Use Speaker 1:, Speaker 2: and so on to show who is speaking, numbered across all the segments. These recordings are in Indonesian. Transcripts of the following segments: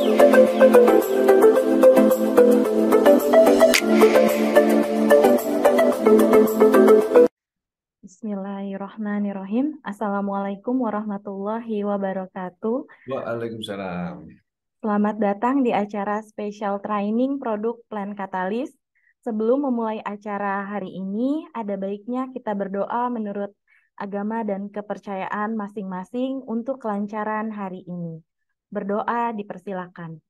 Speaker 1: Bismillahirrahmanirrahim. Assalamualaikum warahmatullahi wabarakatuh.
Speaker 2: Waalaikumsalam.
Speaker 1: Selamat datang di acara spesial training produk Plan Katalis. Sebelum memulai acara hari ini, ada baiknya kita berdoa menurut agama dan kepercayaan masing-masing untuk kelancaran hari ini. Berdoa dipersilakan.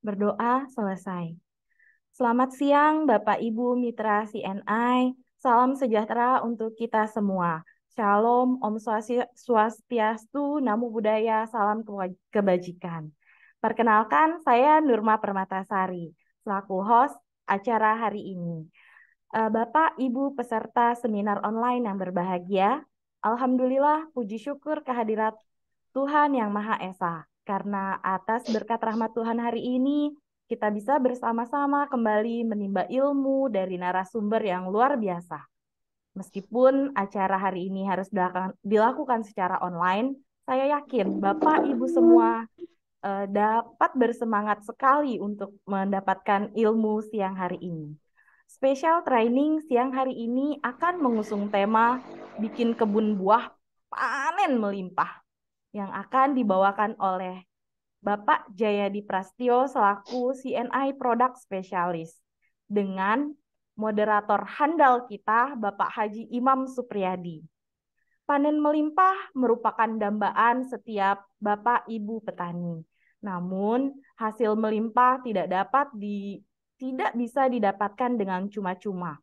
Speaker 1: Berdoa selesai. Selamat siang Bapak Ibu Mitra CNI. Salam sejahtera untuk kita semua. Shalom, Om Swastiastu, Namo Buddhaya, salam kebajikan. Perkenalkan, saya Nurma Permatasari, selaku host acara hari ini. Bapak, Ibu peserta seminar online yang berbahagia, Alhamdulillah puji syukur kehadirat Tuhan Yang Maha Esa. Karena atas berkat rahmat Tuhan hari ini, kita bisa bersama-sama kembali menimba ilmu dari narasumber yang luar biasa. Meskipun acara hari ini harus dilakukan secara online, saya yakin Bapak Ibu semua dapat bersemangat sekali untuk mendapatkan ilmu siang hari ini. Special training siang hari ini akan mengusung tema bikin kebun buah panen melimpah yang akan dibawakan oleh Bapak Jayadi Prastyo selaku CNI Product Specialist dengan moderator handal kita Bapak Haji Imam Supriyadi. Panen melimpah merupakan dambaan setiap Bapak Ibu petani. Namun hasil melimpah tidak bisa didapatkan dengan cuma-cuma.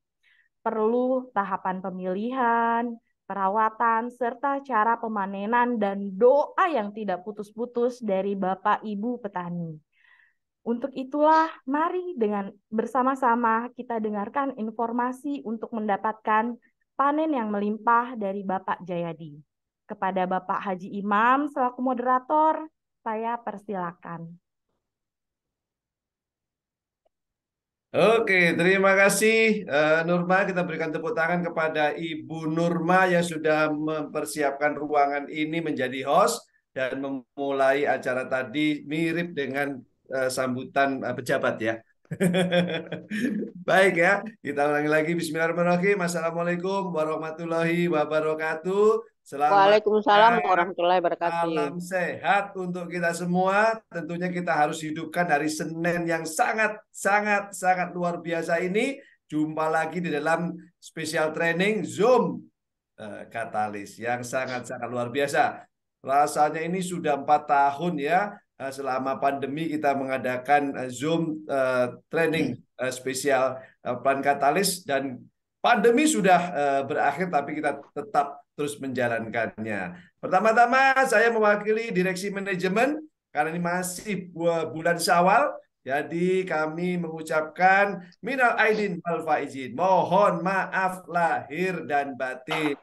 Speaker 1: Perlu tahapan pemilihan, perawatan, serta cara pemanenan dan doa yang tidak putus-putus dari Bapak Ibu petani. Untuk itulah, mari dengan bersama-sama kita dengarkan informasi untuk mendapatkan panen yang melimpah dari Bapak Jayadi. Kepada Bapak Haji Imam selaku moderator, saya persilakan.
Speaker 2: Oke, terima kasih Nurma. Kita berikan tepuk tangan kepada Ibu Nurma yang sudah mempersiapkan ruangan ini menjadi host dan memulai acara tadi mirip dengan sambutan pejabat ya. Baik ya, kita ulangi lagi. Bismillahirrahmanirrahim. Assalamualaikum warahmatullahi wabarakatuh. Selamat
Speaker 3: Waalaikumsalam
Speaker 2: siang.
Speaker 3: warahmatullahi wabarakatuh.
Speaker 2: Salam sehat untuk kita semua. Tentunya kita harus hidupkan hari Senin yang sangat luar biasa ini. Jumpa lagi di dalam spesial training Zoom Katalis yang sangat luar biasa. Rasanya ini sudah 4 tahun ya. Selama pandemi kita mengadakan Zoom training spesial Plan Katalis dan pandemi sudah berakhir tapi kita tetap terus menjalankannya. Pertama-tama saya mewakili direksi manajemen karena ini masih bulan Syawal, jadi kami mengucapkan minal aidin wal faizin. Mohon maaf lahir dan batin.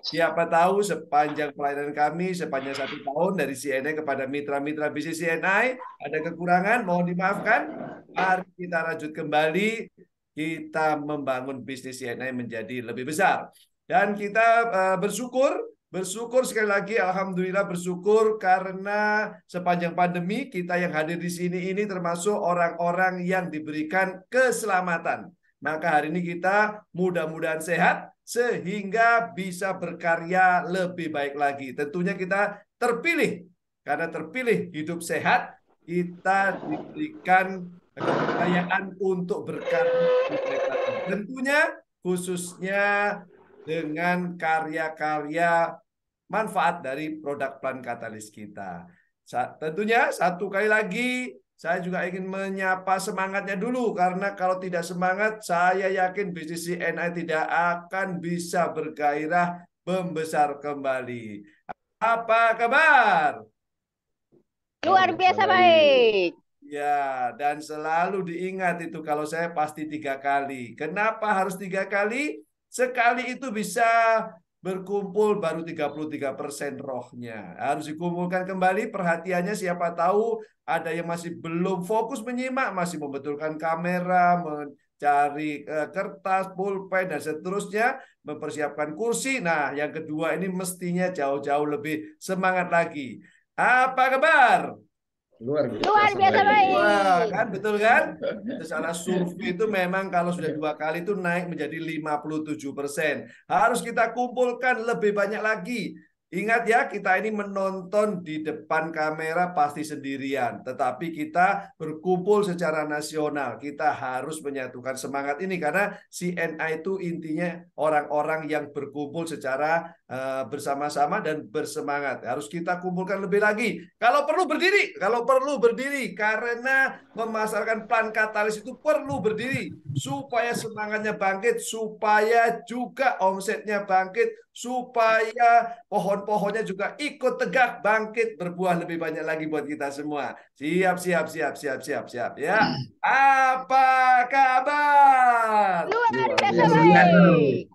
Speaker 2: Siapa tahu sepanjang pelayanan kami, sepanjang 1 tahun dari CNI kepada mitra-mitra bisnis CNI, ada kekurangan, mohon dimaafkan. Mari kita rajut kembali, kita membangun bisnis CNI menjadi lebih besar. Dan kita bersyukur sekali lagi, Alhamdulillah bersyukur karena sepanjang pandemi kita yang hadir di sini ini termasuk orang-orang yang diberikan keselamatan. Maka hari ini kita mudah-mudahan sehat sehingga bisa berkarya lebih baik lagi. Tentunya kita terpilih, karena terpilih hidup sehat, kita diberikan kepercayaan untuk berkarya lebih baik lagi. Tentunya khususnya dengan karya-karya manfaat dari produk Plan Katalis kita. Tentunya satu kali lagi saya juga ingin menyapa semangatnya dulu, karena kalau tidak semangat, saya yakin bisnis CNI tidak akan bisa bergairah membesar kembali. Apa kabar?
Speaker 3: Luar biasa baik.
Speaker 2: Ya, dan selalu diingat itu kalau saya pasti 3 kali. Kenapa harus 3 kali? Sekali itu bisa berkumpul baru 33% rohnya. Harus dikumpulkan kembali perhatiannya, siapa tahu ada yang masih belum fokus menyimak, masih membetulkan kamera, cari kertas, pulpen, dan seterusnya, mempersiapkan kursi. Nah, yang kedua ini mestinya jauh-jauh lebih semangat lagi. Apa kabar?
Speaker 4: Luar
Speaker 3: Luar biasa
Speaker 4: baik.
Speaker 2: Wah,
Speaker 3: baik.
Speaker 2: kan betul kan? Secara survei itu memang kalau sudah 2 kali itu naik menjadi 57%. Harus kita kumpulkan lebih banyak lagi. Ingat ya, kita ini menonton di depan kamera pasti sendirian, tetapi kita berkumpul secara nasional. Kita harus menyatukan semangat ini karena CNI itu intinya orang-orang yang berkumpul secara bersama-sama dan bersemangat. Harus kita kumpulkan lebih lagi. Kalau perlu berdiri karena memasarkan plan katalis itu perlu berdiri supaya semangatnya bangkit, supaya juga omsetnya bangkit, supaya pohon-pohonnya juga ikut tegak bangkit berbuah lebih banyak lagi buat kita semua. Siap, siap, siap, siap, siap, siap. Ya, apa kabar?
Speaker 3: Luar biasa
Speaker 4: biasa
Speaker 3: baik.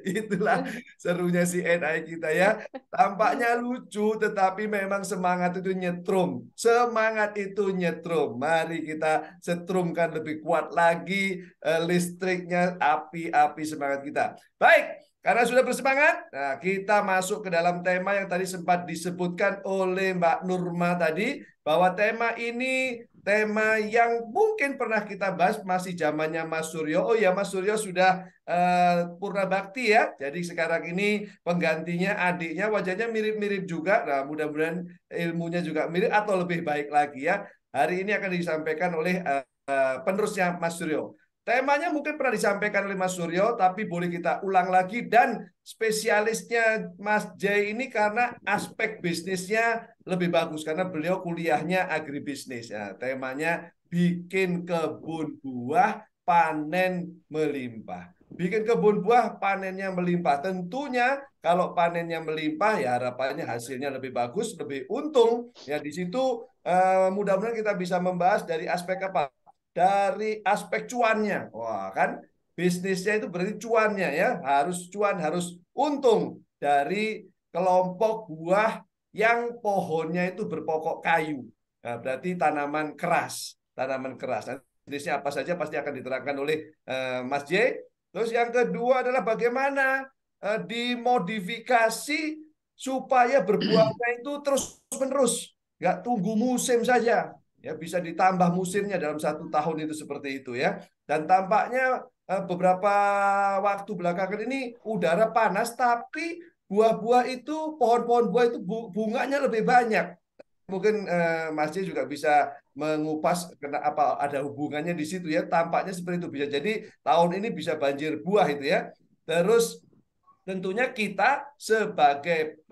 Speaker 2: Itulah serunya si NI kita ya. Tampaknya lucu, tetapi memang semangat itu nyetrum. Semangat itu nyetrum. Mari kita setrumkan lebih kuat lagi listriknya, api-api semangat kita. Baik, karena sudah bersemangat, nah kita masuk ke dalam tema yang tadi sempat disebutkan oleh Mbak Nurma tadi, bahwa tema ini tema yang mungkin pernah kita bahas masih zamannya Mas Suryo. Oh ya, Mas Suryo sudah purna bakti ya. Jadi sekarang ini penggantinya adiknya, wajahnya mirip-mirip juga. Nah, mudah-mudahan ilmunya juga mirip atau lebih baik lagi ya. Hari ini akan disampaikan oleh penerusnya Mas Suryo. Temanya mungkin pernah disampaikan oleh Mas Suryo, tapi boleh kita ulang lagi, dan spesialisnya Mas Jai ini karena aspek bisnisnya lebih bagus karena beliau kuliahnya agribisnis. Ya, temanya bikin kebun buah panen melimpah. Bikin kebun buah panennya melimpah. Tentunya kalau panennya melimpah ya harapannya hasilnya lebih bagus, lebih untung. Ya di situ mudah-mudahan kita bisa membahas dari aspek apa? Dari aspek cuannya. Wah, kan bisnisnya itu berarti cuannya ya, harus cuan, harus untung dari kelompok buah yang pohonnya itu berpokok kayu. Nah, berarti tanaman keras, tanaman keras. Nanti jenisnya apa saja pasti akan diterangkan oleh Mas J. Terus yang kedua adalah bagaimana dimodifikasi supaya berbuahnya itu terus-menerus, nggak tunggu musim saja. Ya, bisa ditambah musimnya dalam 1 tahun itu seperti itu ya. Dan tampaknya beberapa waktu belakangan ini udara panas, tapi buah-buah itu, pohon-pohon buah itu bunganya lebih banyak. Mungkin Mas J juga bisa mengupas apa ada hubungannya di situ ya. Tampaknya seperti itu, bisa jadi tahun ini bisa banjir buah itu ya. Terus tentunya kita sebagai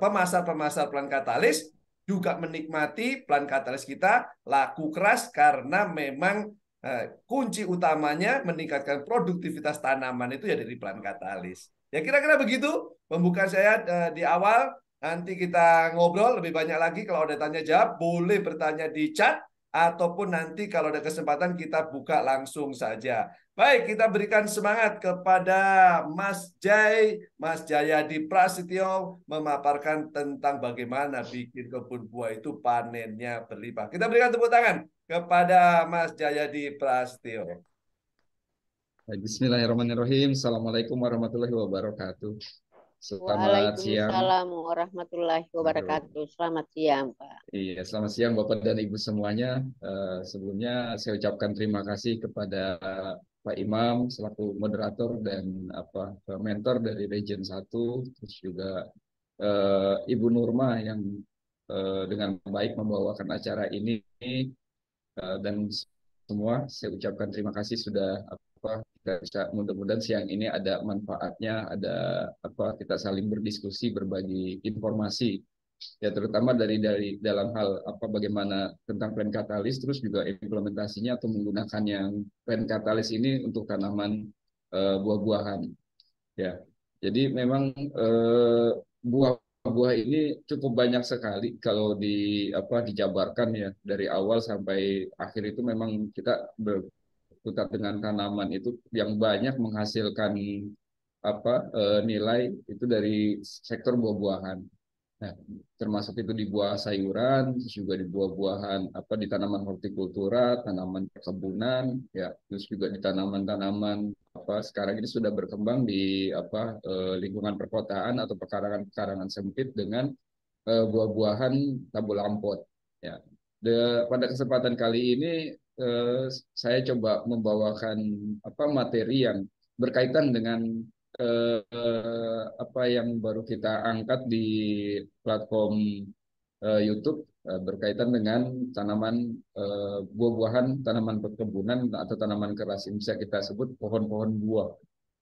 Speaker 2: pemasar-pemasar plan katalis juga menikmati plan katalis kita laku keras karena memang kunci utamanya meningkatkan produktivitas tanaman itu ya dari plan katalis. Ya kira-kira begitu pembukaan saya di awal. Nanti kita ngobrol lebih banyak lagi. Kalau ada tanya jawab boleh bertanya di chat ataupun nanti kalau ada kesempatan kita buka langsung saja. Baik, kita berikan semangat kepada Mas Jai, Mas Jayadi Prasetyo memaparkan tentang bagaimana bikin kebun buah itu panennya berlimpah. Kita berikan tepuk tangan kepada Mas Jayadi Prasetyo.
Speaker 4: Bismillahirrahmanirrahim. Assalamualaikum warahmatullahi wabarakatuh. Selamat siang.
Speaker 3: Waalaikumsalam warahmatullahi wabarakatuh. Selamat siang, Pak.
Speaker 4: Iya, selamat siang Bapak dan Ibu semuanya. Sebelumnya saya ucapkan terima kasih kepada Pak Imam selaku moderator dan mentor dari Region 1, terus juga Ibu Nurma yang dengan baik membawakan acara ini, dan semua saya ucapkan terima kasih sudah mudah-mudahan siang ini ada manfaatnya, ada kita saling berdiskusi, berbagi informasi ya, terutama dari dalam hal bagaimana tentang plan katalis, terus juga implementasinya atau menggunakan yang plan katalis ini untuk tanaman buah-buahan ya. Jadi memang buah-buah ini cukup banyak sekali kalau dijabarkan ya, dari awal sampai akhir itu memang kita berkutat dengan tanaman itu yang banyak menghasilkan nilai itu dari sektor buah-buahan. Nah, termasuk itu di buah sayuran, terus juga di buah-buahan, apa di tanaman hortikultura, tanaman perkebunan, ya, terus juga di tanaman-tanaman apa sekarang ini sudah berkembang di apa lingkungan perkotaan atau pekarangan-pekarangan sempit dengan buah-buahan tabur lampot. Ya, pada kesempatan kali ini saya coba membawakan apa materi yang berkaitan dengan apa yang baru kita angkat di platform YouTube berkaitan dengan tanaman buah-buahan, tanaman perkebunan atau tanaman keras yang bisa kita sebut pohon-pohon buah.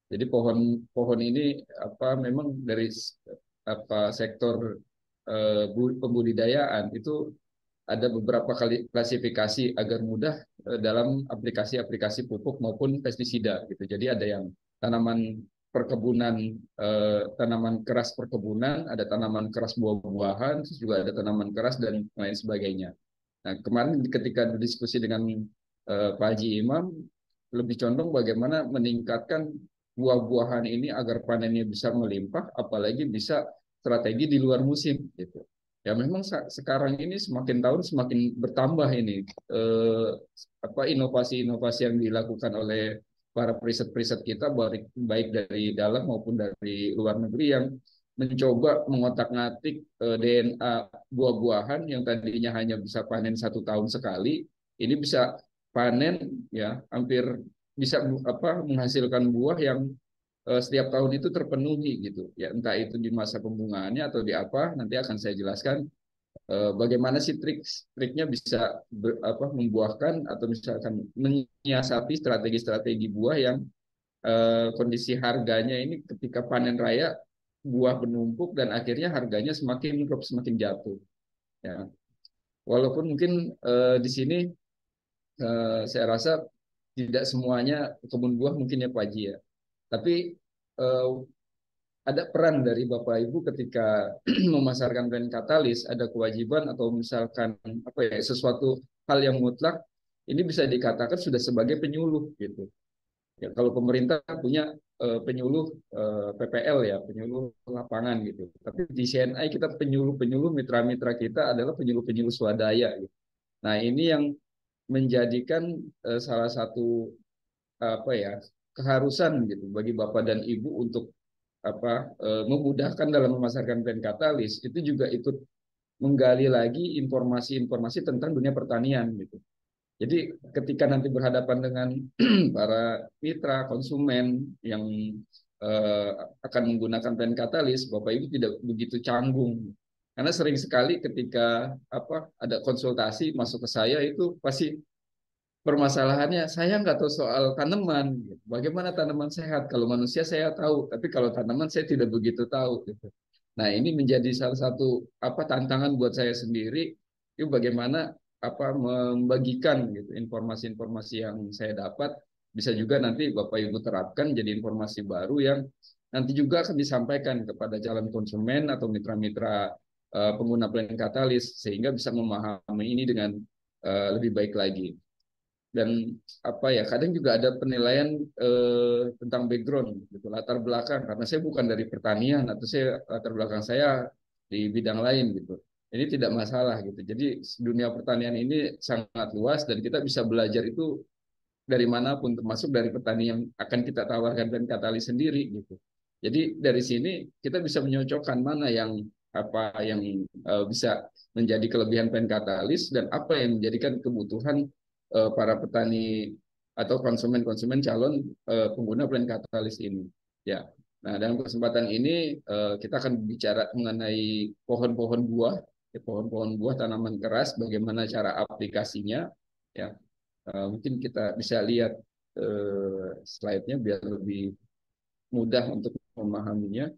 Speaker 4: Jadi pohon-pohon ini apa memang dari apa sektor pembudidayaan itu ada beberapa kali klasifikasi agar mudah dalam aplikasi-aplikasi pupuk maupun pestisida gitu. Jadi ada yang tanaman perkebunan, tanaman keras perkebunan, ada tanaman keras buah-buahan, terus juga ada tanaman keras dan lain sebagainya. Nah, kemarin ketika berdiskusi dengan Pak Haji Imam, lebih condong bagaimana meningkatkan buah-buahan ini agar panennya bisa melimpah, apalagi bisa strategi di luar musim gitu. Ya memang sekarang ini semakin tahun semakin bertambah ini apa inovasi-inovasi yang dilakukan oleh para periset-periset kita baik dari dalam maupun dari luar negeri yang mencoba mengotak-ngatik DNA buah-buahan yang tadinya hanya bisa panen 1 tahun sekali, ini bisa panen ya hampir bisa apa menghasilkan buah yang setiap tahun itu terpenuhi gitu ya entah itu di masa pembungaannya atau di apa nanti akan saya jelaskan bagaimana sih triknya bisa membuahkan atau misalkan menyiasati strategi-strategi buah yang kondisi harganya ini ketika panen raya buah menumpuk dan akhirnya harganya semakin drop semakin jatuh ya walaupun mungkin di sini saya rasa tidak semuanya kebun buah mungkin ya Pak Haji ya tapi eh, ada peran dari Bapak Ibu ketika memasarkan brand katalis, ada kewajiban atau misalkan apa ya sesuatu hal yang mutlak ini bisa dikatakan sudah sebagai penyuluh gitu. Ya, kalau pemerintah punya penyuluh PPL ya, penyuluh lapangan gitu. Tapi di CNI kita penyuluh-penyuluh mitra-mitra kita adalah penyuluh-penyuluh swadaya gitu. Nah, ini yang menjadikan salah satu apa ya keharusan gitu bagi Bapak dan Ibu untuk memudahkan dalam memasarkan brand katalis itu juga ikut menggali lagi informasi-informasi tentang dunia pertanian gitu. Jadi ketika nanti berhadapan dengan para mitra konsumen yang eh, akan menggunakan brand katalis, Bapak Ibu tidak begitu canggung. Karena sering sekali ketika ada konsultasi masuk ke saya itu pasti permasalahannya saya nggak tahu soal tanaman. Bagaimana tanaman sehat? Kalau manusia saya tahu, tapi kalau tanaman saya tidak begitu tahu. Gitu. Nah ini menjadi salah satu tantangan buat saya sendiri. Itu bagaimana membagikan gitu informasi-informasi yang saya dapat bisa juga nanti Bapak Ibu terapkan jadi informasi baru yang nanti juga akan disampaikan kepada calon konsumen atau mitra-mitra pengguna plan katalis sehingga bisa memahami ini dengan lebih baik lagi dan kadang juga ada penilaian tentang background gitu latar belakang karena saya bukan dari pertanian atau saya latar belakang saya di bidang lain gitu ini tidak masalah gitu jadi dunia pertanian ini sangat luas dan kita bisa belajar itu dari manapun termasuk dari petani yang akan kita tawarkan dan katalis sendiri gitu jadi dari sini kita bisa menyocokkan mana yang bisa menjadi kelebihan pen katalis dan apa yang menjadikan kebutuhan para petani atau konsumen-konsumen calon pengguna plan katalis ini. Ya. Nah, dalam kesempatan ini kita akan bicara mengenai pohon-pohon buah, pohon-pohon buah tanaman keras, bagaimana cara aplikasinya. Ya, mungkin kita bisa lihat slide-nya biar lebih mudah untuk memahaminya.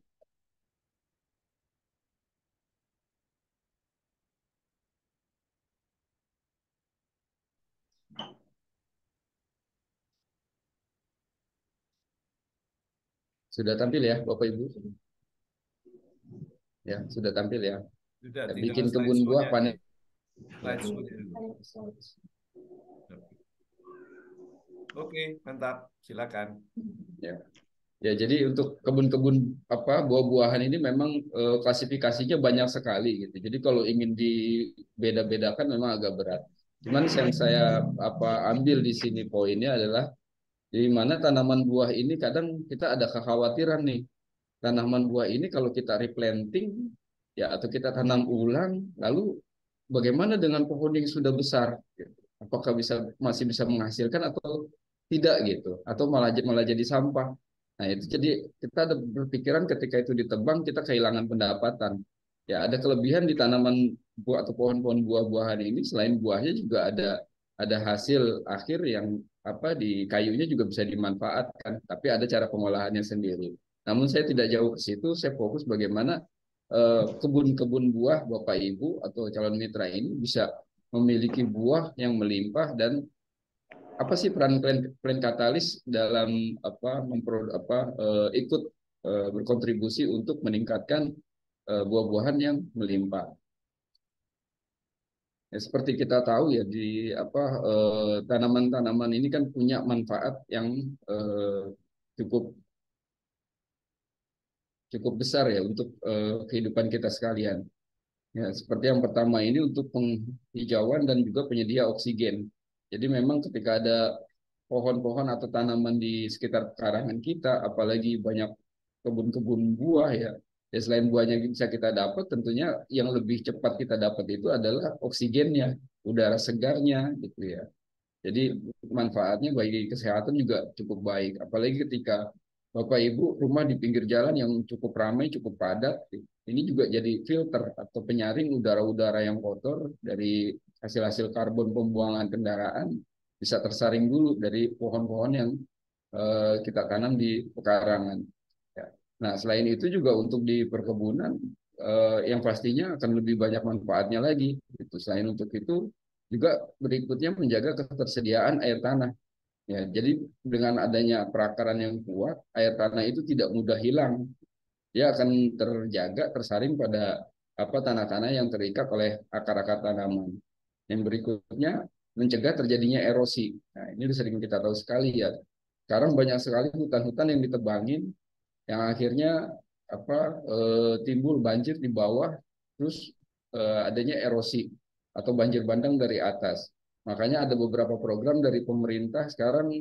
Speaker 4: Sudah tampil ya, Bapak Ibu? Ya, sudah tampil ya.
Speaker 2: Sudah,
Speaker 4: Bikin kebun buah panen.
Speaker 2: Oke, mantap. Silakan.
Speaker 4: Ya. Ya, jadi untuk kebun-kebun apa buah-buahan ini memang klasifikasinya banyak sekali gitu. Jadi kalau ingin dibeda-bedakan memang agak berat. Cuman yang saya apa ambil di sini poinnya adalah di mana tanaman buah ini kadang kita ada kekhawatiran nih. Tanaman buah ini kalau kita replanting ya atau kita tanam ulang, lalu bagaimana dengan pohon yang sudah besar? Gitu. Apakah masih bisa menghasilkan atau tidak gitu? Atau malah jadi sampah? Nah, itu jadi kita ada berpikiran ketika itu ditebang kita kehilangan pendapatan. Ya, ada kelebihan di tanaman buah atau pohon-pohon buah-buahan ini selain buahnya juga ada hasil akhir yang apa di kayunya juga bisa dimanfaatkan, tapi ada cara pengolahannya sendiri. Namun saya tidak jauh ke situ, saya fokus bagaimana kebun-kebun buah Bapak Ibu atau calon mitra ini bisa memiliki buah yang melimpah dan apa sih peran peran katalis dalam apa ikut berkontribusi untuk meningkatkan buah-buahan yang melimpah. Ya, seperti kita tahu ya di apa tanaman-tanaman ini kan punya manfaat yang cukup cukup besar ya untuk kehidupan kita sekalian. Ya, seperti yang pertama ini untuk penghijauan dan juga penyedia oksigen. Jadi memang ketika ada pohon-pohon atau tanaman di sekitar pekarangan kita, apalagi banyak kebun-kebun buah ya, ya selain buahnya bisa kita dapat, tentunya yang lebih cepat kita dapat itu adalah oksigennya, udara segarnya gitu ya. Jadi manfaatnya bagi kesehatan juga cukup baik. Apalagi ketika Bapak Ibu rumah di pinggir jalan yang cukup ramai, cukup padat, ini juga jadi filter atau penyaring udara-udara yang kotor dari hasil-hasil karbon pembuangan kendaraan bisa tersaring dulu dari pohon-pohon yang kita tanam di pekarangan. Ya. Nah, selain itu juga untuk di perkebunan yang pastinya akan lebih banyak manfaatnya lagi. Itu selain untuk itu juga berikutnya menjaga ketersediaan air tanah. Ya, jadi dengan adanya perakaran yang kuat, air tanah itu tidak mudah hilang. Dia akan terjaga, tersaring pada apa tanah-tanah yang terikat oleh akar-akar tanaman. Yang berikutnya mencegah terjadinya erosi. Nah, ini sering kita tahu sekali ya. Sekarang banyak sekali hutan-hutan yang ditebangin, yang akhirnya apa timbul banjir di bawah, terus adanya erosi atau banjir bandang dari atas. Makanya ada beberapa program dari pemerintah sekarang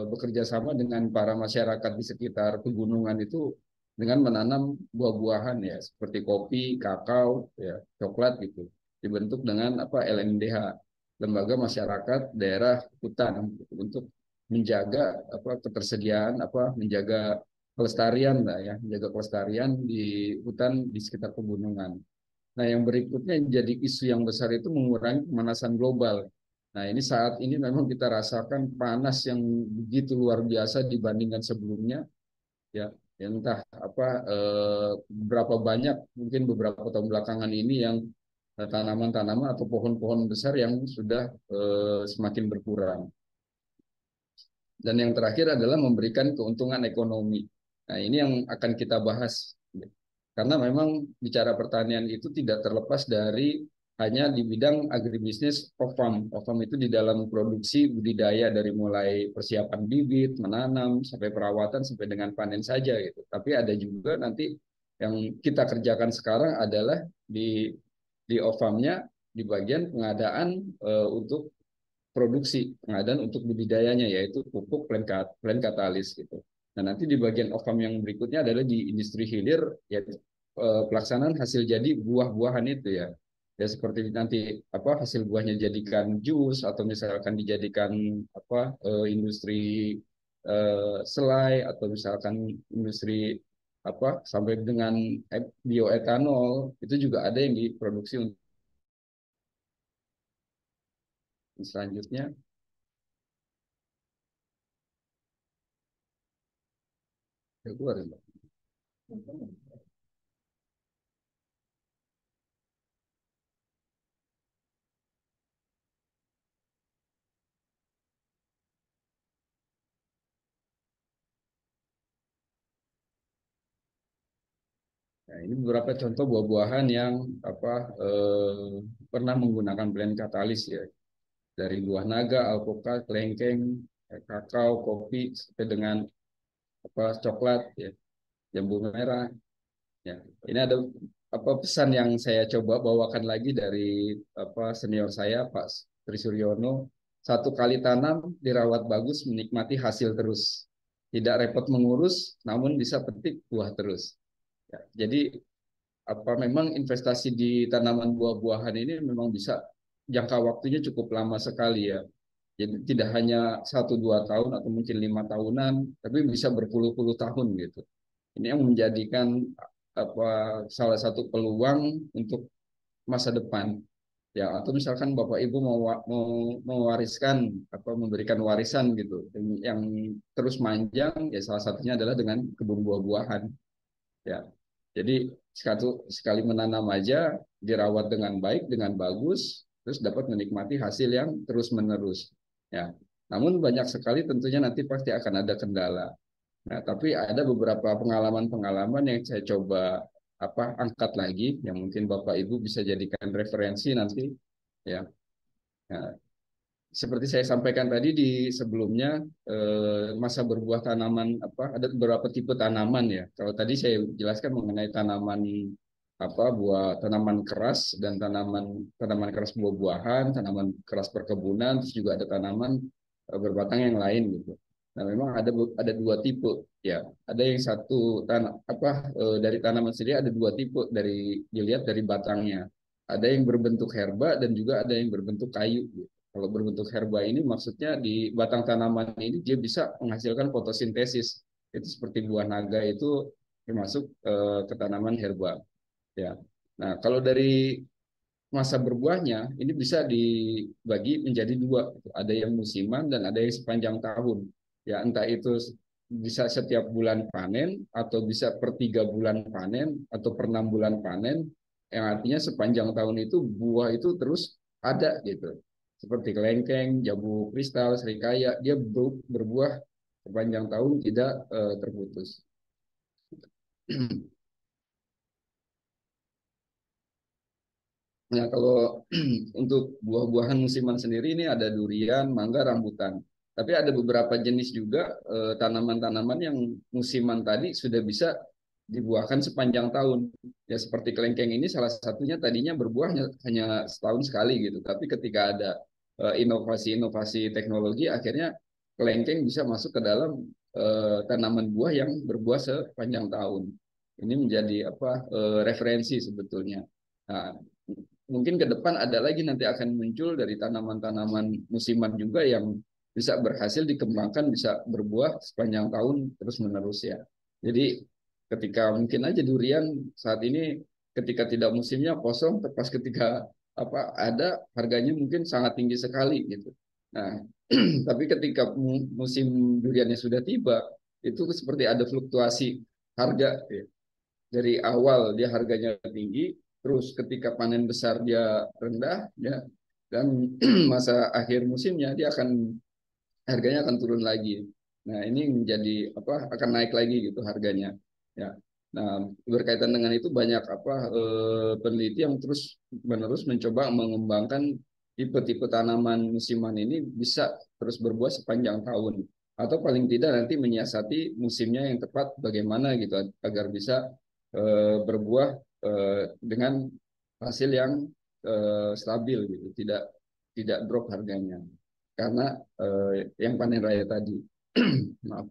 Speaker 4: bekerja sama dengan para masyarakat di sekitar pegunungan itu dengan menanam buah-buahan ya seperti kopi, kakao, ya coklat gitu. Dibentuk dengan apa LMDH, Lembaga Masyarakat Daerah Hutan gitu, untuk menjaga apa ketersediaan apa menjaga kelestarian lah ya, menjaga kelestarian di hutan di sekitar pegunungan. Nah, yang berikutnya yang jadi isu yang besar itu mengurangi pemanasan global. Nah, ini saat ini memang kita rasakan panas yang begitu luar biasa dibandingkan sebelumnya, ya. Ya entah apa berapa banyak mungkin beberapa tahun belakangan ini yang tanaman-tanaman atau pohon-pohon besar yang sudah semakin berkurang. Dan yang terakhir adalah memberikan keuntungan ekonomi. Nah, ini yang akan kita bahas. Karena memang bicara pertanian itu tidak terlepas dari hanya di bidang agribisnis off-farm. Off-farm itu di dalam produksi budidaya dari mulai persiapan bibit, menanam, sampai perawatan, sampai dengan panen saja gitu. Tapi ada juga nanti yang kita kerjakan sekarang adalah di off-farmnya di bagian pengadaan untuk produksi pengadaan untuk budidayanya yaitu pupuk plant katalis gitu. Nah, nanti di bagian off-farm yang berikutnya adalah di industri hilir yaitu pelaksanaan hasil jadi buah-buahan itu ya. Ya seperti nanti apa hasil buahnya jadikan jus atau misalkan dijadikan apa industri selai atau misalkan industri apa sampai dengan bioetanol itu juga ada yang diproduksi untuk selanjutnya. Ya, keluar, ya. Nah, ini beberapa contoh buah-buahan yang apa pernah menggunakan blend katalis ya. Dari buah naga, alpukat, kelengkeng, kakao, kopi, sampai dengan coklat, ya, jambu merah. Ya, ini ada pesan yang saya coba bawakan lagi dari senior saya Pak Tri Suryono. Satu kali tanam, dirawat bagus, menikmati hasil terus. Tidak repot mengurus, namun bisa petik buah terus. Ya, jadi memang investasi di tanaman buah-buahan ini memang bisa jangka waktunya cukup lama sekali ya. Jadi tidak hanya 1-2 tahun atau mungkin 5 tahunan, tapi bisa berpuluh-puluh tahun gitu. Ini yang menjadikan salah satu peluang untuk masa depan. Ya, atau misalkan Bapak Ibu mau mewariskan memberikan warisan gitu yang terus manjang, ya salah satunya adalah dengan kebun buah-buahan. Ya. Jadi sekali menanam aja, dirawat dengan baik, dengan bagus, terus dapat menikmati hasil yang terus-menerus. Ya. Namun banyak sekali tentunya nanti pasti akan ada kendala. Nah, tapi ada beberapa pengalaman-pengalaman yang saya coba angkat lagi, yang mungkin Bapak Ibu bisa jadikan referensi nanti. Ya. Nah, seperti saya sampaikan tadi di sebelumnya, masa berbuah tanaman ada beberapa tipe tanaman ya. Kalau tadi saya jelaskan mengenai tanaman buah tanaman keras dan tanaman keras buah-buahan, tanaman keras perkebunan, terus juga ada tanaman berbatang yang lain gitu. Nah, memang ada dua tipe ya. Ada yang satu dari tanaman sendiri ada dua tipe dilihat dari batangnya. Ada yang berbentuk herba dan juga ada yang berbentuk kayu gitu. Kalau berbentuk herba ini maksudnya di batang tanaman ini dia bisa menghasilkan fotosintesis. Itu seperti buah naga itu termasuk ke tanaman herba. Ya. Nah, kalau dari masa berbuahnya ini bisa dibagi menjadi dua. Ada yang musiman dan ada yang sepanjang tahun. Ya, entah itu bisa setiap bulan panen atau bisa per 3 bulan panen atau per 6 bulan panen. Yang artinya sepanjang tahun itu buah itu terus ada gitu. Seperti kelengkeng, jambu kristal, serikaya, dia berbuah sepanjang tahun tidak terputus. Nah, kalau untuk buah-buahan musiman sendiri ini ada durian, mangga, rambutan. Tapi ada beberapa jenis juga tanaman-tanaman yang musiman tadi sudah bisa dibuahkan sepanjang tahun. Ya seperti kelengkeng ini salah satunya tadinya berbuahnya hanya setahun sekali gitu. Tapi ketika ada inovasi-inovasi teknologi, akhirnya kelengkeng bisa masuk ke dalam tanaman buah yang berbuah sepanjang tahun. Ini menjadi referensi sebetulnya. Nah, mungkin ke depan ada lagi nanti akan muncul dari tanaman-tanaman musiman juga yang bisa berhasil dikembangkan, bisa berbuah sepanjang tahun terus-menerus ya. Jadi ketika mungkin aja durian saat ini ketika tidak musimnya kosong, pas ketika ada harganya mungkin sangat tinggi sekali gitu. Nah, tapi ketika musim duriannya sudah tiba, itu seperti ada fluktuasi harga ya. Dari awal dia harganya tinggi, terus ketika panen besar dia rendah, ya, dan masa akhir musimnya dia harganya akan turun lagi. Nah ini menjadi akan naik lagi gitu harganya. Ya. Nah berkaitan dengan itu banyak peneliti yang terus menerus mencoba mengembangkan tipe-tipe tanaman musiman ini bisa terus berbuah sepanjang tahun atau paling tidak nanti menyiasati musimnya yang tepat bagaimana gitu agar bisa berbuah dengan hasil yang stabil gitu, tidak tidak drop harganya karena yang panen raya tadi. Maaf.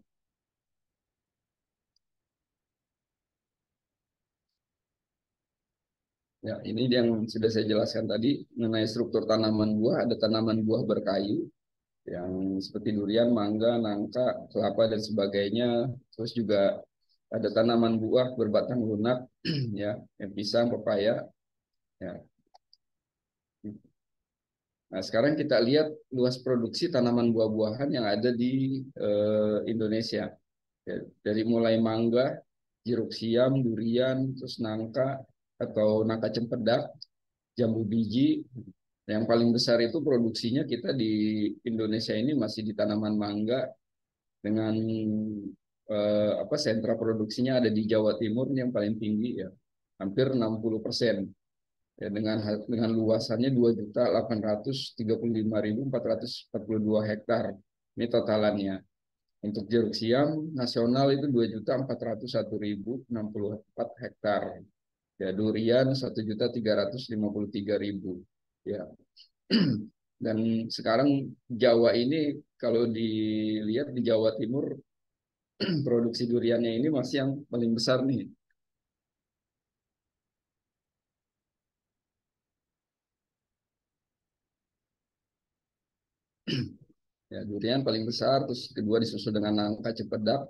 Speaker 4: Ya, ini yang sudah saya jelaskan tadi mengenai struktur tanaman buah. Ada tanaman buah berkayu yang seperti durian, mangga, nangka, kelapa dan sebagainya. Terus juga ada tanaman buah berbatang lunak, ya, yang pisang, pepaya. Ya. Nah, sekarang kita lihat luas produksi tanaman buah-buahan yang ada di Indonesia. Ya, dari mulai mangga, jeruk siam, durian, terus nangka atau nangka cempedak, jambu biji. Yang paling besar itu produksinya kita di Indonesia ini masih di tanaman mangga dengan sentra produksinya ada di Jawa Timur yang paling tinggi ya, hampir 60%. Ya, dengan luasannya 2.835.442 hektar. Ini totalannya. Untuk jeruk siam nasional itu 2.401.064 hektar. Ya, durian 1.353.000. Ya. Dan sekarang Jawa ini kalau dilihat di Jawa Timur produksi duriannya ini masih yang paling besar nih. Ya, durian paling besar, terus kedua disusul dengan nangka, cempedak,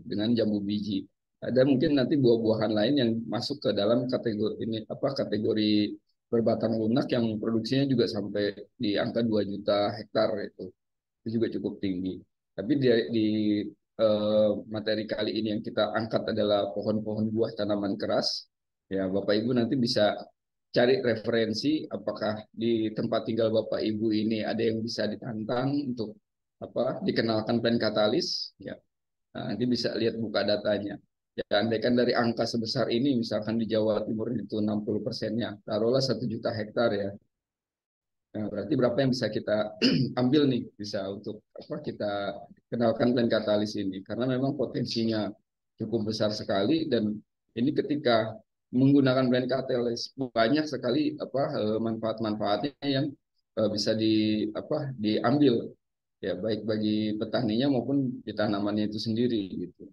Speaker 4: dengan jambu biji. Ada mungkin nanti buah-buahan lain yang masuk ke dalam kategori ini, apa kategori berbatang lunak yang produksinya juga sampai di angka 2 juta hektar itu juga cukup tinggi. Tapi di materi kali ini yang kita angkat adalah pohon-pohon buah tanaman keras. Ya, Bapak Ibu nanti bisa cari referensi apakah di tempat tinggal Bapak Ibu ini ada yang bisa ditantang untuk dikenalkan plan katalis, ya. Nah, nanti bisa lihat buka datanya. Ya, andaikan dari angka sebesar ini misalkan di Jawa Timur itu 60%-nya, taruhlah 1 juta hektar ya. Nah, berarti berapa yang bisa kita ambil nih, bisa untuk kita kenalkan plan katalis ini, karena memang potensinya cukup besar sekali. Dan ini ketika menggunakan plan katalis banyak sekali manfaat-manfaatnya yang bisa diambil, ya, baik bagi petaninya maupun di tanamannya itu sendiri gitu.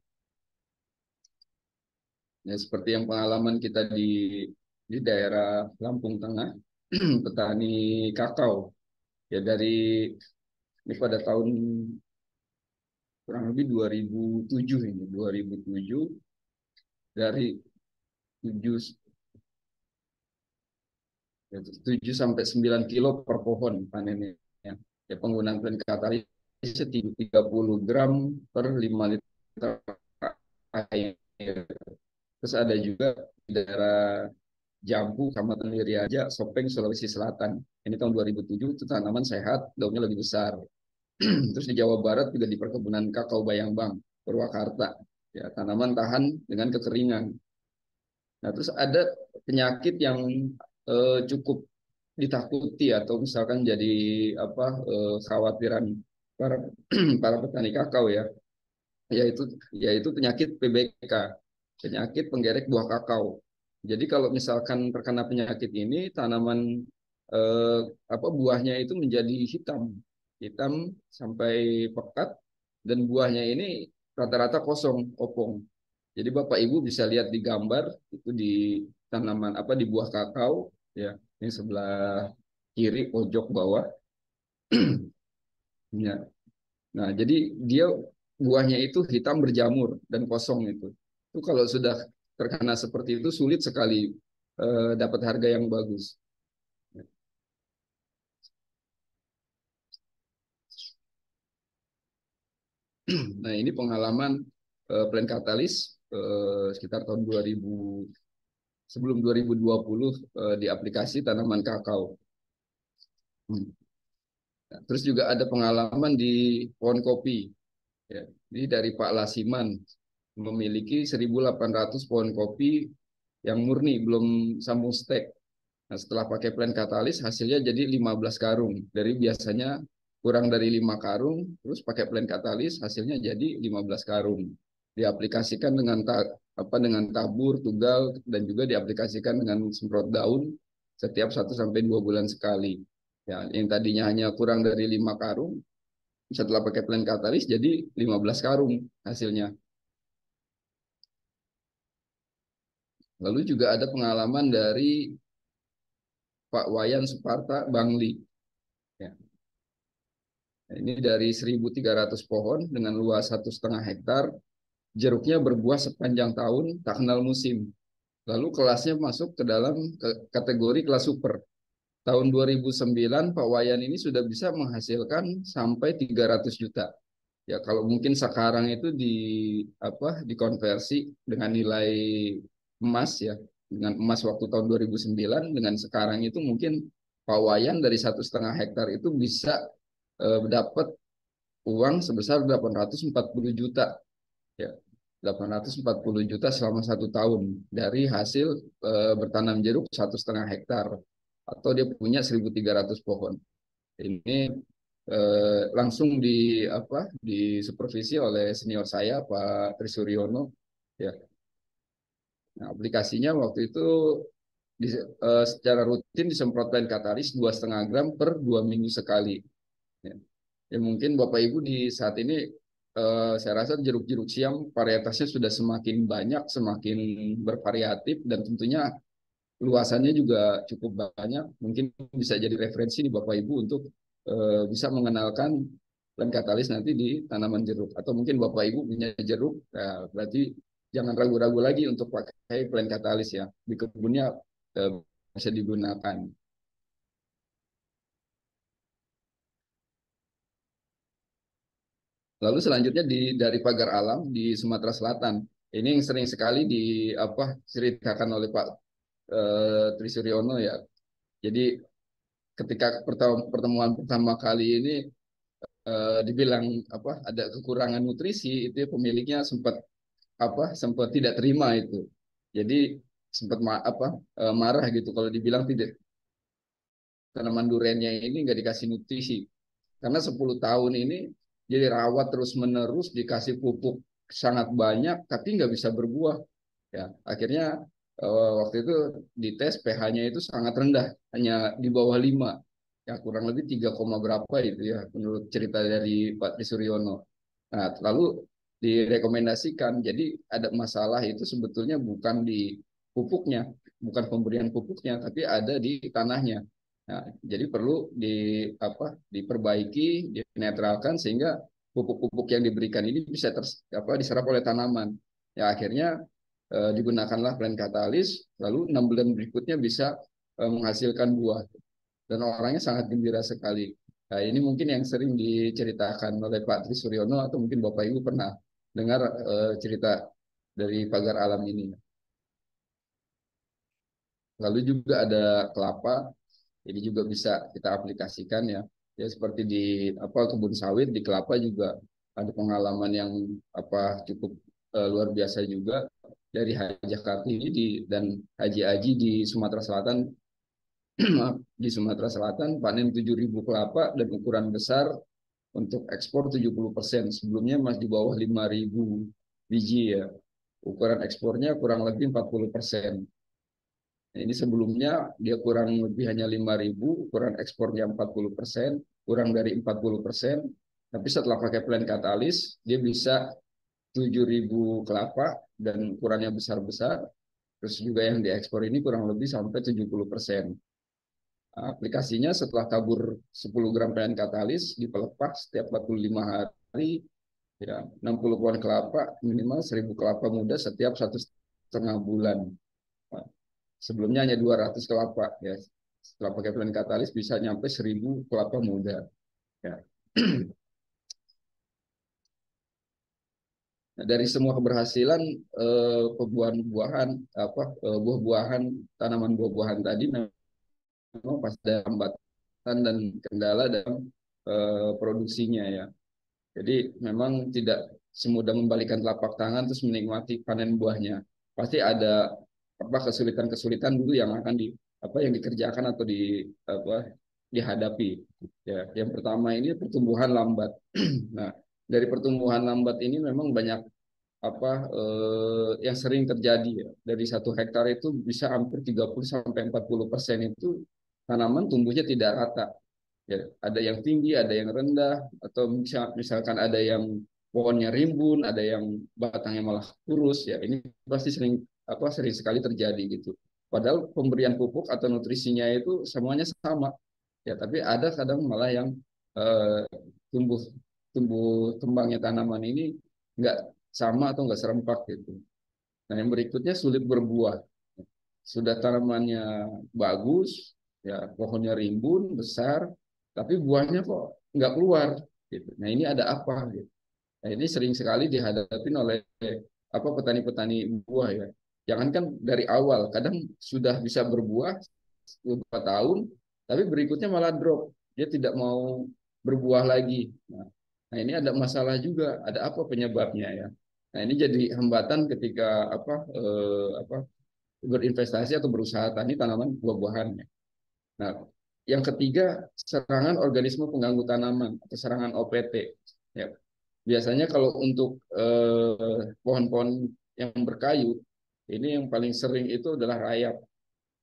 Speaker 4: Ya, seperti yang pengalaman kita di daerah Lampung Tengah, petani kakao. Ya, ini pada tahun kurang lebih 2007 ini, 2007 dari 7 sampai 9 kilo per pohon panennya. Ya, penggunaan plan katalis 30 gram per 5 liter air. Terus ada juga di daerah Jambu, Kecamatan Liriaja, Sopeng, Sulawesi Selatan. Ini tahun 2007 itu tanaman sehat, daunnya lebih besar. Terus di Jawa Barat juga di perkebunan kakao Bayambang, Purwakarta. Ya, tanaman tahan dengan kekeringan. Nah, terus ada penyakit yang cukup ditakuti atau misalkan jadi khawatiran para para petani kakao ya, yaitu penyakit PBK, penyakit penggerek buah kakao. Jadi kalau misalkan terkena penyakit ini, tanaman buahnya itu menjadi hitam sampai pekat, dan buahnya ini rata-rata kosong, kopong. Jadi Bapak Ibu bisa lihat di gambar itu di tanaman di buah kakao ya, ini sebelah kiri pojok bawah. Ya. Nah, jadi dia buahnya itu hitam berjamur dan kosong itu. Itu kalau sudah terkena seperti itu sulit sekali dapat harga yang bagus. Nah, ini pengalaman plan katalis sekitar tahun 2000, sebelum 2020 di aplikasi tanaman kakao. Nah, terus juga ada pengalaman di pohon kopi. Ya, ini dari Pak Lasiman, memiliki 1.800 pohon kopi yang murni, belum sambung stek. Nah, setelah pakai plan katalis hasilnya jadi 15 karung. Dari biasanya kurang dari 5 karung, terus pakai plan katalis hasilnya jadi 15 karung. Diaplikasikan dengan tabur, tugal, dan juga diaplikasikan dengan semprot daun setiap 1 sampai 2 bulan sekali. Ya, yang tadinya hanya kurang dari 5 karung, setelah pakai plan katalis jadi 15 karung hasilnya. Lalu juga ada pengalaman dari Pak Wayan Suparta Bangli. Ya. Ini dari 1.300 pohon dengan luas 1,5 hektar. Jeruknya berbuah sepanjang tahun, tak kenal musim. Lalu kelasnya masuk ke dalam kategori kelas super. Tahun 2009 Pak Wayan ini sudah bisa menghasilkan sampai 300 juta. Ya, kalau mungkin sekarang itu dikonversi dengan nilai emas ya, dengan emas waktu tahun 2009 dengan sekarang itu mungkin Pak Wayan dari 1,5 hektar itu bisa dapat uang sebesar 840 juta ya, 840 juta selama 1 tahun dari hasil bertanam jeruk 1,5 hektar, atau dia punya 1.300 pohon. Ini langsung disupervisi oleh senior saya Pak Trisuryono ya. Nah, aplikasinya waktu itu secara rutin disemprotkan katalis 2,5 gram per 2 minggu sekali. Ya. Ya mungkin Bapak Ibu di saat ini saya rasa jeruk-jeruk siam varietasnya sudah semakin banyak, semakin bervariatif dan tentunya luasannya juga cukup banyak. Mungkin bisa jadi referensi di Bapak Ibu untuk bisa mengenalkan plant katalis nanti di tanaman jeruk. Atau mungkin Bapak Ibu punya jeruk, berarti jangan ragu-ragu lagi untuk pakai plant katalis ya. Di kebunnya bisa digunakan. Lalu selanjutnya dari pagar alam di Sumatera Selatan. Ini yang sering sekali ceritakan oleh Pak Trisuryono ya. Jadi ketika pertemuan pertama kali ini dibilang ada kekurangan nutrisi, itu pemiliknya sempat tidak terima itu. Jadi sempat marah gitu kalau dibilang tidak, tanaman duriannya ini nggak dikasih nutrisi. Karena 10 tahun ini jadi rawat terus-menerus, dikasih pupuk sangat banyak, tapi nggak bisa berbuah. Ya, akhirnya waktu itu dites pH-nya itu sangat rendah, hanya di bawah 5. Ya, kurang lebih 3, berapa itu ya, menurut cerita dari Pak Trisuryono. Nah, lalu direkomendasikan, jadi ada masalah itu sebetulnya bukan di pupuknya, bukan pemberian pupuknya, tapi ada di tanahnya. Nah, jadi perlu diperbaiki, dinetralkan sehingga pupuk-pupuk yang diberikan ini bisa diserap oleh tanaman. Ya akhirnya digunakanlah plant katalis, lalu 6 bulan berikutnya bisa menghasilkan buah. Dan orangnya sangat gembira sekali. Nah, ini mungkin yang sering diceritakan oleh Pak Trisuryono atau mungkin Bapak Ibu pernah dengar cerita dari pagar alam ini. Lalu juga ada kelapa. Ini juga bisa kita aplikasikan ya. Ya seperti di kebun sawit, di kelapa juga ada pengalaman yang cukup luar biasa juga dari Haji Kartini dan Haji Aji di Sumatera Selatan. Di Sumatera Selatan panen 7.000 kelapa dan ukuran besar untuk ekspor 70%. Sebelumnya masih di bawah 5.000 biji ya. Ukuran ekspornya kurang lebih 40%. Nah, ini sebelumnya dia kurang lebih hanya 5.000, ukuran ekspornya 40%, kurang dari 40%. Tapi setelah pakai plant katalis, dia bisa 7.000 kelapa dan ukurannya besar-besar. Terus juga yang diekspor ini kurang lebih sampai 70%. Nah, aplikasinya setelah tabur 10 gram plant katalis di pelepah setiap 45 hari, ya 60 pohon kelapa, minimal 1.000 kelapa muda setiap 1,5 bulan. Nah, sebelumnya hanya 200 kelapa ya. Setelah pakai plant katalis bisa nyampe 1.000 kelapa muda ya. Nah, dari semua keberhasilan buah-buahan tanaman buah-buahan tadi memang pasti ada hambatan dan kendala dalam produksinya ya. Jadi memang tidak semudah membalikan telapak tangan terus menikmati panen buahnya. Pasti ada kesulitan-kesulitan dulu yang akan yang dikerjakan atau dihadapi. Ya, yang pertama ini pertumbuhan lambat. Nah, dari pertumbuhan lambat ini memang banyak yang sering terjadi ya. Dari 1 hektar itu bisa hampir 30-40% itu tanaman tumbuhnya tidak rata. Ya, ada yang tinggi, ada yang rendah, atau misalkan ada yang pohonnya rimbun, ada yang batangnya malah kurus. Ya, ini pasti sering sekali terjadi gitu. Padahal pemberian pupuk atau nutrisinya itu semuanya sama. Ya, tapi ada kadang malah yang eh, tumbuh tumbuh kembangnya tanaman ini nggak sama atau nggak serempak gitu. Nah, yang berikutnya sulit berbuah. Sudah tanamannya bagus, ya pohonnya rimbun, besar, tapi buahnya kok nggak keluar. Gitu. Nah, ini ada apa? Gitu. Nah, ini sering sekali dihadapi oleh petani-petani buah ya. Jangankan dari awal, kadang sudah bisa berbuah 2 tahun, tapi berikutnya malah drop. Dia tidak mau berbuah lagi. Nah, ini ada masalah juga. Ada apa penyebabnya ya? Nah, ini jadi hambatan ketika berinvestasi atau berusaha tani tanaman buah-buahan. Nah, Yang ketiga, serangan organisme pengganggu tanaman atau serangan OPT. Ya. Biasanya kalau untuk pohon-pohon yang berkayu, ini yang paling sering itu adalah rayap.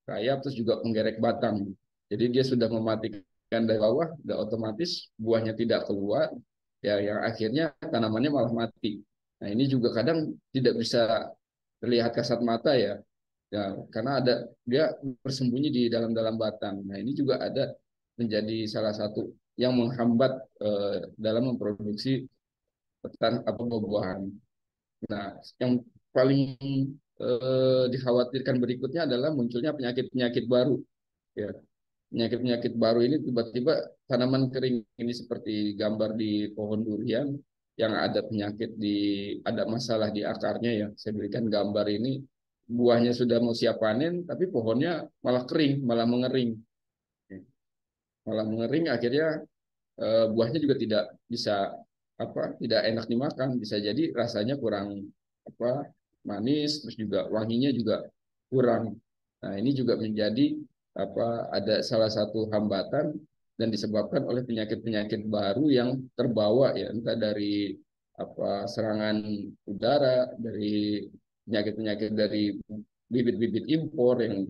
Speaker 4: Rayap terus juga penggerek batang. Jadi dia sudah mematikan dari bawah, udah otomatis buahnya tidak keluar, ya yang akhirnya tanamannya malah mati. Nah ini juga kadang tidak bisa terlihat kasat mata ya, ya karena ada dia bersembunyi di dalam-dalam batang. Nah ini juga ada menjadi salah satu yang menghambat dalam memproduksi buah-buahan. Nah yang paling dikhawatirkan berikutnya adalah munculnya penyakit-penyakit baru. Ya, penyakit-penyakit baru ini tiba-tiba tanaman kering ini seperti gambar di pohon durian yang ada penyakit ada masalah di akarnya ya. Saya berikan gambar ini buahnya sudah mau siap panen tapi pohonnya malah kering, malah mengering. Malah mengering akhirnya buahnya juga tidak bisa tidak enak dimakan, bisa jadi rasanya kurang manis, terus juga wanginya juga kurang. Nah ini juga menjadi ada salah satu hambatan dan disebabkan oleh penyakit-penyakit baru yang terbawa ya entah dari serangan udara, dari penyakit-penyakit dari bibit-bibit impor yang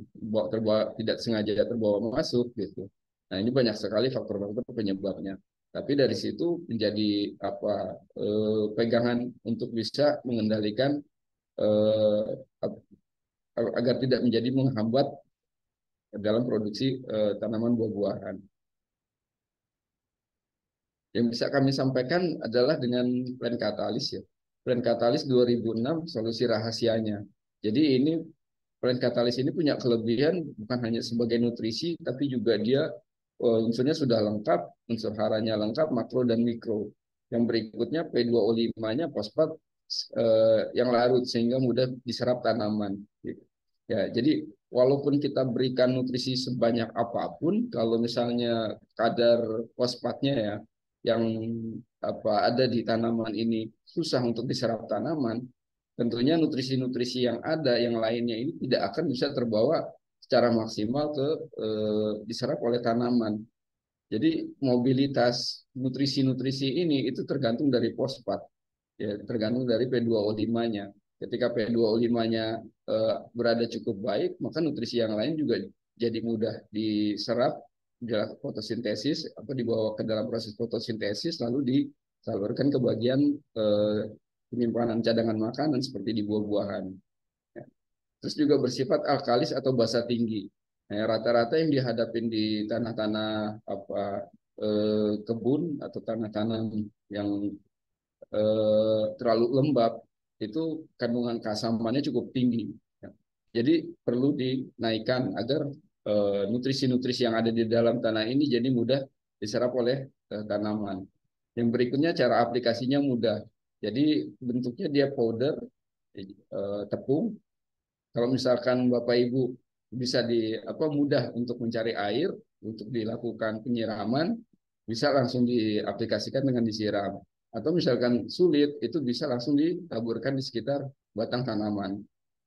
Speaker 4: terbawa tidak sengaja terbawa masuk gitu. Nah ini banyak sekali faktor-faktor penyebabnya. Tapi dari situ menjadi pegangan untuk bisa mengendalikan eh, agar tidak menjadi menghambat dalam produksi tanaman buah-buahan. Yang bisa kami sampaikan adalah dengan plan katalis ya. Plan katalis 2006 solusi rahasianya. Jadi ini plan katalis ini punya kelebihan bukan hanya sebagai nutrisi tapi juga dia unsurnya sudah lengkap, unsur haranya lengkap, makro dan mikro. Yang berikutnya P2O5-nya fosfat yang larut sehingga mudah diserap tanaman. Ya, jadi walaupun kita berikan nutrisi sebanyak apapun, kalau misalnya kadar fosfatnya ya yang ada di tanaman ini susah untuk diserap tanaman, tentunya nutrisi-nutrisi yang ada yang lainnya ini tidak akan bisa terbawa secara maksimal ke diserap oleh tanaman. Jadi mobilitas nutrisi-nutrisi ini itu tergantung dari fosfat, ya, tergantung dari P2O5-nya. Ketika P2O5-nya berada cukup baik, maka nutrisi yang lain juga jadi mudah diserap, dalam fotosintesis, dibawa ke dalam proses fotosintesis, lalu disalurkan ke bagian penyimpanan cadangan makanan seperti di buah-buahan. Ya. Terus juga bersifat alkalis atau basa tinggi. Nah, rata-rata yang dihadapin di tanah-tanah kebun atau tanah-tanah yang terlalu lembab itu kandungan keasamannya cukup tinggi. Ya. Jadi perlu dinaikkan agar nutrisi-nutrisi yang ada di dalam tanah ini jadi mudah diserap oleh tanaman. Yang berikutnya cara aplikasinya mudah. Jadi bentuknya dia powder tepung. Kalau misalkan Bapak Ibu bisa mudah untuk mencari air untuk dilakukan penyiraman, bisa langsung diaplikasikan dengan disiram. Atau misalkan sulit, itu bisa langsung ditaburkan di sekitar batang tanaman.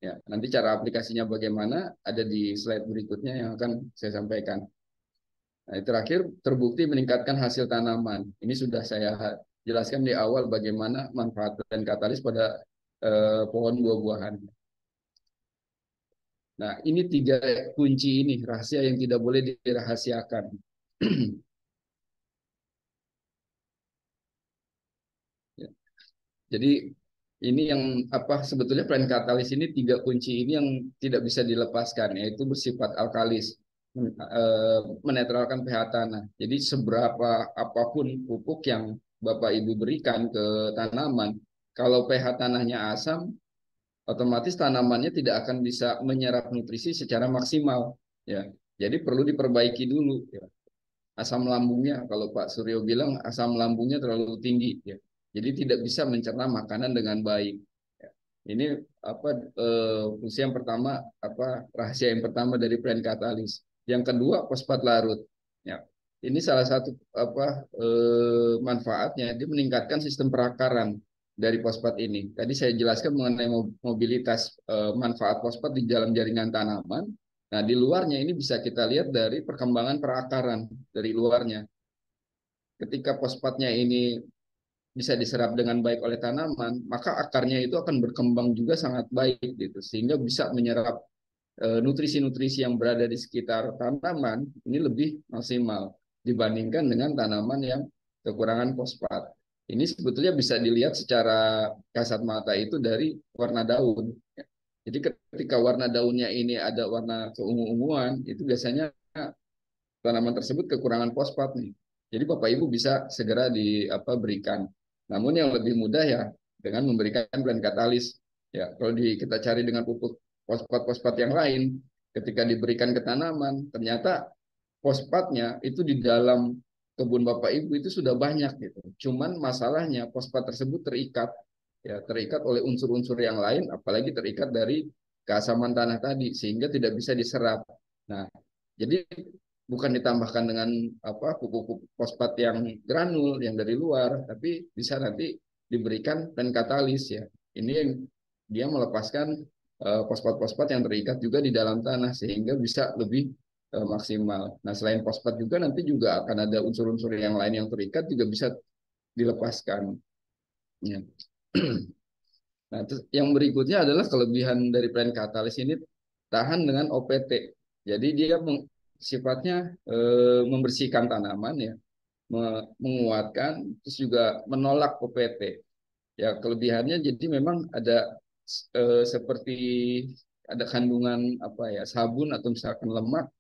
Speaker 4: Ya, nanti cara aplikasinya bagaimana ada di slide berikutnya yang akan saya sampaikan. Nah, terakhir terbukti meningkatkan hasil tanaman. Ini sudah saya jelaskan di awal bagaimana manfaat dan katalis pada pohon buah-buahan. Nah, ini 3 kunci ini rahasia yang tidak boleh dirahasiakan. Ya. Jadi ini yang sebetulnya plan katalis ini 3 kunci ini yang tidak bisa dilepaskan, yaitu bersifat alkalis, menetralkan pH tanah. Jadi seberapa apapun pupuk yang Bapak Ibu berikan ke tanaman, kalau pH tanahnya asam, otomatis tanamannya tidak akan bisa menyerap nutrisi secara maksimal. Ya, jadi perlu diperbaiki dulu. Ya. Asam lambungnya, kalau Pak Suryo bilang asam lambungnya terlalu tinggi. Ya. Jadi tidak bisa mencerna makanan dengan baik. Ya. Ini fungsi yang pertama, rahasia yang pertama dari plan katalis. Yang kedua fosfat larut. Ya. Ini salah satu manfaatnya, dia meningkatkan sistem perakaran dari fosfat ini. Tadi saya jelaskan mengenai mobilitas manfaat fosfat di dalam jaringan tanaman. Nah, di luarnya ini bisa kita lihat dari perkembangan perakaran dari luarnya. Ketika fosfatnya ini bisa diserap dengan baik oleh tanaman, maka akarnya itu akan berkembang juga sangat baik gitu, sehingga bisa menyerap nutrisi-nutrisi yang berada di sekitar tanaman ini lebih maksimal dibandingkan dengan tanaman yang kekurangan fosfat. Ini sebetulnya bisa dilihat secara kasat mata itu dari warna daun. Jadi ketika warna daunnya ini ada warna keungu-unguan, itu biasanya tanaman tersebut kekurangan fosfat nih. Jadi Bapak Ibu bisa segera berikan. Namun yang lebih mudah ya dengan memberikan blend katalis. Ya, kalau kita cari dengan pupuk fosfat-fosfat yang lain, ketika diberikan ke tanaman, ternyata fosfatnya itu di dalam kebun Bapak Ibu itu sudah banyak gitu. Cuman masalahnya fosfat tersebut terikat, ya terikat oleh unsur-unsur yang lain, apalagi terikat dari keasaman tanah tadi, sehingga tidak bisa diserap. Nah, jadi bukan ditambahkan dengan pupuk fosfat yang granul yang dari luar, tapi bisa nanti diberikan katalis ya. Ini yang dia melepaskan fosfat-fosfat yang terikat juga di dalam tanah sehingga bisa lebih maksimal. Nah, selain fosfat juga nanti juga akan ada unsur-unsur yang lain yang terikat juga bisa dilepaskan. Ya. Nah, terus yang berikutnya adalah kelebihan dari plant katalis ini tahan dengan OPT. Jadi dia sifatnya membersihkan tanaman ya, menguatkan, terus juga menolak OPT. Ya kelebihannya jadi memang ada seperti ada kandungan sabun atau misalkan lemak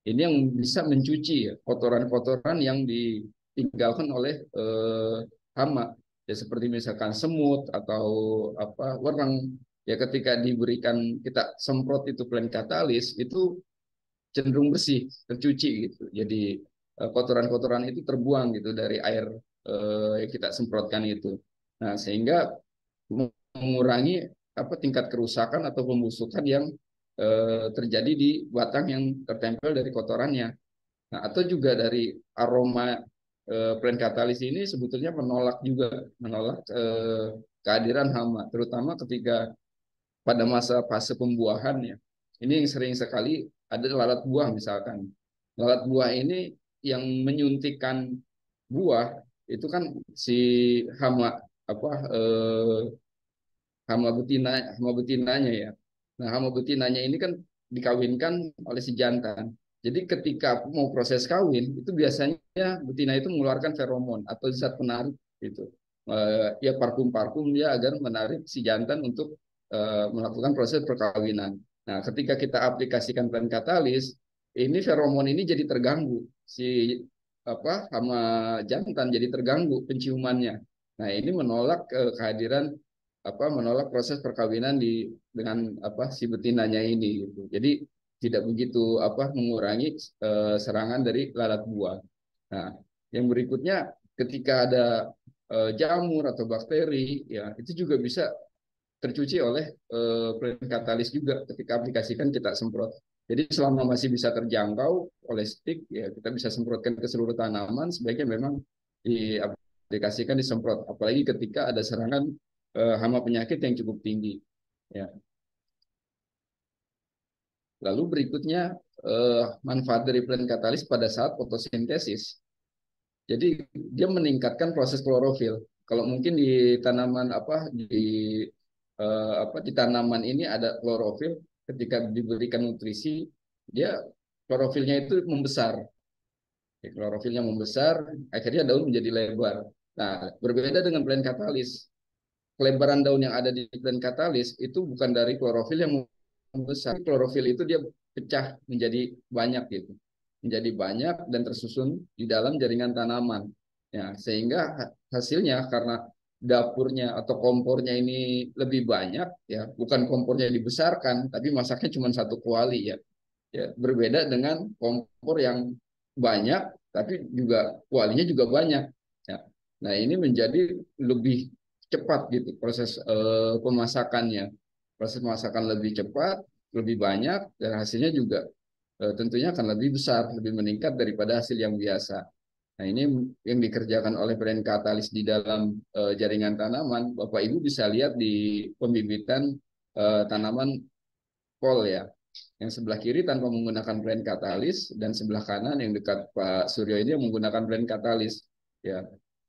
Speaker 4: ini yang bisa mencuci ya, kotoran-kotoran yang ditinggalkan oleh hama ya seperti misalkan semut atau wereng ya ketika diberikan kita semprot itu plant katalis itu cenderung bersih, tercuci gitu. Jadi kotoran-kotoran itu terbuang gitu dari air yang kita semprotkan itu. Nah, sehingga mengurangi tingkat kerusakan atau pembusukan yang terjadi di batang yang tertempel dari kotorannya. Nah, atau juga dari aroma plant katalis ini sebetulnya menolak kehadiran hama, terutama ketika pada masa fase pembuahan ya. Ini yang sering sekali ada lalat buah misalkan. Lalat buah ini yang menyuntikkan buah itu kan si hama hama betinanya ya. Nah, hama betinanya ini kan dikawinkan oleh si jantan. Jadi ketika mau proses kawin itu biasanya betina itu mengeluarkan feromon atau zat penarik gitu. Ya parfum-parfum dia agar menarik si jantan untuk melakukan proses perkawinan. Nah, ketika kita aplikasikan plant katalis, ini feromon ini jadi terganggu. Si hama jantan jadi terganggu penciumannya. Nah, ini menolak kehadiran menolak proses perkawinan dengan si betinanya ini gitu. Jadi tidak begitu mengurangi serangan dari lalat buah. Nah, yang berikutnya ketika ada jamur atau bakteri ya itu juga bisa tercuci oleh plant katalis juga ketika aplikasikan kita semprot. Jadi selama masih bisa terjangkau oleh stick ya kita bisa semprotkan ke seluruh tanaman sebaiknya memang diaplikasikan disemprot apalagi ketika ada serangan hama penyakit yang cukup tinggi ya. Lalu berikutnya manfaat dari plant katalis pada saat fotosintesis. Jadi dia meningkatkan proses klorofil. Kalau mungkin di tanaman di tanaman ini ada klorofil, ketika diberikan nutrisi, dia klorofilnya itu membesar. Ya, klorofilnya membesar, akhirnya daun menjadi lebar. Nah, berbeda dengan plant katalis. Kelebaran daun yang ada di plant katalis itu bukan dari klorofil yang membesar. Klorofil itu dia pecah menjadi banyak gitu. Menjadi banyak dan tersusun di dalam jaringan tanaman. Ya, sehingga hasilnya karena dapurnya atau kompornya ini lebih banyak ya, bukan kompornya dibesarkan tapi masaknya cuma satu kuali ya. Ya, berbeda dengan kompor yang banyak tapi juga kualinya juga banyak. Ya. Nah, ini menjadi lebih cepat gitu proses pemasakannya. Proses pemasakan lebih cepat, lebih banyak dan hasilnya juga tentunya akan lebih besar, lebih meningkat daripada hasil yang biasa. Nah, ini yang dikerjakan oleh brand katalis di dalam jaringan tanaman. Bapak Ibu bisa lihat di pembibitan tanaman kol ya. Yang sebelah kiri tanpa menggunakan plen katalis dan sebelah kanan yang dekat Pak Suryo ini yang menggunakan plen katalis. Ya,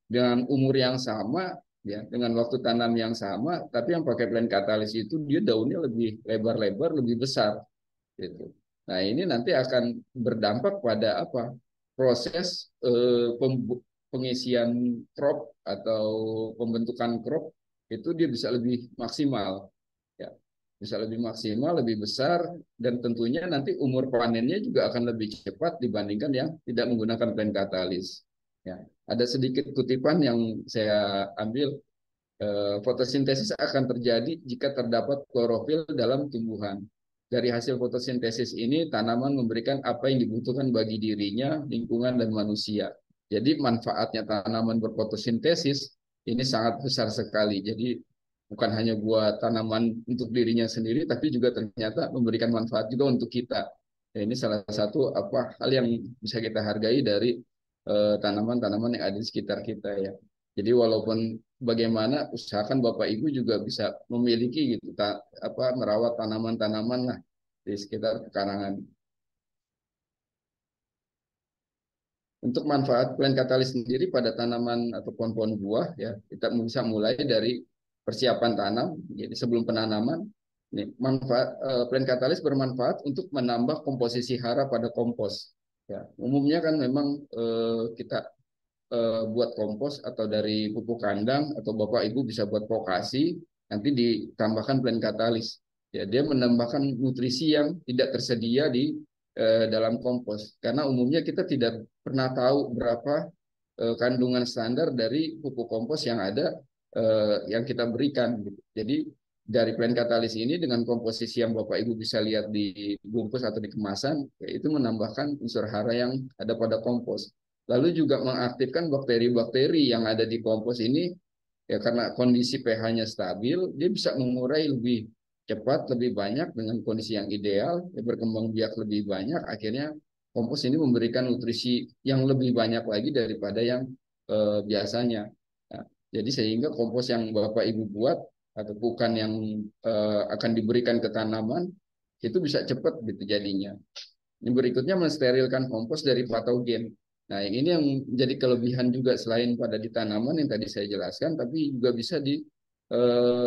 Speaker 4: dengan umur yang sama, ya, dengan waktu tanam yang sama, tapi yang pakai plen katalis itu dia daunnya lebih lebar-lebar, lebih besar, gitu. Nah, ini nanti akan berdampak pada apa? Proses pengisian crop atau pembentukan crop itu dia bisa lebih maksimal, ya, bisa lebih maksimal, lebih besar, dan tentunya nanti umur panennya juga akan lebih cepat dibandingkan yang tidak menggunakan plen katalis. Ya, ada sedikit kutipan yang saya ambil. Fotosintesis akan terjadi jika terdapat klorofil dalam tumbuhan. Dari hasil fotosintesis ini, tanaman memberikan apa yang dibutuhkan bagi dirinya, lingkungan, dan manusia. Jadi manfaatnya tanaman berfotosintesis ini sangat besar sekali. Jadi bukan hanya buat tanaman untuk dirinya sendiri, tapi juga ternyata memberikan manfaat juga untuk kita. Ya, ini salah satu apa hal yang bisa kita hargai dari tanaman-tanaman yang ada di sekitar kita ya. Jadi walaupun bagaimana usahakan Bapak Ibu juga bisa memiliki gitu apa merawat tanaman-tanaman lah di sekitar pekarangan. Untuk manfaat plen katalis sendiri pada tanaman atau pohon-pohon buah ya, kita bisa mulai dari persiapan tanam. Jadi sebelum penanaman, ini manfaat plen katalis bermanfaat untuk menambah komposisi hara pada kompos. Ya, umumnya kan memang kita buat kompos atau dari pupuk kandang atau Bapak Ibu bisa buat vokasi, nanti ditambahkan plen katalis. Ya, dia menambahkan nutrisi yang tidak tersedia di dalam kompos. Karena umumnya kita tidak pernah tahu berapa kandungan standar dari pupuk kompos yang ada yang kita berikan. Gitu. Jadi dari plen katalis ini dengan komposisi yang Bapak Ibu bisa lihat di bungkus atau di kemasan, itu menambahkan unsur hara yang ada pada kompos. Lalu juga mengaktifkan bakteri-bakteri yang ada di kompos ini, ya karena kondisi pH-nya stabil, dia bisa mengurai lebih cepat, lebih banyak dengan kondisi yang ideal, ya berkembang biak lebih banyak, akhirnya kompos ini memberikan nutrisi yang lebih banyak lagi daripada yang biasanya. Nah, jadi sehingga kompos yang Bapak Ibu buat atau bukan yang akan diberikan ke tanaman, itu bisa cepat gitu jadinya. Yang berikutnya mensterilkan kompos dari patogen. Nah, ini yang menjadi kelebihan juga selain pada di tanaman yang tadi saya jelaskan, tapi juga bisa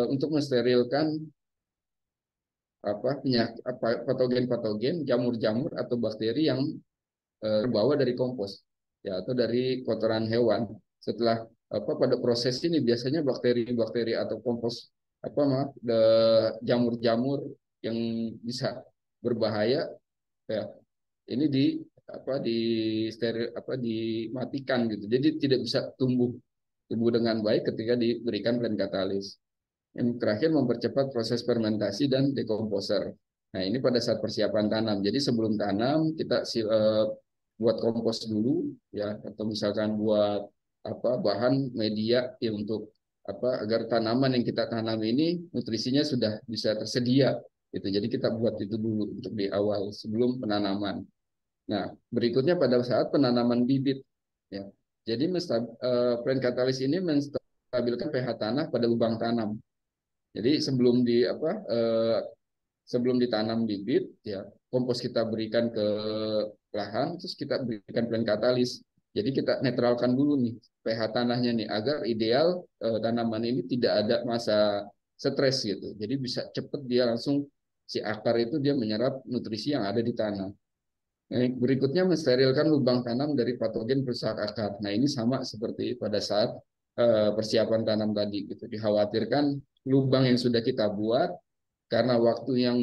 Speaker 4: untuk mensterilkan apa penyakit patogen-patogen, jamur-jamur atau bakteri yang terbawa dari kompos ya atau dari kotoran hewan. Setelah apa pada proses ini biasanya bakteri-bakteri atau kompos apa maaf jamur-jamur yang bisa berbahaya ya ini di steril apa dimatikan gitu. Jadi tidak bisa tumbuh dengan baik ketika diberikan plen katalis. Yang terakhir mempercepat proses fermentasi dan dekomposer. Nah, ini pada saat persiapan tanam. Jadi sebelum tanam kita buat kompos dulu ya atau misalkan buat apa bahan media ya, untuk apa agar tanaman yang kita tanam ini nutrisinya sudah bisa tersedia gitu. Jadi kita buat itu dulu untuk di awal sebelum penanaman. Nah, berikutnya pada saat penanaman bibit, ya. Jadi plant katalis ini menstabilkan pH tanah pada lubang tanam. Jadi sebelum ditanam bibit, ya kompos kita berikan ke lahan, terus kita berikan plant katalis. Jadi kita netralkan dulu nih pH tanahnya nih agar ideal tanaman ini tidak ada masa stres gitu. Jadi bisa cepat dia langsung si akar itu dia menyerap nutrisi yang ada di tanah. Berikutnya mensterilkan lubang tanam dari patogen perusak akar. Nah ini sama seperti pada saat persiapan tanam tadi. Gitu. Dikhawatirkan lubang yang sudah kita buat karena waktu yang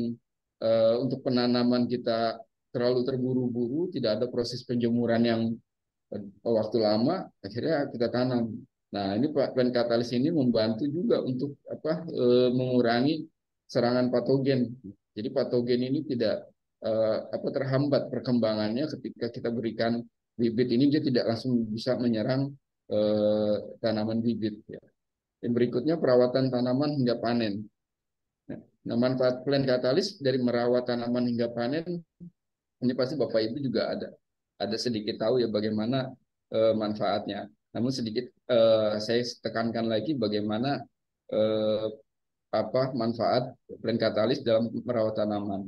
Speaker 4: untuk penanaman kita terlalu terburu-buru, tidak ada proses penjemuran yang waktu lama, akhirnya kita tanam. Nah ini plant katalis ini membantu juga untuk apa mengurangi serangan patogen. Jadi patogen ini tidak apa terhambat perkembangannya ketika kita berikan bibit ini dia tidak langsung bisa menyerang tanaman bibit ya. Dan berikutnya perawatan tanaman hingga panen. Nah, manfaat plant katalis dari merawat tanaman hingga panen ini pasti Bapak Ibu juga ada sedikit tahu ya bagaimana manfaatnya. Namun sedikit saya tekankan lagi bagaimana apa manfaat plant katalis dalam merawat tanaman.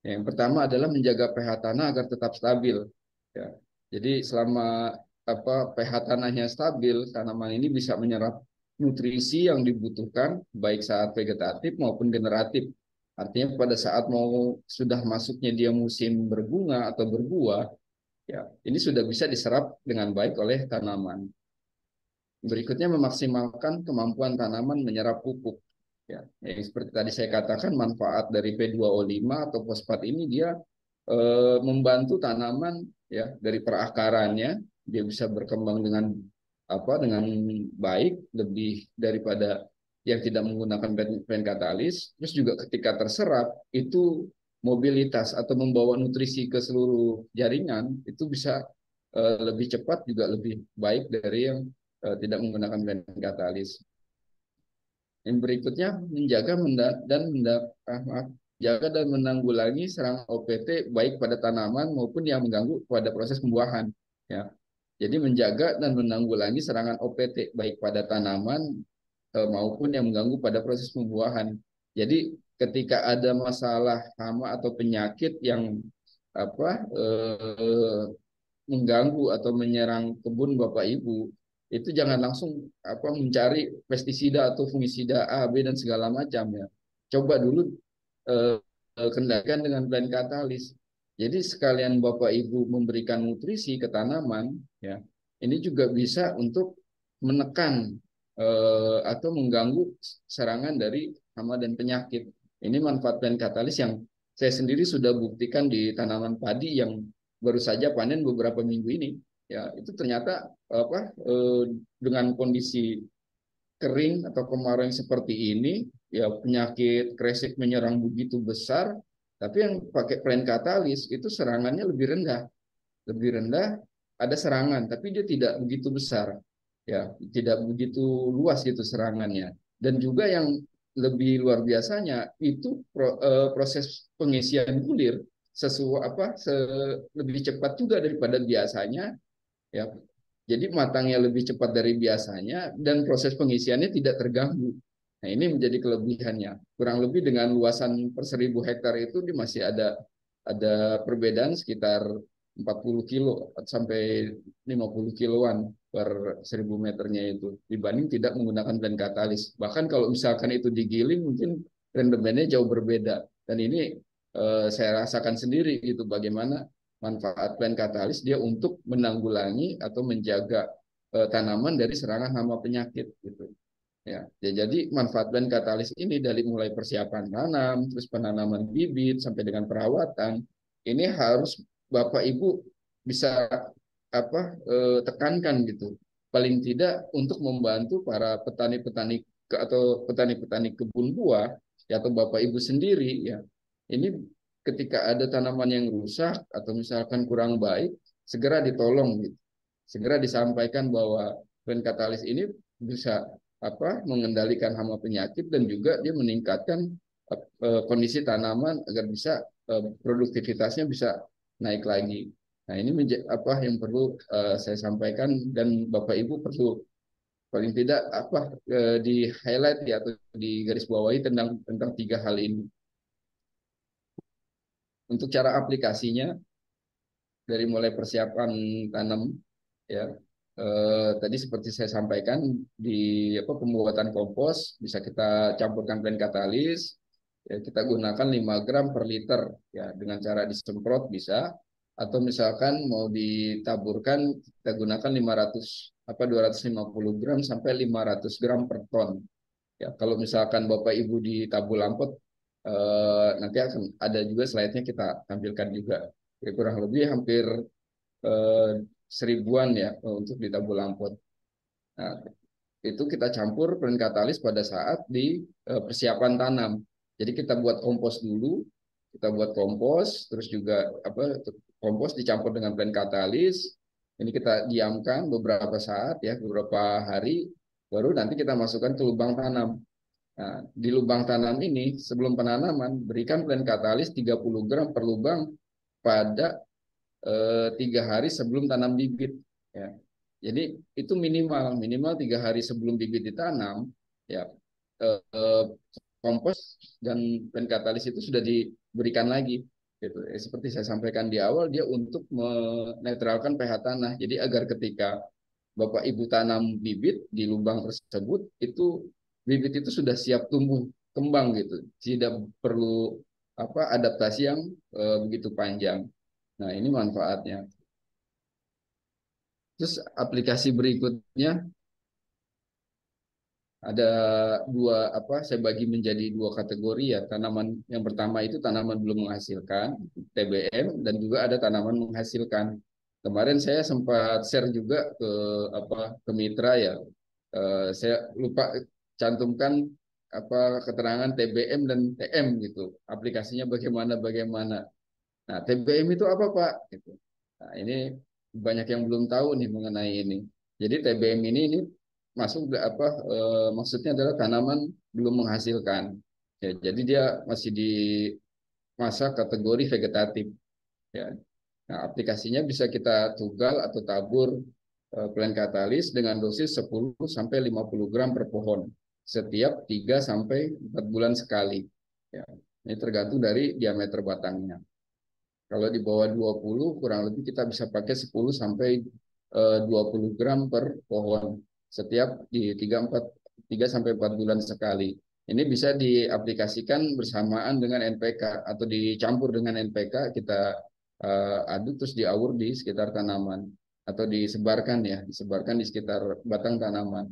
Speaker 4: Yang pertama adalah menjaga pH tanah agar tetap stabil. Ya. Jadi selama pH tanahnya stabil, tanaman ini bisa menyerap nutrisi yang dibutuhkan baik saat vegetatif maupun generatif. Artinya pada saat sudah masuknya dia musim berbunga atau berbuah, ya ini sudah bisa diserap dengan baik oleh tanaman. Berikutnya memaksimalkan kemampuan tanaman menyerap pupuk. Ya, yang seperti tadi saya katakan manfaat dari P2O5 atau fosfat ini dia membantu tanaman ya dari perakarannya dia bisa berkembang dengan baik lebih daripada yang tidak menggunakan pen katalis. Terus juga ketika terserap itu mobilitas atau membawa nutrisi ke seluruh jaringan itu bisa lebih cepat juga lebih baik dari yang tidak menggunakan pen katalis. Yang berikutnya menjaga jaga dan menanggulangi serangan OPT baik pada tanaman maupun yang mengganggu pada proses pembuahan. Ya. Jadi menjaga dan menanggulangi serangan OPT baik pada tanaman maupun yang mengganggu pada proses pembuahan. Jadi ketika ada masalah hama atau penyakit yang mengganggu atau menyerang kebun Bapak Ibu, itu jangan langsung mencari pestisida atau fungisida A, B dan segala macam ya. Coba dulu kendalikan dengan blend katalis. Jadi sekalian Bapak Ibu memberikan nutrisi ke tanaman ya. Ini juga bisa untuk menekan atau mengganggu serangan dari hama dan penyakit. Ini manfaat blend katalis yang saya sendiri sudah buktikan di tanaman padi yang baru saja panen beberapa minggu ini. Ya, itu ternyata dengan kondisi kering atau kemarau yang seperti ini, ya penyakit kresek menyerang begitu besar, tapi yang pakai plain katalis itu serangannya lebih rendah, ada serangan, tapi dia tidak begitu besar, ya tidak begitu luas gitu serangannya. Dan juga yang lebih luar biasanya itu proses pengisian bulir lebih cepat juga daripada biasanya, ya. Jadi matangnya lebih cepat dari biasanya dan proses pengisiannya tidak terganggu. Nah, ini menjadi kelebihannya. Kurang lebih dengan luasan per 1.000 hektar itu masih ada perbedaan sekitar 40 kilo sampai 50 kiloan per 1.000 meternya itu dibanding tidak menggunakan blend katalis. Bahkan kalau misalkan itu digiling mungkin rendemennya jauh berbeda. Dan ini saya rasakan sendiri gitu bagaimana manfaat plant katalis dia untuk menanggulangi atau menjaga tanaman dari serangan hama penyakit gitu. Ya, jadi manfaat plant katalis ini dari mulai persiapan tanam, terus penanaman bibit sampai dengan perawatan, ini harus Bapak Ibu bisa tekankan gitu. Paling tidak untuk membantu para petani-petani atau petani-petani kebun buah ya, atau Bapak Ibu sendiri ya. Ini ketika ada tanaman yang rusak atau misalkan kurang baik, segera ditolong gitu. Segera disampaikan bahwa plant katalis ini bisa mengendalikan hama penyakit dan juga dia meningkatkan kondisi tanaman agar bisa produktivitasnya bisa naik lagi. Nah, ini yang perlu saya sampaikan dan Bapak Ibu perlu paling tidak di highlight ya atau di garis bawahi tentang 3 hal ini. Untuk cara aplikasinya dari mulai persiapan tanam ya tadi seperti saya sampaikan di pembuatan kompos bisa kita campurkan plain katalis ya, kita gunakan 5 gram per liter ya dengan cara disemprot bisa atau misalkan mau ditaburkan kita gunakan 250 gram sampai 500 gram per ton ya. Kalau misalkan Bapak Ibu di Tabu Lampot nanti akan ada juga slide-nya kita tampilkan juga ya, kurang lebih hampir 1.000-an ya untuk di Tabu Lampot. Nah, itu kita campur plain katalis pada saat di persiapan tanam. Jadi kita buat kompos dulu, terus juga kompos dicampur dengan plain katalis. Ini kita diamkan beberapa saat ya, beberapa hari, baru nanti kita masukkan ke lubang tanam. Nah, di lubang tanam ini sebelum penanaman berikan plain katalis 30 gram per lubang pada 3 hari sebelum tanam bibit ya. Jadi itu minimal 3 hari sebelum bibit ditanam ya, kompos dan plain katalis itu sudah diberikan lagi. Gitu. Seperti saya sampaikan di awal, dia untuk menetralkan pH tanah. Jadi agar ketika Bapak Ibu tanam bibit di lubang tersebut, itu bibit itu sudah siap tumbuh kembang gitu. Tidak perlu adaptasi yang begitu panjang. Nah, ini manfaatnya. Terus aplikasi berikutnya ada dua, saya bagi menjadi dua kategori ya. Tanaman yang pertama itu tanaman belum menghasilkan, TBM, dan juga ada tanaman menghasilkan. Kemarin saya sempat share juga ke mitra ya. Saya lupa cantumkan keterangan TBM dan TM gitu. Aplikasinya bagaimana. Nah, TBM itu apa, Pak? Gitu. Nah, ini banyak yang belum tahu nih mengenai ini. Jadi TBM ini masuk maksudnya adalah tanaman belum menghasilkan. Ya, jadi dia masih di masa kategori vegetatif. Ya. Nah, aplikasinya bisa kita tugal atau tabur plen katalis dengan dosis 10 sampai 50 gram per pohon setiap 3 sampai 4 bulan sekali. Ya. Ini tergantung dari diameter batangnya. Kalau di bawah 20 kurang lebih kita bisa pakai 10 sampai 20 gram per pohon setiap di 3 sampai 4 bulan sekali. Ini bisa diaplikasikan bersamaan dengan NPK atau dicampur dengan NPK, kita aduk terus diaur di sekitar tanaman atau disebarkan di sekitar batang tanaman.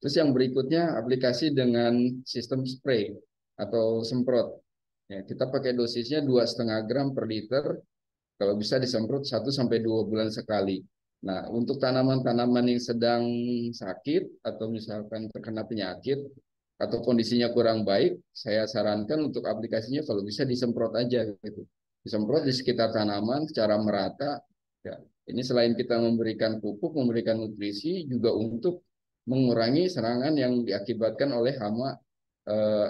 Speaker 4: Terus yang berikutnya aplikasi dengan sistem spray atau semprot. Ya, kita pakai dosisnya 2,5 gram per liter, kalau bisa disemprot 1 sampai 2 bulan sekali. Nah, untuk tanaman-tanaman yang sedang sakit atau misalkan terkena penyakit atau kondisinya kurang baik, saya sarankan untuk aplikasinya kalau bisa disemprot aja gitu. Disemprot di sekitar tanaman secara merata. Ya, ini selain kita memberikan pupuk, memberikan nutrisi, juga untuk mengurangi serangan yang diakibatkan oleh hama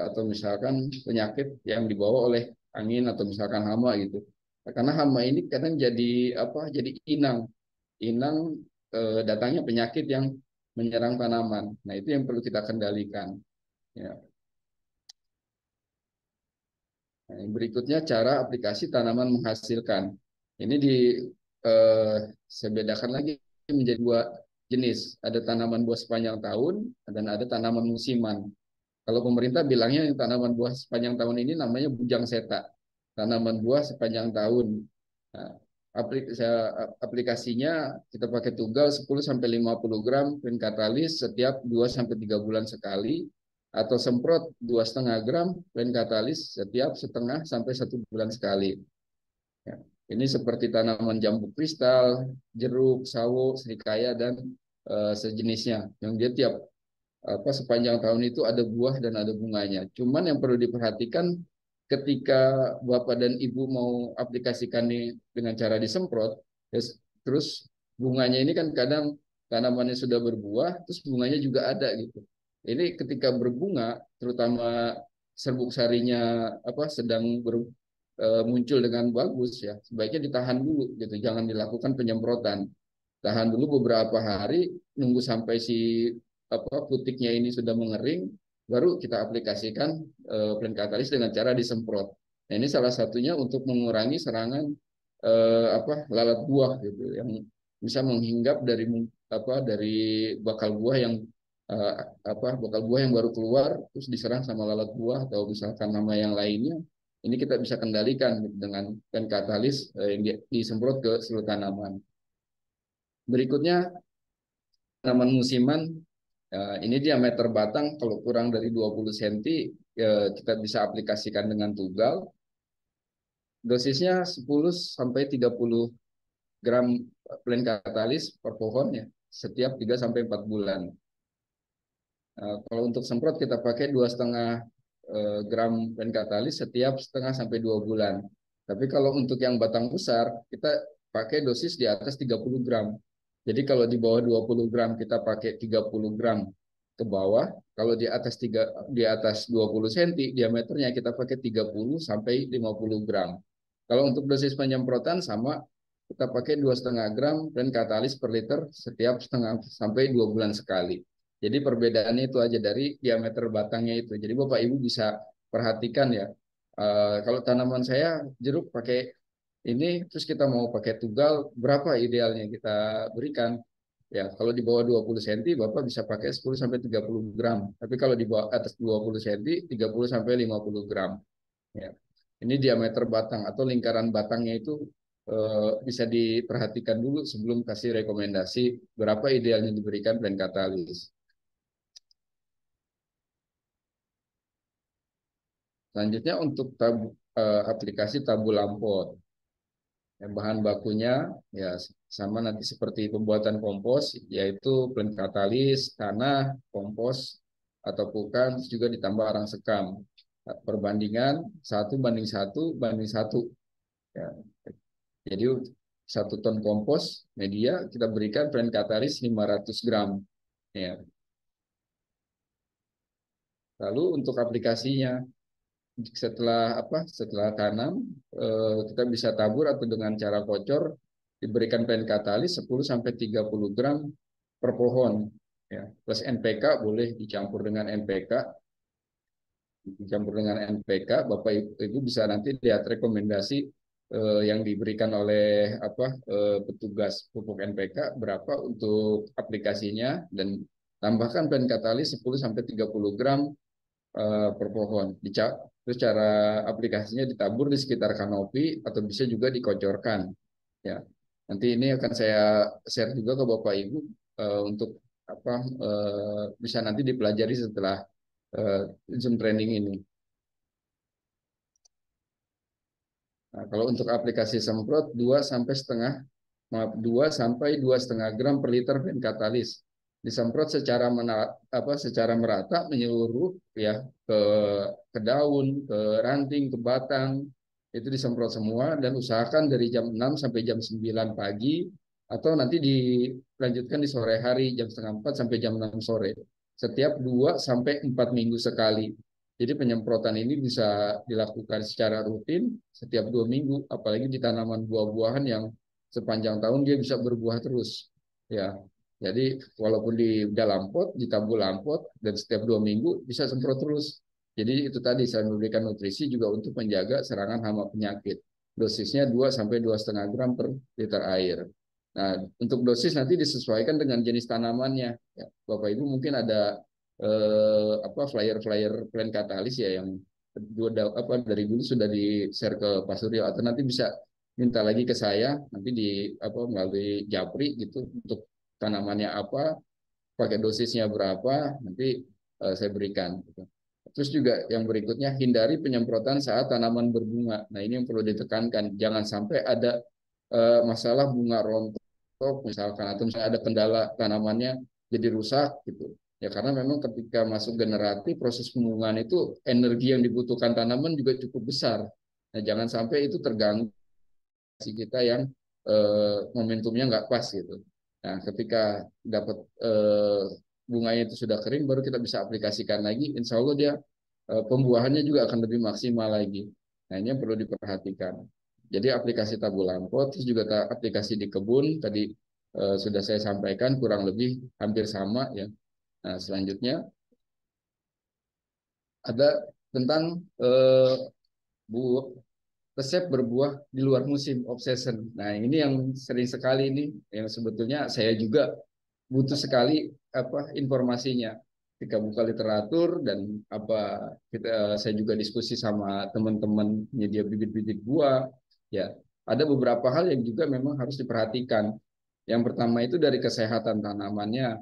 Speaker 4: atau misalkan penyakit yang dibawa oleh angin atau misalkan hama gitu. Karena hama ini kadang jadi inang datangnya penyakit yang menyerang tanaman. Nah, itu yang perlu kita kendalikan. Ya. Nah, yang berikutnya cara aplikasi tanaman menghasilkan. Ini saya bedakan lagi menjadi dua jenis. Ada tanaman buah sepanjang tahun dan ada tanaman musiman. Kalau pemerintah bilangnya yang tanaman buah sepanjang tahun ini namanya bujang seta, tanaman buah sepanjang tahun. Nah, aplikasinya kita pakai tugal 10 sampai 50 gram penkatalis setiap 2 sampai 3 bulan sekali, atau semprot 2,5 gram penkatalis setiap setengah sampai 1 bulan sekali. Ya, ini seperti tanaman jambu kristal, jeruk, sawo, serikaya, dan sejenisnya yang dia tiap sepanjang tahun itu ada buah dan ada bunganya. Cuman yang perlu diperhatikan ketika Bapak dan Ibu mau aplikasikan ini dengan cara disemprot, terus bunganya ini kan kadang tanamannya sudah berbuah, terus bunganya juga ada gitu. Ini ketika berbunga, terutama serbuk sarinya sedang muncul dengan bagus ya, sebaiknya ditahan dulu gitu, jangan dilakukan penyemprotan. Tahan dulu beberapa hari, nunggu sampai si putiknya ini sudah mengering, baru kita aplikasikan plen katalis dengan cara disemprot. Nah, ini salah satunya untuk mengurangi serangan lalat buah gitu yang bisa menghinggap dari bakal buah yang bakal buah yang baru keluar terus diserang sama lalat buah atau misalkan nama yang lainnya. Ini kita bisa kendalikan gitu, dengan plen katalis yang disemprot ke seluruh tanaman. Berikutnya tanaman musiman. Ini diameter batang kalau kurang dari 20 cm kita bisa aplikasikan dengan tugal. Dosisnya 10 sampai 30 gram plen katalis per pohon ya, setiap 3 sampai 4 bulan. Kalau untuk semprot kita pakai 2,5 gram plen katalis setiap setengah sampai 2 bulan. Tapi kalau untuk yang batang besar kita pakai dosis di atas 30 gram. Jadi kalau di bawah 20 gram kita pakai 30 gram ke bawah, kalau di atas 20 cm diameternya kita pakai 30 sampai 50 gram. Kalau untuk dosis penyemprotan sama, kita pakai 2,5 gram plen katalis per liter setiap setengah sampai 2 bulan sekali. Jadi perbedaannya itu aja dari diameter batangnya itu. Jadi Bapak Ibu bisa perhatikan ya, Kalau tanaman saya jeruk pakai ini, terus kita mau pakai tugal, berapa idealnya kita berikan? Ya, kalau di bawah 20 cm, Bapak bisa pakai 10 sampai 30 gram. Tapi kalau di bawah atas 20 cm, 30 sampai 50 gram. Ya. Ini diameter batang atau lingkaran batangnya itu bisa diperhatikan dulu sebelum kasih rekomendasi berapa idealnya diberikan plan katalis. Selanjutnya untuk aplikasi tabu lampot. Bahan bakunya ya sama nanti seperti pembuatan kompos, yaitu plan katalis, tanah, kompos atau pukan, juga ditambah arang sekam. Perbandingan 1:1:1. Ya. Jadi 1 ton kompos media kita berikan plan katalis 500 gram. Ya. Lalu untuk aplikasinya, setelah tanam kita bisa tabur atau dengan cara kocor diberikan pen katalis 10 sampai 30 gram per pohon, ya. Plus NPK boleh dicampur dengan NPK. Bapak Ibu bisa nanti lihat rekomendasi yang diberikan oleh petugas pupuk NPK berapa untuk aplikasinya, dan tambahkan pen katalis 10 sampai 30 gram per pohon. Terus cara aplikasinya ditabur di sekitar kanopi atau bisa juga dikocorkan. Ya, nanti ini akan saya share juga ke Bapak Ibu untuk bisa nanti dipelajari setelah Zoom training ini. Nah, kalau untuk aplikasi semprot 2 sampai 2,5 gram per liter pen katalis disemprot secara merata menyeluruh, ya, ke daun, ke ranting, ke batang, itu disemprot semua, dan usahakan dari jam 6 sampai jam 9 pagi atau nanti dilanjutkan di sore hari jam setengah 4 sampai jam 6 sore setiap 2 sampai 4 minggu sekali. Jadi penyemprotan ini bisa dilakukan secara rutin setiap 2 minggu, apalagi di tanaman buah-buahan yang sepanjang tahun dia bisa berbuah terus. Ya, jadi walaupun di dalam pot, ditabur lampot, dan setiap 2 minggu bisa semprot terus. Jadi itu tadi saya memberikan nutrisi juga untuk menjaga serangan hama penyakit. Dosisnya 2 sampai 2,5 gram per liter air. Nah, untuk dosis nanti disesuaikan dengan jenis tanamannya. Ya, Bapak Ibu mungkin ada flyer-flyer plan katalis ya yang dari dulu sudah di share ke Pak Suryo, atau nanti bisa minta lagi ke saya nanti melalui Japri gitu, untuk tanamannya apa, pakai dosisnya berapa, nanti saya berikan gitu. Terus juga yang berikutnya, hindari penyemprotan saat tanaman berbunga. Nah, ini yang perlu ditekankan, jangan sampai ada masalah bunga rontok misalkan, atau misalnya ada kendala tanamannya jadi rusak gitu. Ya, karena memang ketika masuk generasi proses pembungaan itu energi yang dibutuhkan tanaman juga cukup besar. Nah, jangan sampai itu terganggu kita yang momentumnya nggak pas gitu. Nah, ketika dapat bunganya itu sudah kering, baru kita bisa aplikasikan lagi. Insya Allah dia pembuahannya juga akan lebih maksimal lagi. Nah, ini yang perlu diperhatikan. Jadi aplikasi tabur lampot, terus juga aplikasi di kebun tadi sudah saya sampaikan kurang lebih hampir sama ya. Nah, selanjutnya ada tentang bu resep berbuah di luar musim, obsession. Nah, ini yang sering sekali ini yang sebetulnya saya juga butuh sekali informasinya. Ketika buka literatur dan saya juga diskusi sama teman-teman penyedia bibit-bibit buah, ya. Ada beberapa hal yang juga memang harus diperhatikan. Yang pertama itu dari kesehatan tanamannya,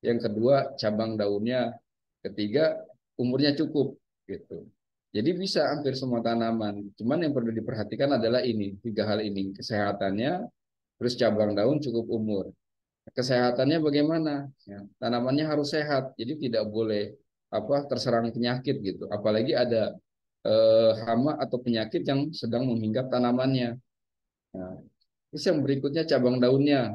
Speaker 4: yang kedua cabang daunnya, ketiga umurnya cukup gitu. Jadi bisa hampir semua tanaman. Cuman yang perlu diperhatikan adalah ini, 3 hal ini, kesehatannya, terus cabang daun, cukup umur. Kesehatannya bagaimana? Ya, tanamannya harus sehat, jadi tidak boleh terserang penyakit gitu. Apalagi ada hama atau penyakit yang sedang menghinggap tanamannya. Nah, terus yang berikutnya cabang daunnya.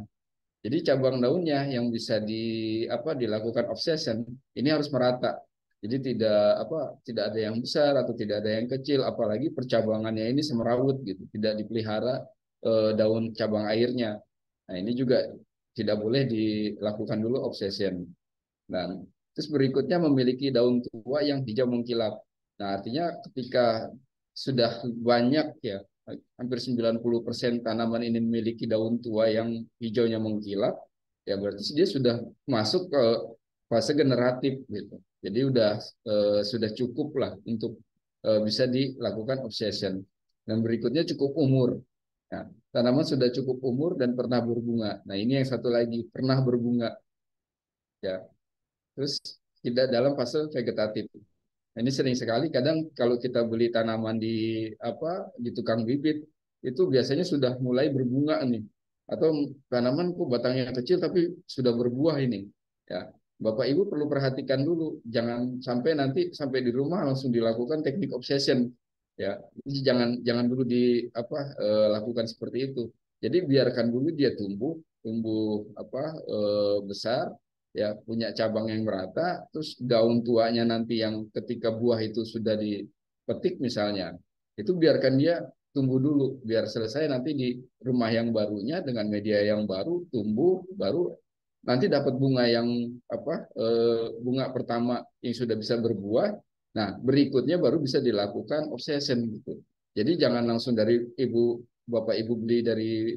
Speaker 4: Jadi cabang daunnya yang bisa dilakukan obsession ini harus merata. Jadi tidak ada yang besar atau tidak ada yang kecil, apalagi percabangannya ini semerawut gitu, tidak dipelihara daun cabang airnya. Nah, ini juga tidak boleh dilakukan dulu obsession. Dan terus berikutnya memiliki daun tua yang hijau mengkilap. Nah, artinya ketika sudah banyak ya, hampir 90% tanaman ini memiliki daun tua yang hijaunya mengkilap, ya berarti dia sudah masuk ke fase generatif gitu. Jadi sudah cukup lah untuk bisa dilakukan obsession. Dan berikutnya cukup umur. Nah, tanaman sudah cukup umur dan pernah berbunga. Nah, ini yang satu lagi, pernah berbunga ya. Terus tidak dalam fase vegetatif. Nah, ini sering sekali kadang kalau kita beli tanaman di tukang bibit itu biasanya sudah mulai berbunga nih. Atau tanaman kok batangnya kecil tapi sudah berbuah ini. Ya, Bapak Ibu perlu perhatikan dulu, jangan sampai nanti sampai di rumah langsung dilakukan teknik obsession. Ya, jadi jangan dulu lakukan seperti itu. Jadi biarkan dulu dia tumbuh, tumbuh besar, ya punya cabang yang merata, terus daun tuanya nanti yang ketika buah itu sudah dipetik misalnya, itu biarkan dia tumbuh dulu, biar selesai nanti di rumah yang barunya dengan media yang baru tumbuh, baru nanti dapat bunga yang bunga pertama yang sudah bisa berbuah. Nah, berikutnya baru bisa dilakukan obsession gitu. Jadi jangan langsung dari bapak ibu beli dari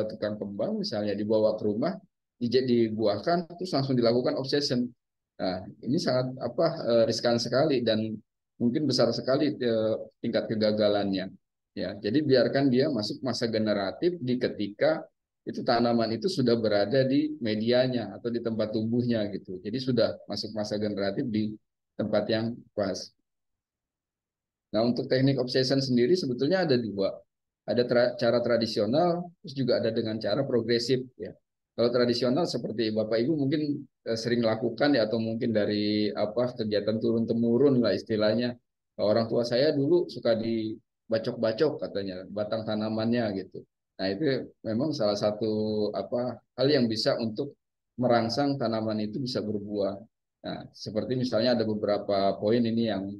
Speaker 4: tukang kembang misalnya dibawa ke rumah, dibuahkan terus langsung dilakukan obsession. Nah, ini sangat riskan sekali dan mungkin besar sekali tingkat kegagalannya. Ya, jadi biarkan dia masuk masa generatif di ketika itu tanaman itu sudah berada di medianya atau di tempat tumbuhnya gitu. Jadi sudah masuk masa generatif di tempat yang pas. Nah, untuk teknik obsession sendiri sebetulnya ada dua. Ada cara tradisional, terus juga ada dengan cara progresif ya. Kalau tradisional seperti Bapak Ibu mungkin sering lakukan ya, atau mungkin dari kegiatan turun temurun lah istilahnya. Orang tua saya dulu suka dibacok-bacok katanya batang tanamannya gitu. Nah, itu memang salah satu hal yang bisa untuk merangsang tanaman itu bisa berbuah. Nah, seperti misalnya ada beberapa poin ini yang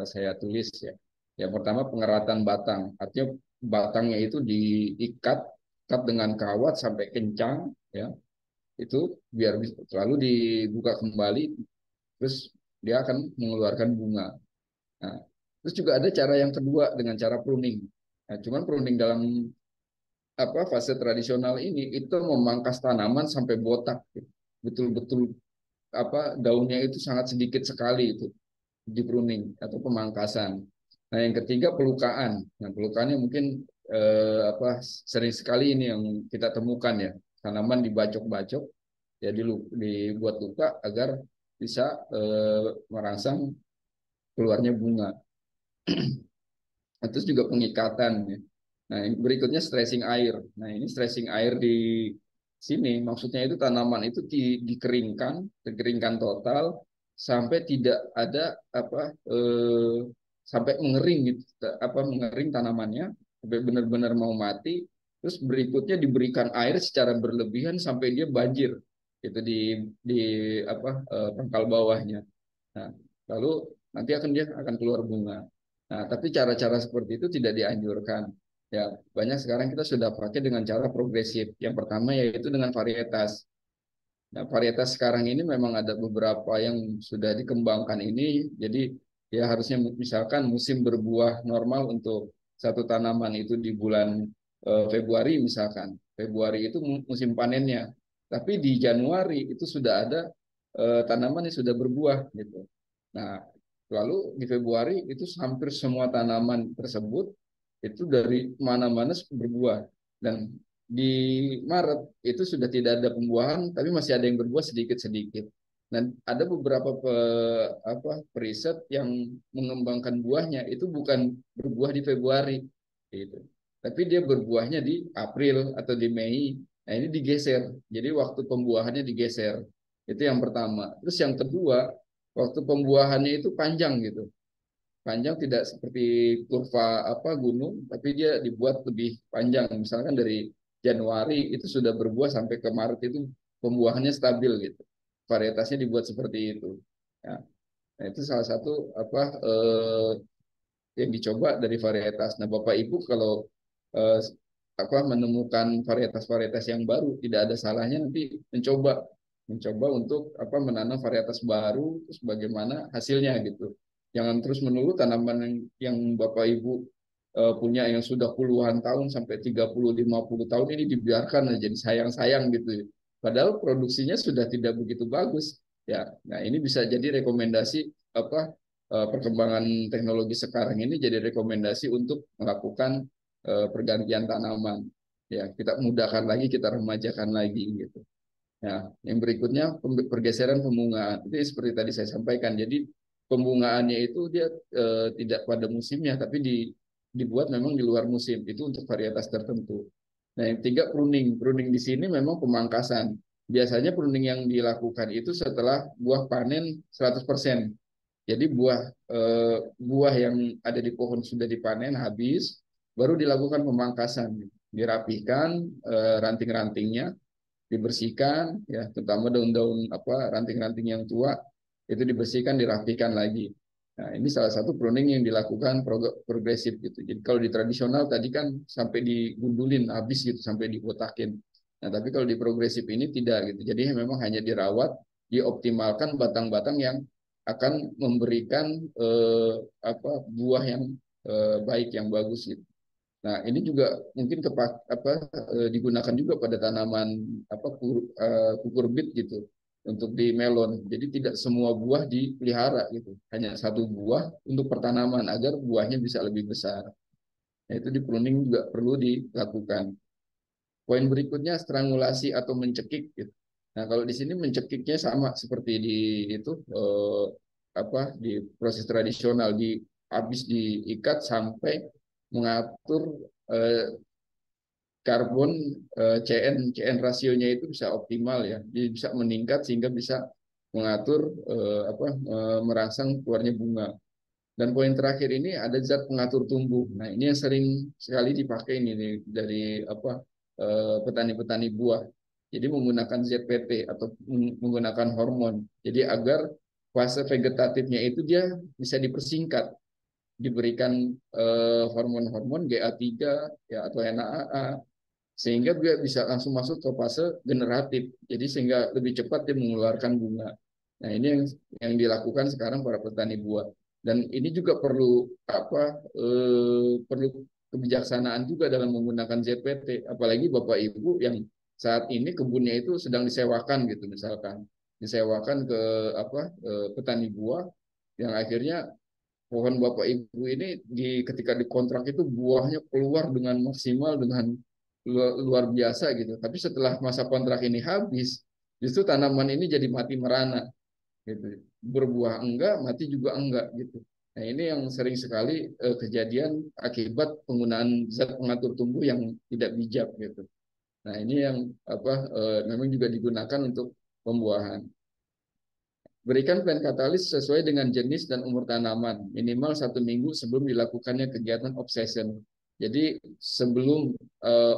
Speaker 4: saya tulis ya. Yang pertama pengeratan batang, artinya batangnya itu ikat dengan kawat sampai kencang ya. Itu biar selalu dibuka kembali, terus dia akan mengeluarkan bunga. Nah, terus juga ada cara yang kedua dengan cara pruning. Nah, cuman pruning dalam fase tradisional ini itu memangkas tanaman sampai botak, gitu. Betul-betul daunnya itu sangat sedikit sekali itu di pruning atau pemangkasan. Nah, yang ketiga pelukaan. Nah, pelukaannya mungkin sering sekali ini yang kita temukan ya. Tanaman dibacok-bacok ya dibuat luka agar bisa merangsang keluarnya bunga. Terus juga pengikatan ya. Nah, yang berikutnya stressing air. Nah, ini stressing air di sini maksudnya itu tanaman itu dikeringkan total sampai tidak ada sampai mengering gitu, mengering tanamannya sampai benar-benar mau mati. Terus berikutnya diberikan air secara berlebihan sampai dia banjir itu di pangkal bawahnya. Nah, lalu nanti dia akan keluar bunga. Nah, tapi cara-cara seperti itu tidak dianjurkan. Ya, banyak sekarang kita sudah pakai dengan cara progresif. Yang pertama yaitu dengan varietas. Nah, varietas sekarang ini memang ada beberapa yang sudah dikembangkan ini. Jadi ya harusnya misalkan musim berbuah normal untuk satu tanaman itu di bulan Februari misalkan. Februari itu musim panennya. Tapi di Januari itu sudah ada tanaman yang sudah berbuah gitu. Nah, lalu di Februari itu hampir semua tanaman tersebut itu dari mana-mana berbuah, dan di Maret itu sudah tidak ada pembuahan tapi masih ada yang berbuah sedikit-sedikit. Dan ada beberapa periset yang mengembangkan buahnya itu bukan berbuah di Februari gitu. Tapi dia berbuahnya di April atau di Mei. Nah, ini digeser. Jadi waktu pembuahannya digeser. Itu yang pertama. Terus yang kedua, waktu pembuahannya itu panjang gitu. Panjang tidak seperti kurva gunung, tapi dia dibuat lebih panjang. Misalkan dari Januari itu sudah berbuah sampai ke Maret itu pembuahannya stabil gitu. Varietasnya dibuat seperti itu. Ya. Nah, itu salah satu yang dicoba dari varietas. Nah, Bapak Ibu kalau eh, menemukan varietas-varietas yang baru, tidak ada salahnya nanti mencoba untuk menanam varietas baru, terus bagaimana hasilnya gitu. Jangan terus menerus tanaman yang Bapak Ibu punya yang sudah puluhan tahun sampai 30-50 tahun ini dibiarkan jadi sayang-sayang gitu ya. Padahal produksinya sudah tidak begitu bagus ya. Nah, ini bisa jadi rekomendasi apa perkembangan teknologi sekarang ini jadi rekomendasi untuk melakukan pergantian tanaman. Ya, kita mudahkan lagi, kita remajakan lagi gitu. Nah, yang berikutnya pergeseran pembungaan. Itu seperti tadi saya sampaikan. Jadi pembungaannya itu dia tidak pada musimnya, tapi dibuat memang di luar musim. Itu untuk varietas tertentu. Nah, yang tiga pruning. Pruning di sini memang pemangkasan. Biasanya pruning yang dilakukan itu setelah buah panen 100%. Jadi buah yang ada di pohon sudah dipanen habis, baru dilakukan pemangkasan, dirapikan ranting-rantingnya, dibersihkan ya, terutama daun-daun ranting-ranting yang tua itu dibersihkan, dirapikan lagi. Nah, ini salah satu pruning yang dilakukan progresif gitu. Jadi kalau di tradisional tadi kan sampai digundulin habis gitu, sampai dibotakin. Nah, tapi kalau di progresif ini tidak gitu. Jadi memang hanya dirawat, dioptimalkan batang-batang yang akan memberikan buah yang baik, yang bagus gitu. Nah, ini juga mungkin digunakan juga pada tanaman kukurbit gitu untuk di melon. Jadi tidak semua buah dipelihara gitu. Hanya satu buah untuk pertanaman agar buahnya bisa lebih besar. Nah, itu di pruning juga perlu dilakukan. Poin berikutnya strangulasi atau mencekik gitu. Nah, kalau di sini mencekiknya sama seperti di itu di proses tradisional, habis diikat sampai mengatur eh, karbon CN rasionya itu bisa optimal ya, jadi bisa meningkat sehingga bisa mengatur merangsang keluarnya bunga. Dan poin terakhir ini ada zat pengatur tumbuh. Nah, ini yang sering sekali dipakai ini dari petani-petani buah. Jadi menggunakan ZPT atau menggunakan hormon. Jadi agar fase vegetatifnya itu dia bisa dipersingkat, diberikan hormon-hormon GA3 ya atau NAA sehingga dia bisa langsung masuk ke fase generatif. Jadi sehingga lebih cepat dia mengeluarkan bunga. Nah, ini yang dilakukan sekarang para petani buah. Dan ini juga perlu kebijaksanaan juga dalam menggunakan ZPT. Apalagi Bapak Ibu yang saat ini kebunnya itu sedang disewakan gitu misalkan. Disewakan ke petani buah yang akhirnya pohon Bapak Ibu ini ketika dikontrak itu buahnya keluar dengan maksimal, dengan luar biasa gitu. Tapi setelah masa kontrak ini habis, justru tanaman ini jadi mati merana gitu. Berbuah enggak, mati juga enggak gitu. Nah, ini yang sering sekali kejadian akibat penggunaan zat pengatur tumbuh yang tidak bijak gitu. Nah, ini yang memang juga digunakan untuk pembuahan. Berikan plan katalis sesuai dengan jenis dan umur tanaman, minimal 1 minggu sebelum dilakukannya kegiatan obsession. Jadi sebelum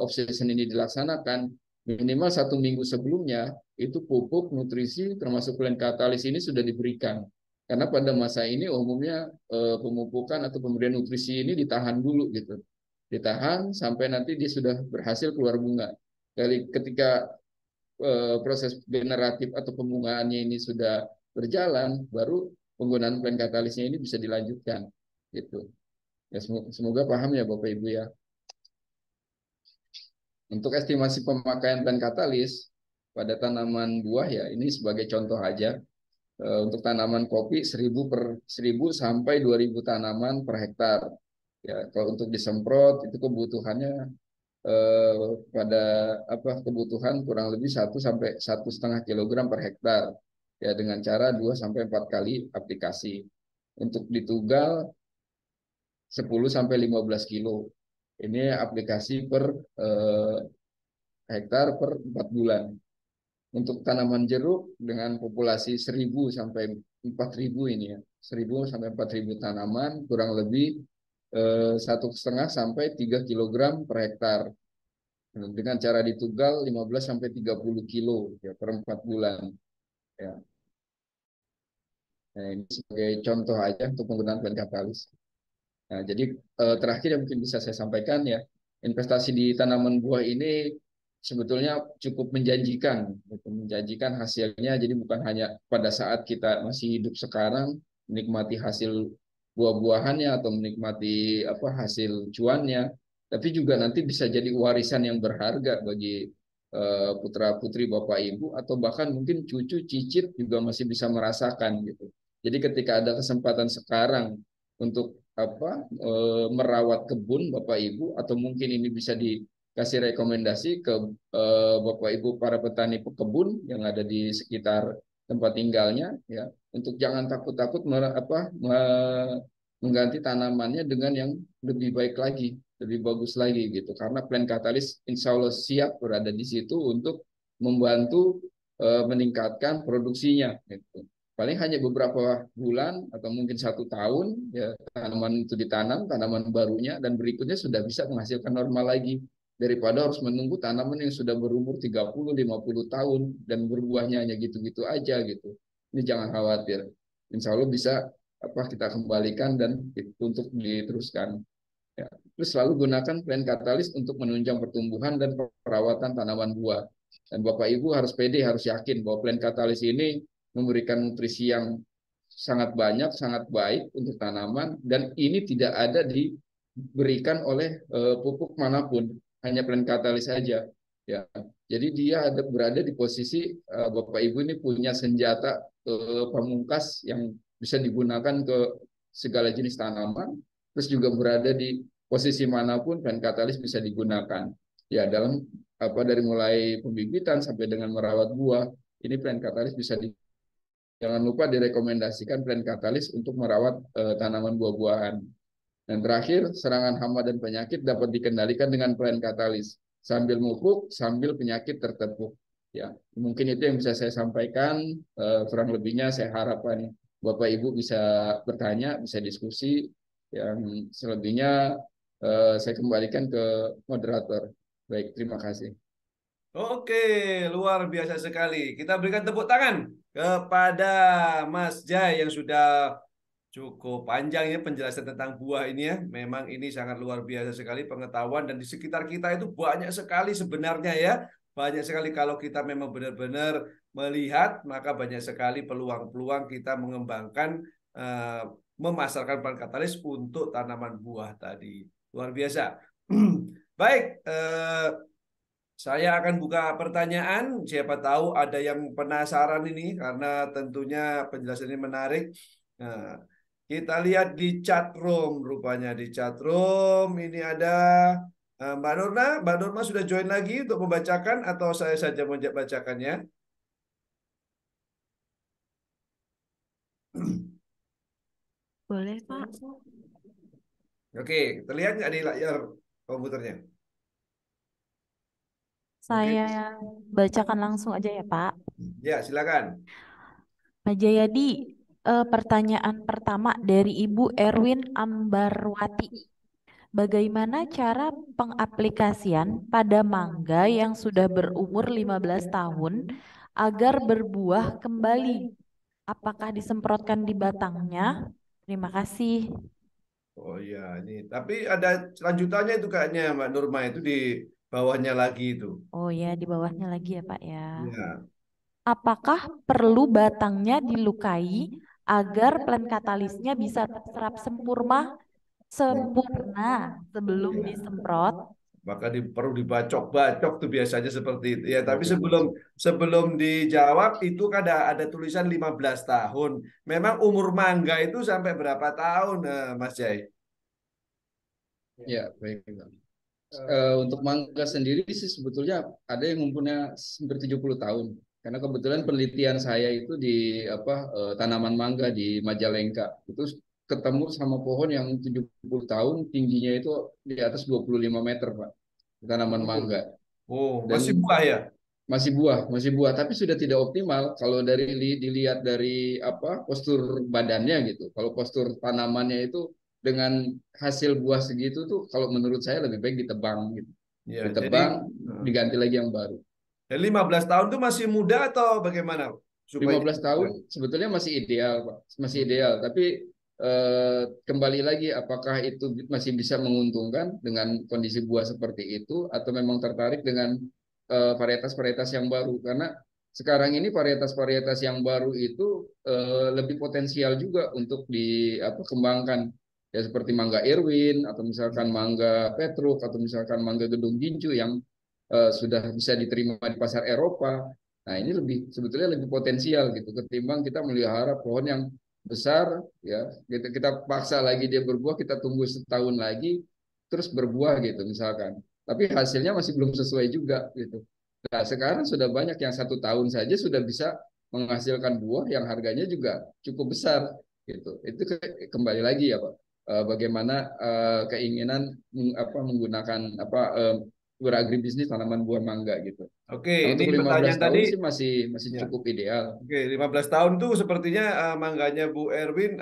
Speaker 4: obsession ini dilaksanakan, minimal 1 minggu sebelumnya, itu pupuk, nutrisi, termasuk plan katalis ini sudah diberikan. Karena pada masa ini umumnya pemupukan atau pemberian nutrisi ini ditahan dulu gitu. Ditahan sampai nanti dia sudah berhasil keluar bunga. Ketika proses generatif atau pembungaannya ini sudah berjalan, baru penggunaan plan katalisnya ini bisa dilanjutkan. Gitu. Ya, semoga paham ya Bapak Ibu ya. Untuk estimasi pemakaian plan katalis pada tanaman buah ya, ini sebagai contoh aja. Untuk tanaman kopi 1.000 sampai 2.000 tanaman per hektar. Ya, kalau untuk disemprot itu kebutuhannya pada kebutuhan kurang lebih 1 sampai 1,5 kilogram per hektar ya, dengan cara 2 sampai 4 kali aplikasi. Untuk ditugal 10 sampai 15 kilo. Ini aplikasi per hektar per 4 bulan. Untuk tanaman jeruk dengan populasi 1.000 sampai 4.000 ini ya. 1.000 sampai 4.000 tanaman kurang lebih 1,5 sampai 3 kilogram per hektar dengan cara ditugal 15 sampai 30 kilo ya, per 4 bulan ya. Nah, ini sebagai contoh aja untuk penggunaan plan katalis. Nah, jadi terakhir yang mungkin bisa saya sampaikan ya, investasi di tanaman buah ini sebetulnya cukup menjanjikan, gitu, menjanjikan hasilnya. Jadi bukan hanya pada saat kita masih hidup sekarang menikmati hasil buah-buahannya atau menikmati hasil cuannya, tapi juga nanti bisa jadi warisan yang berharga bagi putra-putri Bapak Ibu atau bahkan mungkin cucu cicit juga masih bisa merasakan gitu. Jadi ketika ada kesempatan sekarang untuk merawat kebun Bapak Ibu atau mungkin ini bisa dikasih rekomendasi ke Bapak Ibu para petani pekebun yang ada di sekitar tempat tinggalnya ya untuk jangan takut-takut mengganti tanamannya dengan yang lebih baik lagi, lebih bagus lagi gitu. Karena Plant Catalyst insya Allah siap berada di situ untuk membantu meningkatkan produksinya. Gitu. Paling hanya beberapa bulan atau mungkin 1 tahun ya tanaman itu ditanam, tanaman barunya dan berikutnya sudah bisa menghasilkan normal lagi daripada harus menunggu tanaman yang sudah berumur 30-50 tahun dan berbuahnya hanya gitu-gitu aja gitu. Ini jangan khawatir. Insya Allah bisa kita kembalikan dan untuk diteruskan. Ya. Terus selalu gunakan plant catalyst untuk menunjang pertumbuhan dan perawatan tanaman buah. Dan Bapak Ibu harus pede, harus yakin bahwa plant catalyst ini memberikan nutrisi yang sangat banyak, sangat baik untuk tanaman dan ini tidak ada diberikan oleh pupuk manapun, hanya plant catalyst saja. Ya, jadi dia berada di posisi Bapak Ibu ini punya senjata pamungkas yang bisa digunakan ke segala jenis tanaman, terus juga berada di posisi manapun plant catalyst bisa digunakan. Ya, dalam dari mulai pembibitan sampai dengan merawat buah, ini plant catalyst bisa jangan lupa direkomendasikan plant catalyst untuk merawat tanaman buah-buahan. Dan terakhir, serangan hama dan penyakit dapat dikendalikan dengan plant catalyst sambil mupuk, sambil penyakit tertepuk. Ya, mungkin itu yang bisa saya sampaikan. Kurang lebihnya saya harapkan Bapak Ibu bisa bertanya, bisa diskusi. Yang selebihnya saya kembalikan ke moderator. Baik, terima kasih.
Speaker 2: Oke, luar biasa sekali. Kita berikan tepuk tangan kepada Mas Jai yang sudah cukup panjang ya penjelasan tentang buah ini ya. Memang ini sangat luar biasa sekali pengetahuan dan di sekitar kita itu banyak sekali sebenarnya ya. Banyak sekali kalau kita memang benar-benar melihat, maka banyak sekali peluang-peluang kita mengembangkan, eh, memasarkan bahan katalis untuk tanaman buah tadi. Luar biasa. Baik, saya akan buka pertanyaan. Siapa tahu ada yang penasaran ini karena tentunya penjelasan ini menarik. Nah, kita lihat di chat room, rupanya di chat room ini ada Mbak Nurna. Mbak Nurna sudah join lagi untuk membacakan atau saya saja membacakannya?
Speaker 1: Boleh, Pak.
Speaker 2: Oke, terlihat nggak di layar komputernya? Oke,
Speaker 1: Saya bacakan langsung aja ya, Pak.
Speaker 2: ya silakan.
Speaker 1: Pak Jayadi, pertanyaan pertama dari Ibu Erwin Ambarwati. Bagaimana cara pengaplikasian pada mangga yang sudah berumur 15 tahun agar berbuah kembali? Apakah disemprotkan di batangnya? Terima kasih.
Speaker 2: Oh iya, ini. Tapi ada lanjutannya itu kayaknya Mbak Nurma itu di bawahnya lagi itu.
Speaker 1: Oh ya, di bawahnya lagi ya, Pak ya.
Speaker 2: Ya.
Speaker 1: Apakah perlu batangnya dilukai agar plant katalisnya bisa terserap sempurna sebelum disemprot?
Speaker 2: Maka perlu dibacok-bacok tuh biasanya seperti itu. Ya, tapi
Speaker 4: Betul.
Speaker 2: sebelum sebelum dijawab itu kan ada tulisan 15 tahun. Memang umur mangga itu sampai berapa tahun, Mas Jai?
Speaker 4: Ya, baik. Untuk mangga sendiri sih sebetulnya ada yang umurnya hampir 70 tahun. Karena kebetulan penelitian saya itu di tanaman mangga di Majalengka. Itu ketemu sama pohon yang 70 tahun, tingginya itu di atas 25 meter, Pak. Tanaman mangga.
Speaker 2: Oh,
Speaker 4: Dan
Speaker 2: masih buah ya?
Speaker 4: masih buah, tapi sudah tidak optimal kalau dilihat dari postur badannya gitu. Kalau postur tanamannya itu dengan hasil buah segitu tuh kalau menurut saya lebih baik ditebang gitu.
Speaker 2: Ya, jadi
Speaker 4: Ditebang, diganti lagi yang baru.
Speaker 2: 15 tahun itu masih muda atau bagaimana? Supaya
Speaker 4: 15 tahun sebetulnya masih ideal, Pak. Masih ideal, tapi kembali lagi apakah itu masih bisa menguntungkan dengan kondisi buah seperti itu atau memang tertarik dengan varietas-varietas yang baru karena sekarang ini varietas-varietas yang baru itu lebih potensial juga untuk dikembangkan. Ya seperti mangga Irwin atau misalkan mangga Petruk atau misalkan mangga Gedung Gincu yang sudah bisa diterima di pasar Eropa. Nah, ini sebetulnya lebih potensial gitu ketimbang kita melihara pohon yang besar ya. Kita paksa lagi dia berbuah, kita tunggu setahun lagi terus berbuah gitu misalkan. Tapi hasilnya masih belum sesuai juga gitu. Nah, sekarang sudah banyak yang 1 tahun saja sudah bisa menghasilkan buah yang harganya juga cukup besar gitu. Itu kembali lagi ya Pak, bagaimana keinginan menggunakan beragribisnis tanaman buah mangga gitu.
Speaker 2: Oke,
Speaker 4: Nah,
Speaker 2: ini
Speaker 4: untuk 15
Speaker 2: pertanyaan tadi.
Speaker 4: tahun sih masih
Speaker 2: Ya.
Speaker 4: cukup ideal.
Speaker 2: Oke, 15 tahun tuh sepertinya mangganya Bu Erwin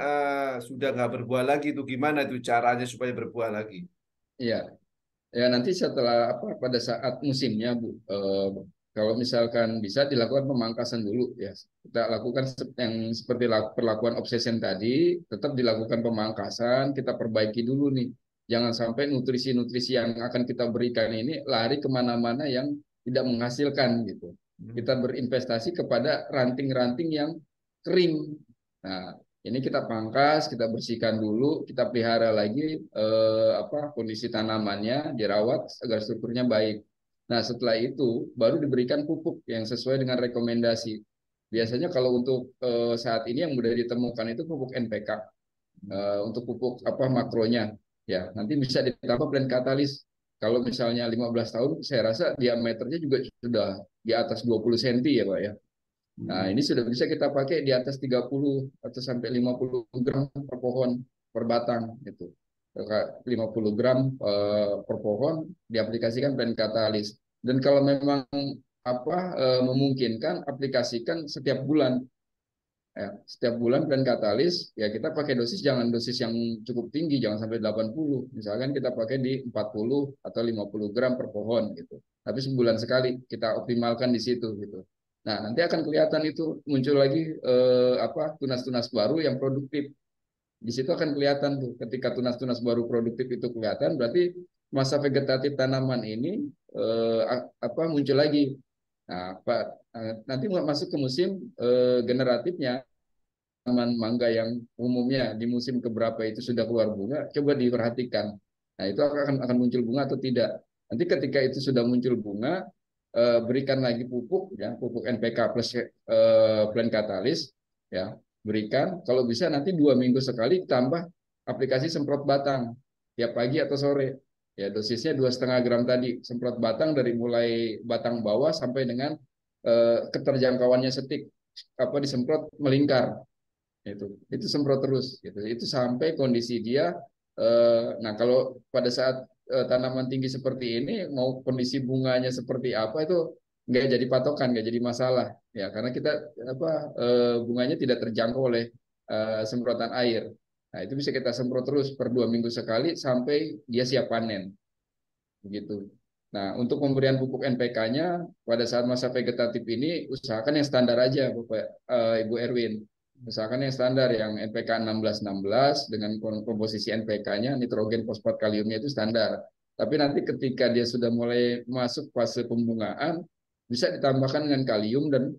Speaker 2: sudah nggak berbuah lagi. Itu gimana itu caranya supaya berbuah lagi?
Speaker 4: Iya. Ya nanti setelah pada saat musimnya Bu, kalau misalkan bisa dilakukan pemangkasan dulu ya. Kita lakukan yang seperti perlakuan obsession tadi, tetap dilakukan pemangkasan, kita perbaiki dulu nih. Jangan sampai nutrisi-nutrisi yang akan kita berikan ini lari kemana-mana yang tidak menghasilkan gitu. Kita berinvestasi kepada ranting-ranting yang kering. Nah, ini kita pangkas, kita bersihkan dulu, kita pelihara lagi kondisi tanamannya, dirawat agar strukturnya baik. Nah, setelah itu baru diberikan pupuk yang sesuai dengan rekomendasi. Biasanya kalau untuk saat ini yang mudah ditemukan itu pupuk NPK. Untuk pupuk makronya, ya nanti bisa ditambah blend katalis. Kalau misalnya 15 tahun, saya rasa diameternya juga sudah di atas 20 cm ya Pak ya. Nah, ini sudah bisa kita pakai di atas 30 atau sampai 50 gram per pohon per batang gitu. 50 gram per pohon diaplikasikan blend katalis. Dan kalau memang memungkinkan aplikasikan setiap bulan. Ya, setiap bulan blend katalis ya kita pakai jangan dosis yang cukup tinggi, jangan sampai 80. Misalkan kita pakai di 40 atau 50 gram per pohon gitu. Tapi sebulan sekali kita optimalkan di situ gitu. Nah, nanti akan kelihatan itu muncul lagi tunas-tunas baru yang produktif. Di situ akan kelihatan tuh ketika tunas-tunas baru produktif itu kelihatan, berarti masa vegetatif tanaman ini muncul lagi. Nah, nanti masuk ke musim generatifnya. Tanaman mangga yang umumnya di musim keberapa itu sudah keluar bunga, coba diperhatikan. Nah, itu akan muncul bunga atau tidak. Nanti ketika itu sudah muncul bunga, berikan lagi pupuk, ya, pupuk NPK plus plant katalis, ya, berikan. Kalau bisa nanti 2 minggu sekali tambah aplikasi semprot batang tiap pagi atau sore. Ya, dosisnya 2,5 gram tadi, semprot batang dari mulai batang bawah sampai dengan keterjangkauannya setik, disemprot melingkar itu semprot terus gitu itu sampai kondisi dia nah kalau pada saat tanaman tinggi seperti ini mau kondisi bunganya seperti apa itu nggak jadi patokan, nggak jadi masalah ya karena kita bunganya tidak terjangkau oleh semprotan air. Nah itu bisa kita semprot terus per 2 minggu sekali sampai dia siap panen begitu. Nah untuk pemberian pupuk NPK-nya pada saat masa vegetatif ini usahakan yang standar aja Bapak Ibu Erwin. Misalkan yang standar yang NPK 16-16 dengan komposisi NPK-nya nitrogen fosfat kaliumnya itu standar. Tapi nanti ketika dia sudah mulai masuk fase pembungaan bisa ditambahkan dengan kalium dan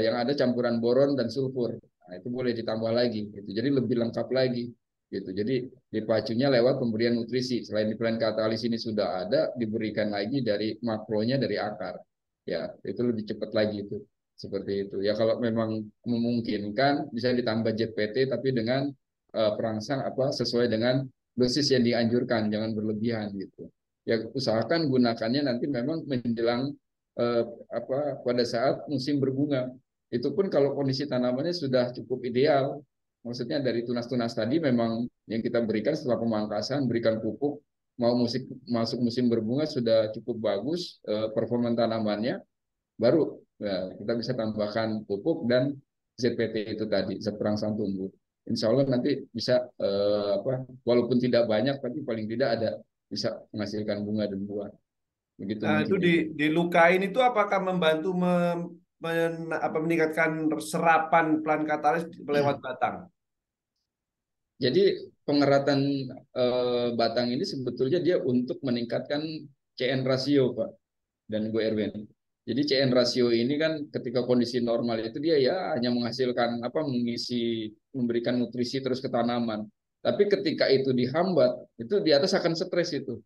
Speaker 4: yang ada campuran boron dan sulfur. Nah, itu boleh ditambah lagi gitu. Jadi lebih lengkap lagi gitu. Jadi dipacunya lewat pemberian nutrisi. Selain di plant katalis ini sudah ada, diberikan lagi dari makronya dari akar. Ya, itu lebih cepat lagi itu. Seperti itu. Ya kalau memang memungkinkan bisa ditambah ZPT tapi dengan perangsang sesuai dengan dosis yang dianjurkan, jangan berlebihan gitu. Ya usahakan gunakannya nanti memang menjelang pada saat musim berbunga. Itu pun kalau kondisi tanamannya sudah cukup ideal. Maksudnya dari tunas-tunas tadi memang yang kita berikan setelah pemangkasan, berikan pupuk, mau masuk musim berbunga sudah cukup bagus performa tanamannya, baru ya, kita bisa tambahkan pupuk dan ZPT itu tadi, zat perangsang tumbuh. Insya Allah nanti bisa walaupun tidak banyak, tapi paling tidak ada bisa menghasilkan bunga dan buah. Begitu
Speaker 2: Nah, itu
Speaker 4: mungkin itu.
Speaker 2: dilukain itu apakah membantu meningkatkan serapan plant katalis lewat batang?
Speaker 4: Jadi pengeratan batang ini sebetulnya dia untuk meningkatkan CN rasio Pak dan Bu Erwin. Jadi CN rasio ini kan ketika kondisi normal itu dia ya hanya menghasilkan apa memberikan nutrisi terus ke tanaman. Tapi ketika itu dihambat, itu di atas akan stres itu.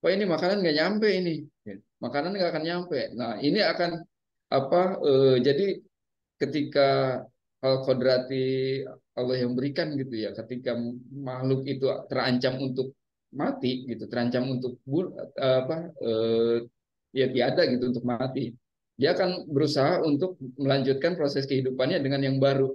Speaker 4: Wah ini makanan nggak nyampe ini, makanan nggak akan nyampe. Nah ini akan apa? Jadi ketika hal kodrati Allah yang berikan gitu ya, ketika makhluk itu terancam untuk mati gitu, terancam untuk apa? Ya tiada gitu untuk mati. Dia akan berusaha untuk melanjutkan proses kehidupannya dengan yang baru.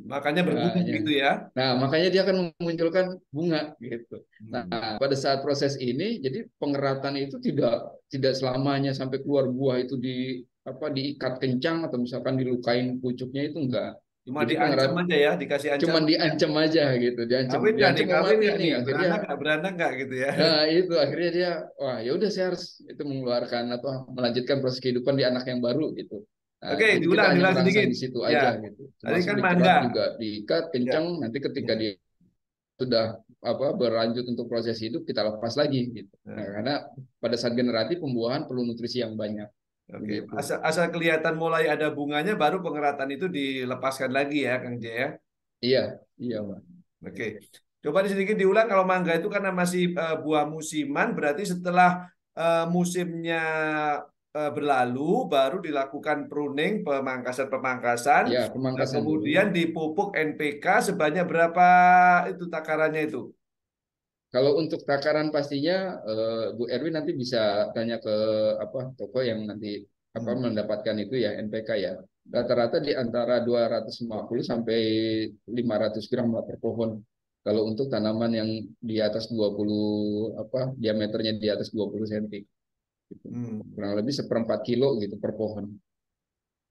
Speaker 2: Makanya
Speaker 4: Nah,
Speaker 2: berbunga
Speaker 4: ya.
Speaker 2: gitu ya.
Speaker 4: Nah, makanya dia akan memunculkan bunga gitu. Nah,
Speaker 2: Hmm.
Speaker 4: pada saat proses ini, jadi pengeratan itu tidak tidak selamanya sampai keluar buah itu diikat kencang atau misalkan dilukain pucuknya itu enggak.
Speaker 2: Cuma
Speaker 4: Jadi
Speaker 2: diancam
Speaker 4: pengerat
Speaker 2: aja ya, dikasih
Speaker 4: cuman
Speaker 2: ancaman ya.
Speaker 4: diancam aja gitu, diancam
Speaker 2: Kawin nggak nih,
Speaker 4: diancam mau
Speaker 2: kawin
Speaker 4: mati
Speaker 2: nggak
Speaker 4: nih
Speaker 2: nih,
Speaker 4: akhirnya.
Speaker 2: beranak nggak gitu ya.
Speaker 4: Nah, itu akhirnya dia wah ya udah saya harus itu mengeluarkan apa melanjutkan proses kehidupan di anak yang baru gitu. Nah,
Speaker 2: Oke,
Speaker 4: jadi kita
Speaker 2: diulang,
Speaker 4: hanya
Speaker 2: diulang
Speaker 4: merangsang
Speaker 2: sedikit.
Speaker 4: di situ
Speaker 2: Ya,
Speaker 4: aja gitu.
Speaker 2: tadi
Speaker 4: Termasuk
Speaker 2: kan
Speaker 4: dikerat
Speaker 2: mangga.
Speaker 4: juga diikat
Speaker 2: Ya,
Speaker 4: kencang nanti ketika
Speaker 2: ya.
Speaker 4: dia sudah apa berlanjut untuk proses hidup kita lepas lagi gitu. Nah,
Speaker 2: Nah,
Speaker 4: karena pada saat generatif pembuahan perlu nutrisi yang banyak
Speaker 2: oke,
Speaker 4: begitu.
Speaker 2: asal kelihatan mulai ada bunganya, baru pengeratan itu dilepaskan lagi ya, Kang J ya.
Speaker 4: Iya, iya, Pak.
Speaker 2: Oke, coba sedikit diulang kalau mangga itu karena masih buah musiman, berarti setelah musimnya berlalu, baru dilakukan pruning, pemangkasan-pemangkasan,
Speaker 4: Ya,
Speaker 2: nah,
Speaker 4: pemangkasan dulu.
Speaker 2: kemudian dipupuk NPK sebanyak berapa itu takarannya itu?
Speaker 4: Kalau untuk takaran pastinya Bu Erwin nanti bisa tanya ke apa toko yang nanti apa mendapatkan itu ya NPK ya. Rata-rata di antara 250 sampai 500 gram lah per pohon. Kalau untuk tanaman yang di atas 20 apa diameternya di atas 20 cm gitu.
Speaker 2: Hmm.
Speaker 4: Kurang lebih 1/4 kilo gitu per pohon.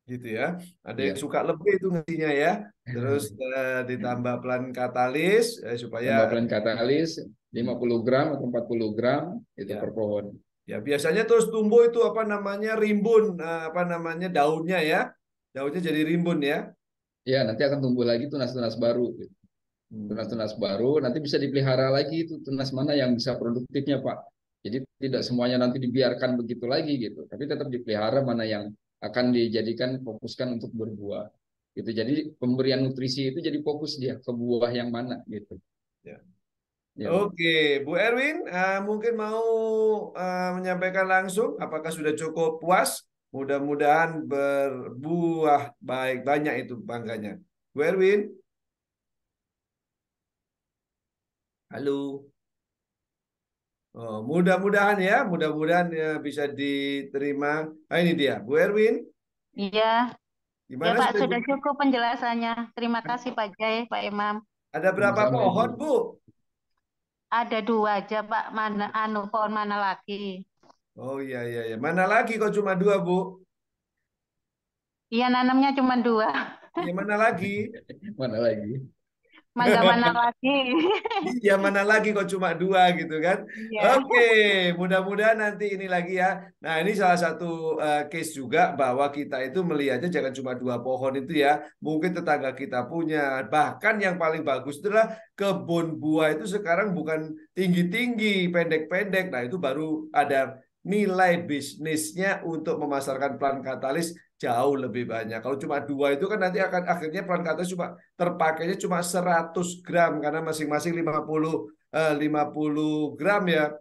Speaker 2: Gitu ya. Ada yang
Speaker 4: Iya.
Speaker 2: suka lebih itu ngasihnya ya. Terus ditambah pelan katalis supaya
Speaker 4: Tambah pelan katalis 50 gram atau 40 gram itu per
Speaker 2: ya.
Speaker 4: pohon.
Speaker 2: Ya biasanya terus tumbuh itu apa namanya rimbun apa namanya daunnya ya. Daunnya jadi rimbun ya.
Speaker 4: Ya, nanti akan tumbuh lagi tunas-tunas baru. Gitu.
Speaker 2: Hmm.
Speaker 4: Tunas-tunas baru nanti bisa dipelihara lagi itu tunas mana yang bisa produktifnya Pak. Jadi tidak semuanya nanti dibiarkan begitu lagi gitu, tapi tetap dipelihara mana yang akan dijadikan fokuskan untuk berbuah. Gitu. Jadi pemberian nutrisi itu jadi fokus dia ke buah yang mana gitu.
Speaker 2: Ya.
Speaker 4: Ya, Pak.
Speaker 2: Oke, Bu Erwin, mungkin mau menyampaikan langsung, apakah sudah cukup puas? Mudah-mudahan berbuah baik banyak itu bangganya. Bu Erwin, halo. Oh, mudah-mudahan ya, mudah-mudahan ya bisa diterima. Nah, ini dia, Bu Erwin.
Speaker 5: Iya, ya
Speaker 2: Gimana
Speaker 5: Pak,
Speaker 2: sudah
Speaker 5: sudah
Speaker 2: cukup?
Speaker 5: cukup penjelasannya. Terima kasih Pak Jai, Pak Imam.
Speaker 2: Ada berapa
Speaker 4: Sama-sama Ibu.
Speaker 2: pohon, Bu?
Speaker 5: Ada dua aja Pak, mana pohon mana lagi?
Speaker 2: Oh iya iya iya. Mana lagi kok cuma dua, Bu?
Speaker 5: Iya nanamnya cuma dua.
Speaker 2: Iya mana lagi?
Speaker 4: Mana lagi?
Speaker 5: Mangga mana lagi?
Speaker 2: Iya mana lagi kok cuma dua gitu kan?
Speaker 5: Iya.
Speaker 2: Oke, mudah-mudahan nanti ini lagi ya. Nah ini salah satu case juga bahwa kita itu melihatnya jangan cuma dua pohon itu ya. Mungkin tetangga kita punya. Bahkan yang paling bagus adalah kebun buah itu sekarang bukan tinggi-tinggi, pendek-pendek. Nah itu baru ada nilai bisnisnya untuk memasarkan plant katalis jauh lebih banyak. Kalau cuma dua itu kan nanti akan akhirnya plant katalis cuma terpakainya cuma 100 gram karena masing-masing 50 gram ya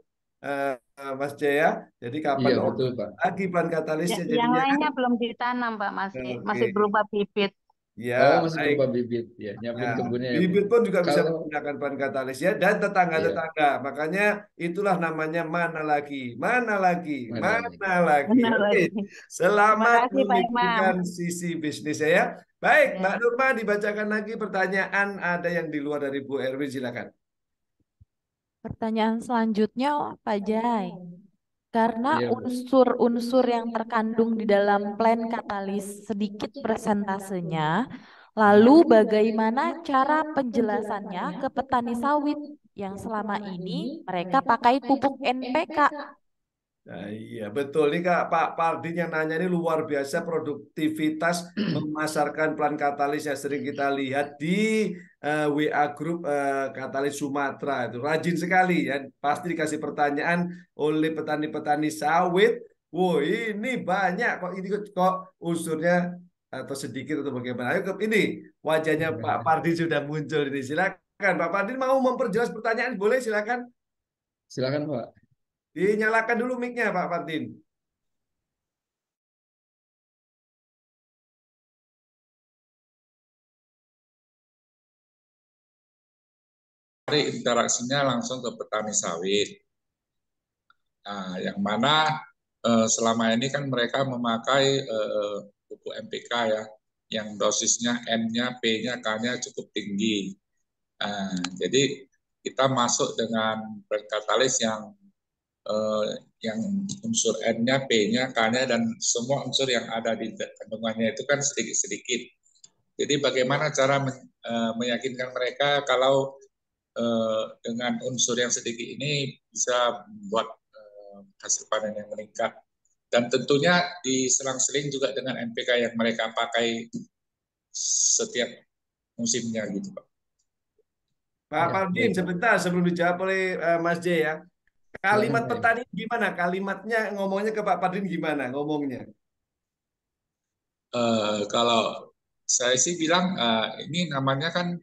Speaker 2: Mas Jaya. Jadi kapan
Speaker 4: Iya betul Pak.
Speaker 2: lagi bahan katalisnya
Speaker 5: Yang
Speaker 2: jadinya kan?
Speaker 5: lainnya belum ditanam Pak, masih
Speaker 2: Oke.
Speaker 5: berupa bibit.
Speaker 4: Oh
Speaker 2: Ya,
Speaker 4: masih
Speaker 2: baik.
Speaker 4: berupa bibit ya nyiapin
Speaker 2: Nah,
Speaker 4: kebunnya ya Bu.
Speaker 2: bibit pun juga bisa
Speaker 4: Kalau
Speaker 2: menggunakan bahan katalis ya dan
Speaker 4: iya
Speaker 2: tetangga-tetangga. Makanya itulah namanya mana lagi, mana lagi,
Speaker 4: mana lagi?
Speaker 2: mana lagi.
Speaker 5: Benar
Speaker 2: Oke,
Speaker 5: lagi. Terima
Speaker 2: selamat
Speaker 5: kasih Pak Imam.
Speaker 2: memikirkan sisi bisnisnya ya. Baik,
Speaker 5: Ya.
Speaker 2: Mbak Nurma dibacakan lagi pertanyaan ada yang di luar dari Bu Erwin silakan.
Speaker 1: Pertanyaan selanjutnya, Pak Jai. Karena
Speaker 4: Iya Bu.
Speaker 1: unsur-unsur yang terkandung di dalam plan katalis sedikit persentasenya, lalu bagaimana cara penjelasannya ke petani sawit yang selama ini mereka pakai pupuk NPK?
Speaker 2: Nah, iya betul nih Kak Pak Pardin yang nanya ini luar biasa produktivitas memasarkan plan katalis yang sering kita lihat di WA grup Katalis Sumatera itu rajin sekali ya pasti dikasih pertanyaan oleh petani-petani sawit Wow, ini banyak kok, ini kok unsurnya atau sedikit atau bagaimana. Ayo ke ini wajahnya Pak Pardin sudah muncul ini. Silakan Pak Pardin mau memperjelas pertanyaan, boleh silakan.
Speaker 4: Silakan Pak.
Speaker 2: Dinyalakan dulu mic-nya Pak Pardin.
Speaker 6: Interaksinya langsung ke petani sawit. Nah, yang mana selama ini kan mereka memakai pupuk NPK ya, yang dosisnya N-nya, P-nya, K-nya cukup tinggi. Jadi kita masuk dengan katalis yang unsur N-nya, P-nya, K-nya, dan semua unsur yang ada di kandungannya itu kan sedikit-sedikit. Jadi bagaimana cara meyakinkan mereka kalau dengan unsur yang sedikit ini bisa membuat hasil panen yang meningkat. Dan tentunya diselang-seling juga dengan NPK yang mereka pakai setiap musimnya gitu Pak.
Speaker 2: Pak
Speaker 4: Ya,
Speaker 2: Pardin,
Speaker 4: baik.
Speaker 2: sebentar sebelum dijawab oleh Mas J ya.
Speaker 4: Silakan
Speaker 2: Kalimat
Speaker 4: Pak.
Speaker 2: petani gimana? Kalimatnya ngomongnya ke Pak Pardin gimana ngomongnya?
Speaker 6: Kalau saya sih bilang ini namanya kan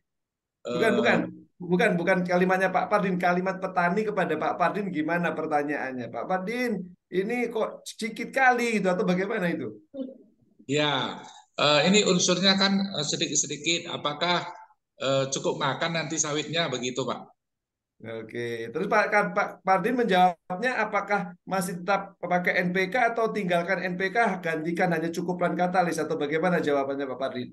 Speaker 2: Bukan, bukan.
Speaker 6: uh,
Speaker 2: Bukan kalimatnya Pak Pardin. Kalimat petani kepada Pak Pardin gimana pertanyaannya? Pak Pardin, ini kok sedikit kali gitu atau bagaimana itu?
Speaker 6: ya ini unsurnya kan sedikit-sedikit. Apakah cukup makan nanti sawitnya begitu Pak?
Speaker 2: Oke, terus Pak Pardin menjawabnya apakah masih tetap pakai NPK atau tinggalkan NPK gantikan hanya cukupkan katalis atau bagaimana jawabannya Pak Pardin?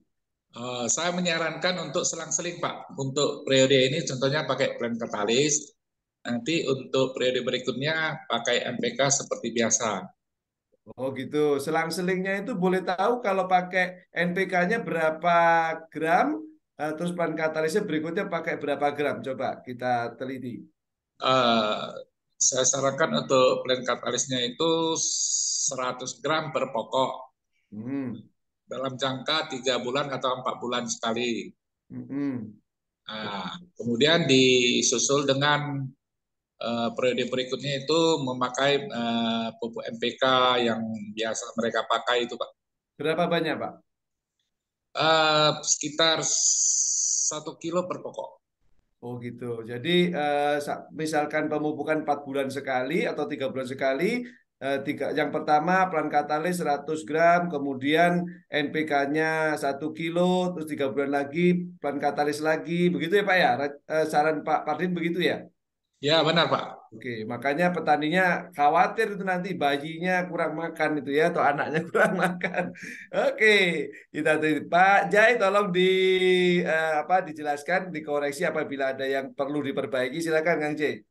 Speaker 6: Saya menyarankan untuk selang-seling Pak. Untuk periode ini contohnya pakai plan katalis. Nanti untuk periode berikutnya pakai NPK seperti biasa.
Speaker 2: Oh gitu. Selang-selingnya itu boleh tahu kalau pakai NPK-nya berapa gram, terus bahan katalisnya berikutnya pakai berapa gram. Coba kita teliti.
Speaker 6: Uh, saya sarankan untuk plan katalisnya itu 100 gram per pokok
Speaker 2: Hmm.
Speaker 6: dalam jangka 3 bulan atau 4 bulan sekali.
Speaker 2: Hmm.
Speaker 6: Kemudian disusul dengan periode berikutnya itu memakai pupuk NPK yang biasa mereka pakai itu Pak.
Speaker 2: Berapa banyak, Pak?
Speaker 6: Sekitar 1 kilo per pokok.
Speaker 2: Oh gitu. Jadi misalkan pemupukan 4 bulan sekali atau 3 bulan sekali, yang pertama plan katalis 100 gram, kemudian NPK-nya 1 kilo, terus 3 bulan lagi plan katalis lagi, begitu ya Pak ya? Saran Pak Pardin begitu ya?
Speaker 6: Ya benar Pak.
Speaker 2: Oke, makanya petaninya khawatir itu nanti bayinya kurang makan itu ya, atau anaknya kurang makan. Oke, kita tutup. Pak Jai, tolong dijelaskan, dikoreksi apabila ada yang perlu diperbaiki. Silakan, Kang Jai.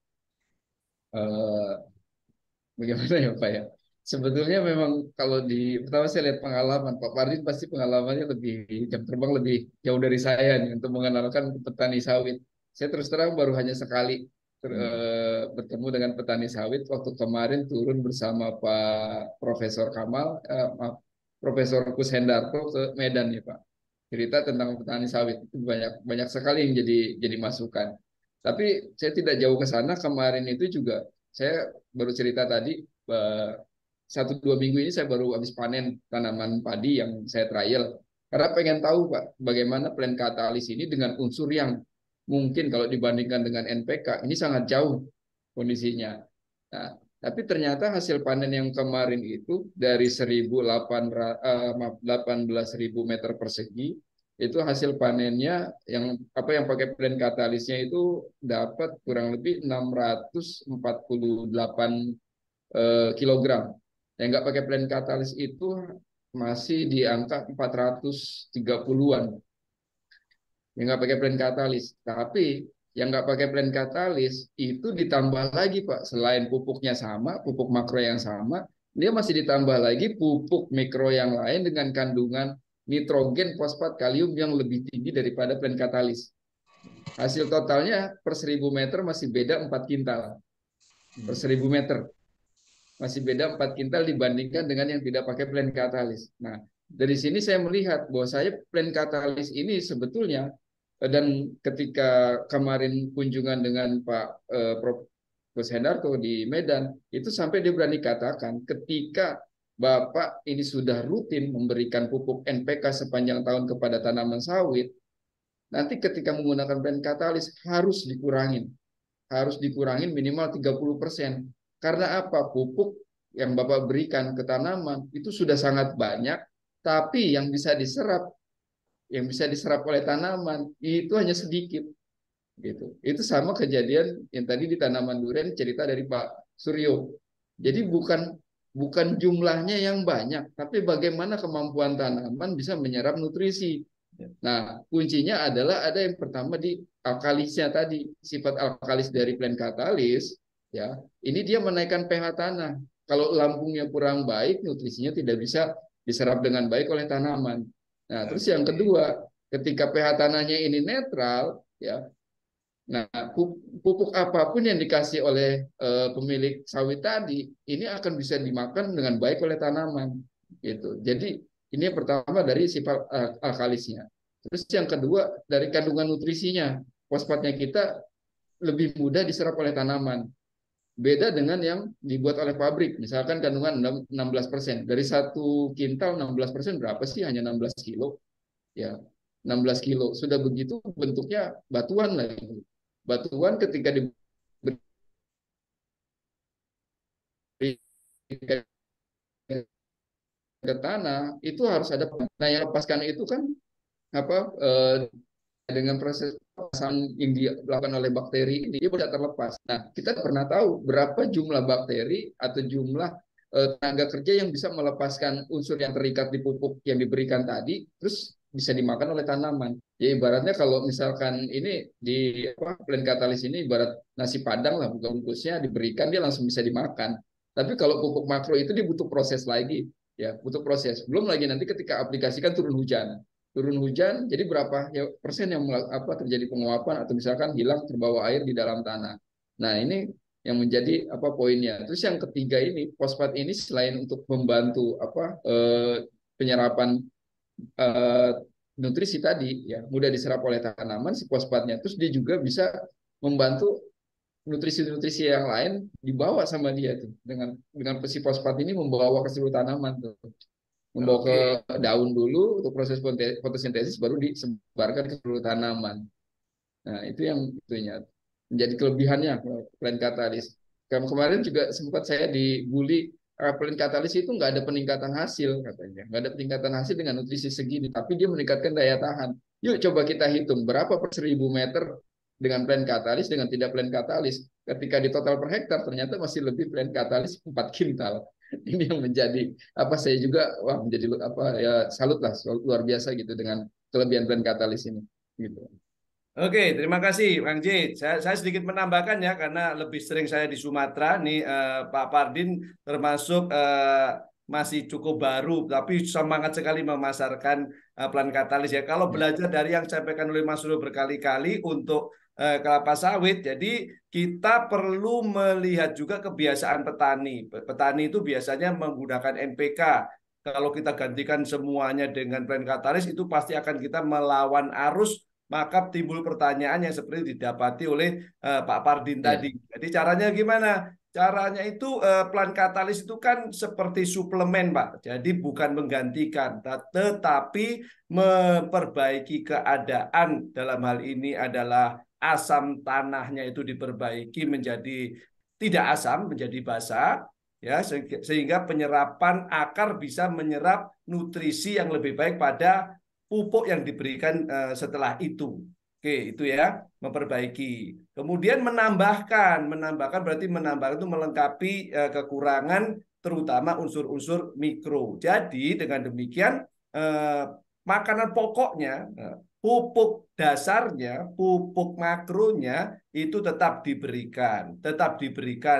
Speaker 4: Eh, Bagaimana ya Pak ya? Sebetulnya memang kalau pertama saya lihat pengalaman Pak Pardin pasti pengalamannya lebih jam terbang lebih jauh dari saya nih untuk mengenalkan petani sawit. Saya terus terang baru hanya sekali bertemu dengan petani sawit waktu kemarin turun bersama Pak Profesor Kamal, maaf, Profesor Kushendarto ke Medan ya Pak. Cerita tentang petani sawit itu banyak banyak sekali yang jadi masukan. Tapi saya tidak jauh ke sana, kemarin itu juga saya baru cerita tadi, 1-2 minggu ini saya baru habis panen tanaman padi yang saya trial. Karena pengen tahu Pak, bagaimana plan katalis ini dengan unsur yang mungkin kalau dibandingkan dengan NPK ini sangat jauh kondisinya. Nah, tapi ternyata hasil panen yang kemarin itu dari 18.000 meter persegi itu hasil panennya yang pakai plan katalisnya itu dapat kurang lebih 648 kilogram. Yang nggak pakai plan katalis itu masih di angka 430-an. Yang nggak pakai plan katalis. Tapi yang nggak pakai plan katalis itu ditambah lagi Pak. Selain pupuknya sama, pupuk makro yang sama, dia masih ditambah lagi pupuk mikro yang lain dengan kandungan nitrogen, fosfat, kalium yang lebih tinggi daripada plan katalis. Hasil totalnya per 1.000 meter masih beda 4 kintal. Per 1.000 meter. Masih beda 4 kintal dibandingkan dengan yang tidak pakai plan katalis. Nah, dari sini saya melihat bahwa saya plan katalis ini sebetulnya, dan ketika kemarin kunjungan dengan Pak Coach Hendarto di Medan, itu sampai dia berani katakan ketika Bapak ini sudah rutin memberikan pupuk NPK sepanjang tahun kepada tanaman sawit, nanti ketika menggunakan blend katalis harus dikurangin minimal 30%. Karena apa? Pupuk yang Bapak berikan ke tanaman itu sudah sangat banyak, tapi yang bisa diserap oleh tanaman itu hanya sedikit. Gitu. Itu sama kejadian yang tadi di tanaman durian cerita dari Pak Suryo. Jadi bukan jumlahnya yang banyak, tapi bagaimana kemampuan tanaman bisa menyerap nutrisi. Nah, kuncinya adalah ada yang pertama di alkalisnya tadi, sifat alkalis dari plant katalis, ya. Ini dia menaikkan pH tanah. Kalau lambungnya kurang baik, nutrisinya tidak bisa diserap dengan baik oleh tanaman. Nah, terus yang kedua, ketika pH tanahnya ini netral, ya. Nah, pupuk apapun yang dikasih oleh pemilik sawit tadi, ini akan bisa dimakan dengan baik oleh tanaman. Gitu. Jadi ini yang pertama dari sifat alkalisnya. Terus yang kedua dari kandungan nutrisinya, fosfatnya kita lebih mudah diserap oleh tanaman. Beda dengan yang dibuat oleh pabrik, misalkan kandungan 16%. Dari satu kintal 16% berapa sih? Hanya 16 kilo. Ya, 16 kilo. Sudah begitu bentuknya batuan lagi. Batuan ketika diberikan ke tanah itu harus ada. Nah, yang lepaskan itu kan apa dengan proses pemanasan yang dilakukan oleh bakteri ini dia tidak terlepas. Nah, kita pernah tahu berapa jumlah bakteri atau jumlah tenaga kerja yang bisa melepaskan unsur yang terikat di pupuk yang diberikan tadi, terus bisa dimakan oleh tanaman. Ya ibaratnya kalau misalkan ini di plant katalis ini ibarat nasi padang lah, bukan bungkusnya diberikan dia langsung bisa dimakan. Tapi kalau pupuk makro itu dia butuh proses lagi, ya butuh proses. Belum lagi nanti ketika aplikasikan turun hujan, jadi berapa ya, persen yang terjadi penguapan atau misalkan hilang terbawa air di dalam tanah. Nah ini yang menjadi poinnya. Terus yang ketiga ini fosfat ini selain untuk membantu penyerapan nutrisi tadi ya mudah diserap oleh tanaman si fosfatnya, terus dia juga bisa membantu nutrisi-nutrisi yang lain dibawa sama dia tuh dengan si fosfat ini membawa ke seluruh tanaman tuh. Membawa ke daun dulu untuk proses fotosintesis baru disebarkan ke seluruh tanaman. Nah, itu yang itunya menjadi kelebihannya plant katalis. Kemarin juga sempat saya dibully plant katalis itu nggak ada peningkatan hasil katanya. Nggak ada peningkatan hasil dengan nutrisi segini, tapi dia meningkatkan daya tahan. Yuk coba kita hitung berapa per 1000 meter dengan plant katalis dengan tidak plant katalis. Ketika di total per hektar ternyata masih lebih plant katalis 4 kintal. Ini yang menjadi saya juga menjadi salut lah, luar biasa gitu dengan kelebihan plant katalis ini gitu.
Speaker 2: Oke, terima kasih Bang J. Saya sedikit menambahkan ya karena lebih sering saya di Sumatera nih Pak Pardin termasuk masih cukup baru tapi semangat sekali memasarkan plant katalis ya. Kalau belajar dari yang disampaikan oleh Mas Suryo berkali-kali untuk kelapa sawit, jadi kita perlu melihat juga kebiasaan petani. Petani itu biasanya menggunakan NPK. Kalau kita gantikan semuanya dengan plant katalis itu pasti akan kita melawan arus, maka timbul pertanyaan yang seperti didapati oleh Pak Pardin tadi. Jadi caranya gimana? Caranya itu plant katalis itu kan seperti suplemen, Pak. Jadi bukan menggantikan, tetapi memperbaiki keadaan. Dalam hal ini adalah asam tanahnya itu diperbaiki menjadi tidak asam, menjadi basah, ya sehingga penyerapan akar bisa menyerap nutrisi yang lebih baik pada pupuk yang diberikan setelah itu. Oke, itu ya, memperbaiki. Kemudian menambahkan berarti menambahkan itu melengkapi kekurangan terutama unsur-unsur mikro. Jadi dengan demikian makanan pokoknya, pupuk dasarnya, pupuk makronya itu tetap diberikan.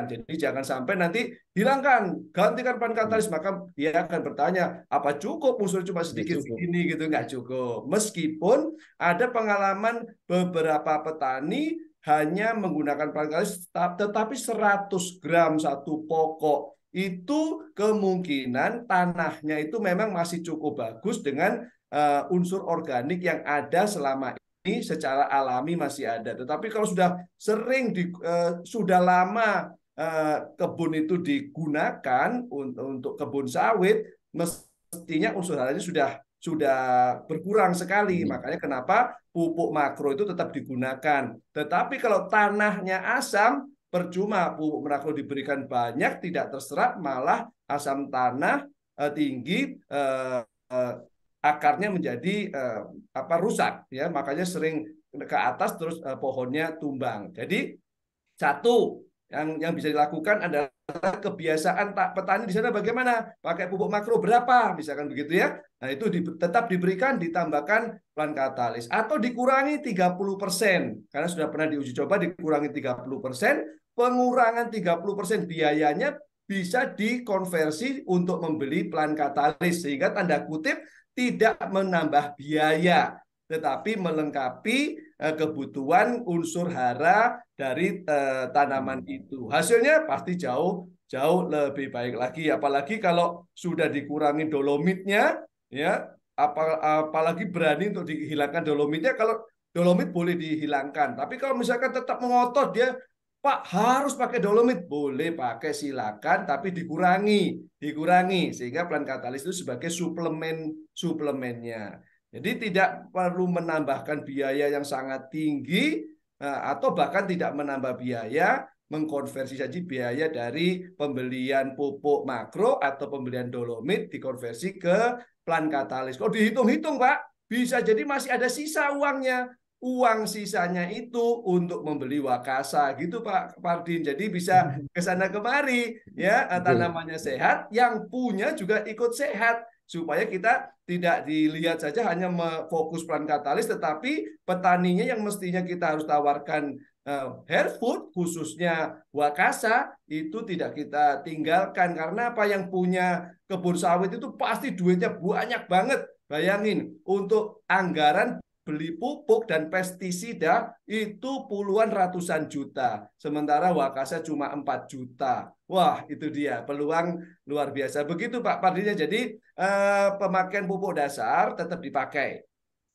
Speaker 2: Jadi jangan sampai nanti hilangkan, gantikan plant katalis, maka dia akan bertanya, apa cukup unsur cuma sedikit segini gitu? Nggak cukup. Meskipun ada pengalaman beberapa petani hanya menggunakan plant katalis, tetapi 100 gram satu pokok itu kemungkinan tanahnya itu memang masih cukup bagus dengan unsur organik yang ada selama secara alami masih ada. Tetapi kalau sudah sering sudah lama kebun itu digunakan untuk kebun sawit, mestinya unsur haranya sudah berkurang sekali. Makanya kenapa pupuk makro itu tetap digunakan. Tetapi kalau tanahnya asam, percuma pupuk makro diberikan banyak, tidak terserap, malah asam tanah tinggi, akarnya menjadi rusak, ya, makanya sering ke atas terus pohonnya tumbang. Jadi satu yang bisa dilakukan adalah kebiasaan petani di sana bagaimana, pakai pupuk makro berapa, misalkan begitu ya. Nah itu tetap diberikan, ditambahkan plant katalis atau dikurangi 30%, karena sudah pernah diuji coba dikurangi 30%, pengurangan 30% biayanya bisa dikonversi untuk membeli plant katalis, sehingga tanda kutip tidak menambah biaya, tetapi melengkapi kebutuhan unsur hara dari tanaman itu. Hasilnya pasti jauh lebih baik lagi, apalagi kalau sudah dikurangi dolomitnya, ya, apalagi berani untuk dihilangkan dolomitnya. Kalau dolomit boleh dihilangkan, tapi kalau misalkan tetap mengotot dia, Pak harus pakai dolomit, boleh pakai silakan, tapi dikurangi sehingga plant katalis itu sebagai suplemennya. Jadi tidak perlu menambahkan biaya yang sangat tinggi, atau bahkan tidak menambah biaya, mengkonversi saja biaya dari pembelian pupuk makro atau pembelian dolomit dikonversi ke plant katalis. Kalau dihitung-hitung Pak, bisa jadi masih ada sisa uangnya. Uang sisanya itu untuk membeli wakasa gitu Pak Pardin. Jadi bisa ke sana kemari, ya, tanamannya sehat, yang punya juga ikut sehat, supaya kita tidak dilihat saja hanya fokus plant katalis, tetapi petaninya yang mestinya kita harus tawarkan hair food, khususnya wakasa, itu tidak kita tinggalkan. Karena apa, yang punya kebun sawit itu pasti duitnya banyak banget. Bayangin, untuk anggaran beli pupuk dan pestisida itu puluhan ratusan juta, sementara wakasa cuma 4 juta. Wah, itu dia peluang luar biasa. Begitu Pak Pardinya. Jadi pemakaian pupuk dasar tetap dipakai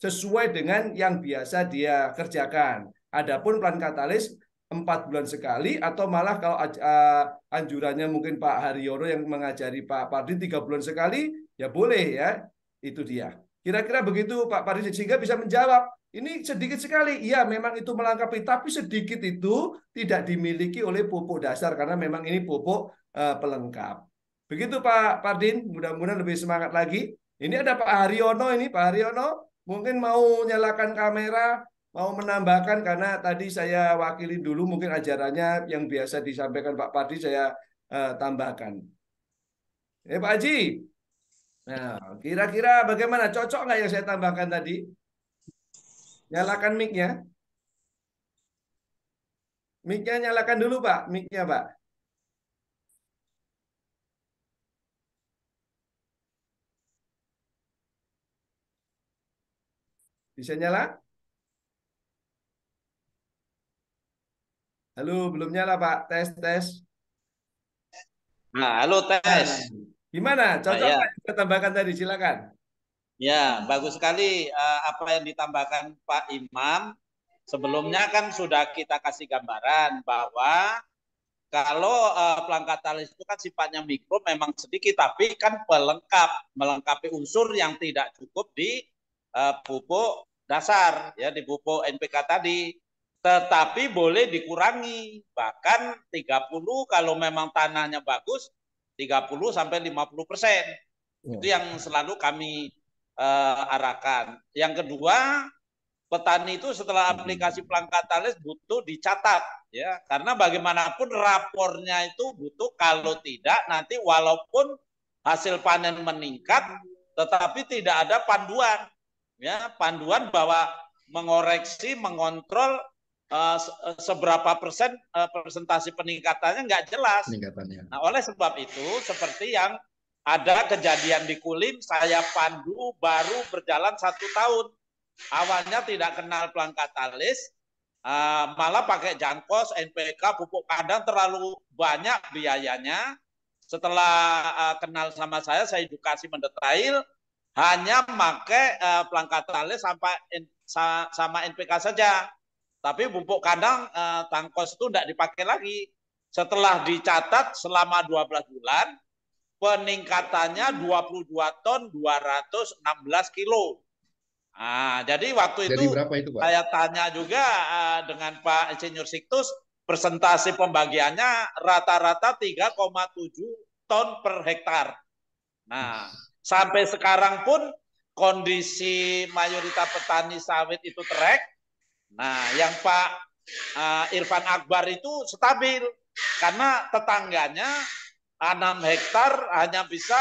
Speaker 2: sesuai dengan yang biasa dia kerjakan. Adapun plant katalis 4 bulan sekali, atau malah kalau anjurannya mungkin Pak Haryono yang mengajari Pak Pardin 3 bulan sekali, ya boleh, ya. Itu dia. Kira-kira begitu Pak Pardin, sehingga bisa menjawab. Ini sedikit sekali, iya memang itu melengkapi, tapi sedikit itu tidak dimiliki oleh pupuk dasar, karena memang ini pupuk pelengkap. Begitu Pak Pardin, mudah-mudahan lebih semangat lagi. Ini ada Pak Haryono, ini Pak Haryono mungkin mau nyalakan kamera, mau menambahkan, karena tadi saya wakili dulu, mungkin ajarannya yang biasa disampaikan Pak Pardin saya tambahkan. Pak Haji. Nah, kira-kira bagaimana? Cocok nggak yang saya tambahkan tadi? Nyalakan mic-nya. Mic-nya nyalakan dulu, Pak. Mic-nya, Pak. Bisa nyala? Halo, belum nyala, Pak. Tes.
Speaker 7: Nah, halo tes.
Speaker 2: Gimana? Cocok
Speaker 7: ya.
Speaker 2: nggak yang saya tambahkan tadi? Silakan.
Speaker 7: Ya, bagus sekali apa yang ditambahkan Pak Imam. Sebelumnya kan sudah kita kasih gambaran bahwa kalau plant katalis itu kan sifatnya mikro, memang sedikit, tapi kan melengkapi unsur yang tidak cukup di pupuk dasar, ya, di pupuk NPK tadi. Tetapi boleh dikurangi, bahkan 30 kalau memang tanahnya bagus, 30 sampai 50%. Itu yang selalu kami arahkan. Yang kedua, petani itu setelah aplikasi plant katalis butuh dicatat, ya, karena bagaimanapun rapornya itu butuh, kalau tidak nanti walaupun hasil panen meningkat, tetapi tidak ada panduan, ya, panduan bahwa mengoreksi, mengontrol seberapa persen persentase peningkatannya nggak jelas. Nah, oleh sebab itu, seperti yang ada kejadian di Kulim, saya pandu baru berjalan 1 tahun. Awalnya tidak kenal plant katalis, malah pakai Jankos, NPK, pupuk kandang terlalu banyak biayanya. Setelah kenal sama saya edukasi mendetail, hanya pakai plant katalis sama NPK saja. Tapi pupuk kandang tangkos itu tidak dipakai lagi. Setelah dicatat selama 12 bulan, peningkatannya 22 ton 216 kilo. Nah, jadi waktu
Speaker 4: Dari
Speaker 7: itu
Speaker 4: berapa itu, Pak?
Speaker 7: saya tanya juga dengan Pak Insinyur Siktus, persentase pembagiannya rata-rata 3,7 ton per hektar. Nah, sampai sekarang pun kondisi mayoritas petani sawit itu trek. Nah, yang Pak Irfan Akbar itu stabil karena tetangganya 6 hektar hanya bisa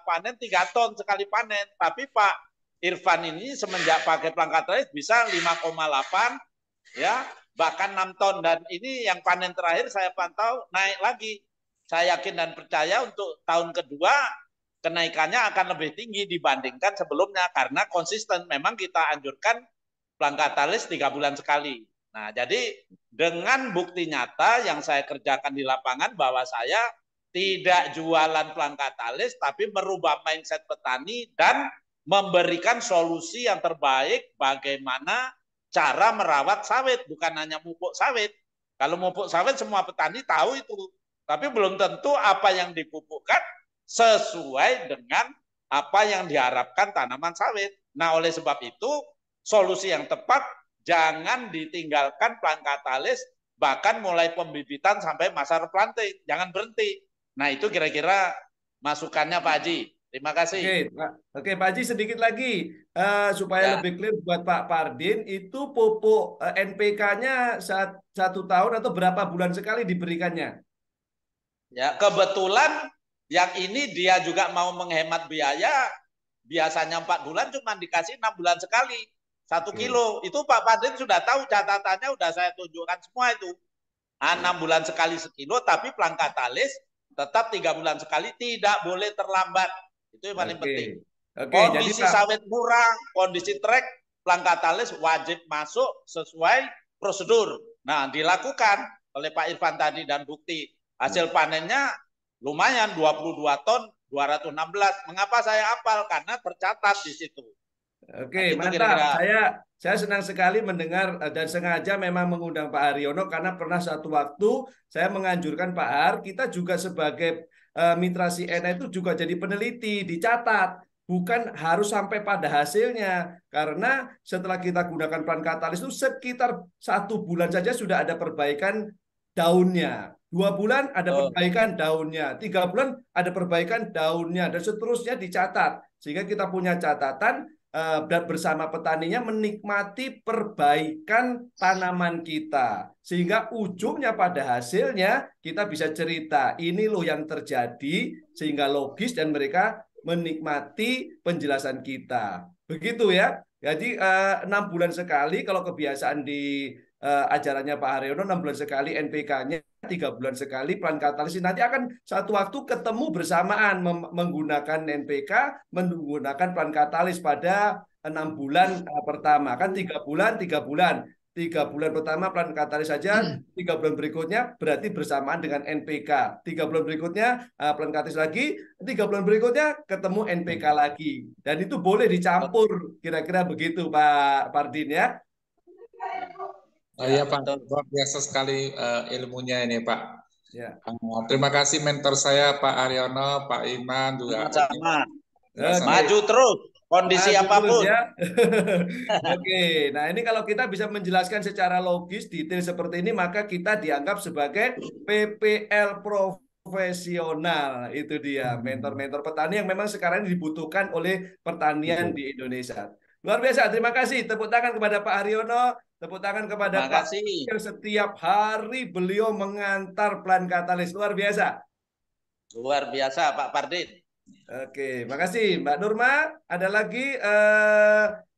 Speaker 7: panen 3 ton sekali panen. Tapi Pak Irfan ini semenjak pakai pelangkat bisa 5,8 ya, bahkan 6 ton, dan ini yang panen terakhir saya pantau naik lagi. Saya yakin dan percaya untuk tahun kedua kenaikannya akan lebih tinggi dibandingkan sebelumnya karena konsisten. Memang kita anjurkan pelangkatalis 3 bulan sekali. Nah, jadi dengan bukti nyata yang saya kerjakan di lapangan bahwa saya tidak jualan pelangkatalis tapi merubah mindset petani dan memberikan solusi yang terbaik bagaimana cara merawat sawit, bukan hanya pupuk sawit. Kalau pupuk sawit semua petani tahu itu, tapi belum tentu apa yang dipupukkan sesuai dengan apa yang diharapkan tanaman sawit. Nah, oleh sebab itu solusi yang tepat jangan ditinggalkan plangkatalis bahkan mulai pembibitan sampai masa replanting, jangan berhenti. Nah, itu kira-kira masukannya Pak Haji. Terima kasih.
Speaker 2: Oke, Pak Haji sedikit lagi supaya
Speaker 7: Ya.
Speaker 2: lebih clear buat Pak Pardin, itu pupuk NPK-nya 1 tahun atau berapa bulan sekali diberikannya?
Speaker 7: Ya, kebetulan yang ini dia juga mau menghemat biaya, biasanya 4 bulan cuma dikasih 6 bulan sekali, 1 kilo. Itu Pak Pardin sudah tahu, catatannya sudah saya tunjukkan semua itu. 6 bulan sekali sekilo, tapi plangkatalis tetap 3 bulan sekali, tidak boleh terlambat. Itu yang paling penting. Kondisi
Speaker 2: jadi,
Speaker 7: sawit murah, kondisi trek, plangkatalis wajib masuk sesuai prosedur. Nah, dilakukan oleh Pak Irfan tadi dan bukti hasil panennya lumayan 22 ton 216. Mengapa saya hafal? Karena tercatat di situ.
Speaker 2: Oke,
Speaker 7: nah,
Speaker 2: mantap. Saya senang sekali mendengar dan sengaja memang mengundang Pak Haryono karena pernah satu waktu saya menganjurkan Pak Har, kita juga sebagai mitra CNA itu juga jadi peneliti, dicatat. Bukan harus sampai pada hasilnya. Karena setelah kita gunakan peran katalis itu sekitar 1 bulan saja sudah ada perbaikan daunnya. 2 bulan ada perbaikan daunnya. 3 bulan ada perbaikan daunnya. Dan seterusnya dicatat. Sehingga kita punya catatan dan bersama petaninya menikmati perbaikan tanaman kita. Sehingga ujungnya pada hasilnya kita bisa cerita, ini loh yang terjadi, sehingga logis dan mereka menikmati penjelasan kita. Begitu ya. Jadi 6 bulan sekali, kalau kebiasaan di ajarannya Pak Haryono 6 bulan sekali NPK-nya, 3 bulan sekali peran katalisis. Nanti akan satu waktu ketemu bersamaan menggunakan NPK, menggunakan peran katalis pada 6 bulan pertama. Kan 3 bulan, 3 bulan. 3 bulan pertama peran katalis saja, 3 bulan berikutnya berarti bersamaan dengan NPK. 3 bulan berikutnya peran katalis lagi, 3 bulan berikutnya ketemu NPK lagi. Dan itu boleh dicampur, kira-kira begitu Pak Pardin ya.
Speaker 6: Iya Pak, luar biasa sekali ilmunya ini Pak.
Speaker 2: Ya.
Speaker 6: Terima kasih mentor saya Pak Haryono, Pak Iman juga.
Speaker 7: Sama. Maju terus, kondisi apapun.
Speaker 2: Terus, ya. Oke, nah ini kalau kita bisa menjelaskan secara logis, detail seperti ini, maka kita dianggap sebagai PPL profesional. Itu dia, mentor-mentor petani yang memang sekarang dibutuhkan oleh pertanian di Indonesia. Luar biasa, terima kasih. Tepuk tangan kepada Pak Haryono, tepuk tangan kepada Pak yang setiap hari beliau mengantar peran katalis. Luar biasa.
Speaker 7: Luar biasa Pak Pardin.
Speaker 2: Oke, makasih Mbak Nurma. Ada lagi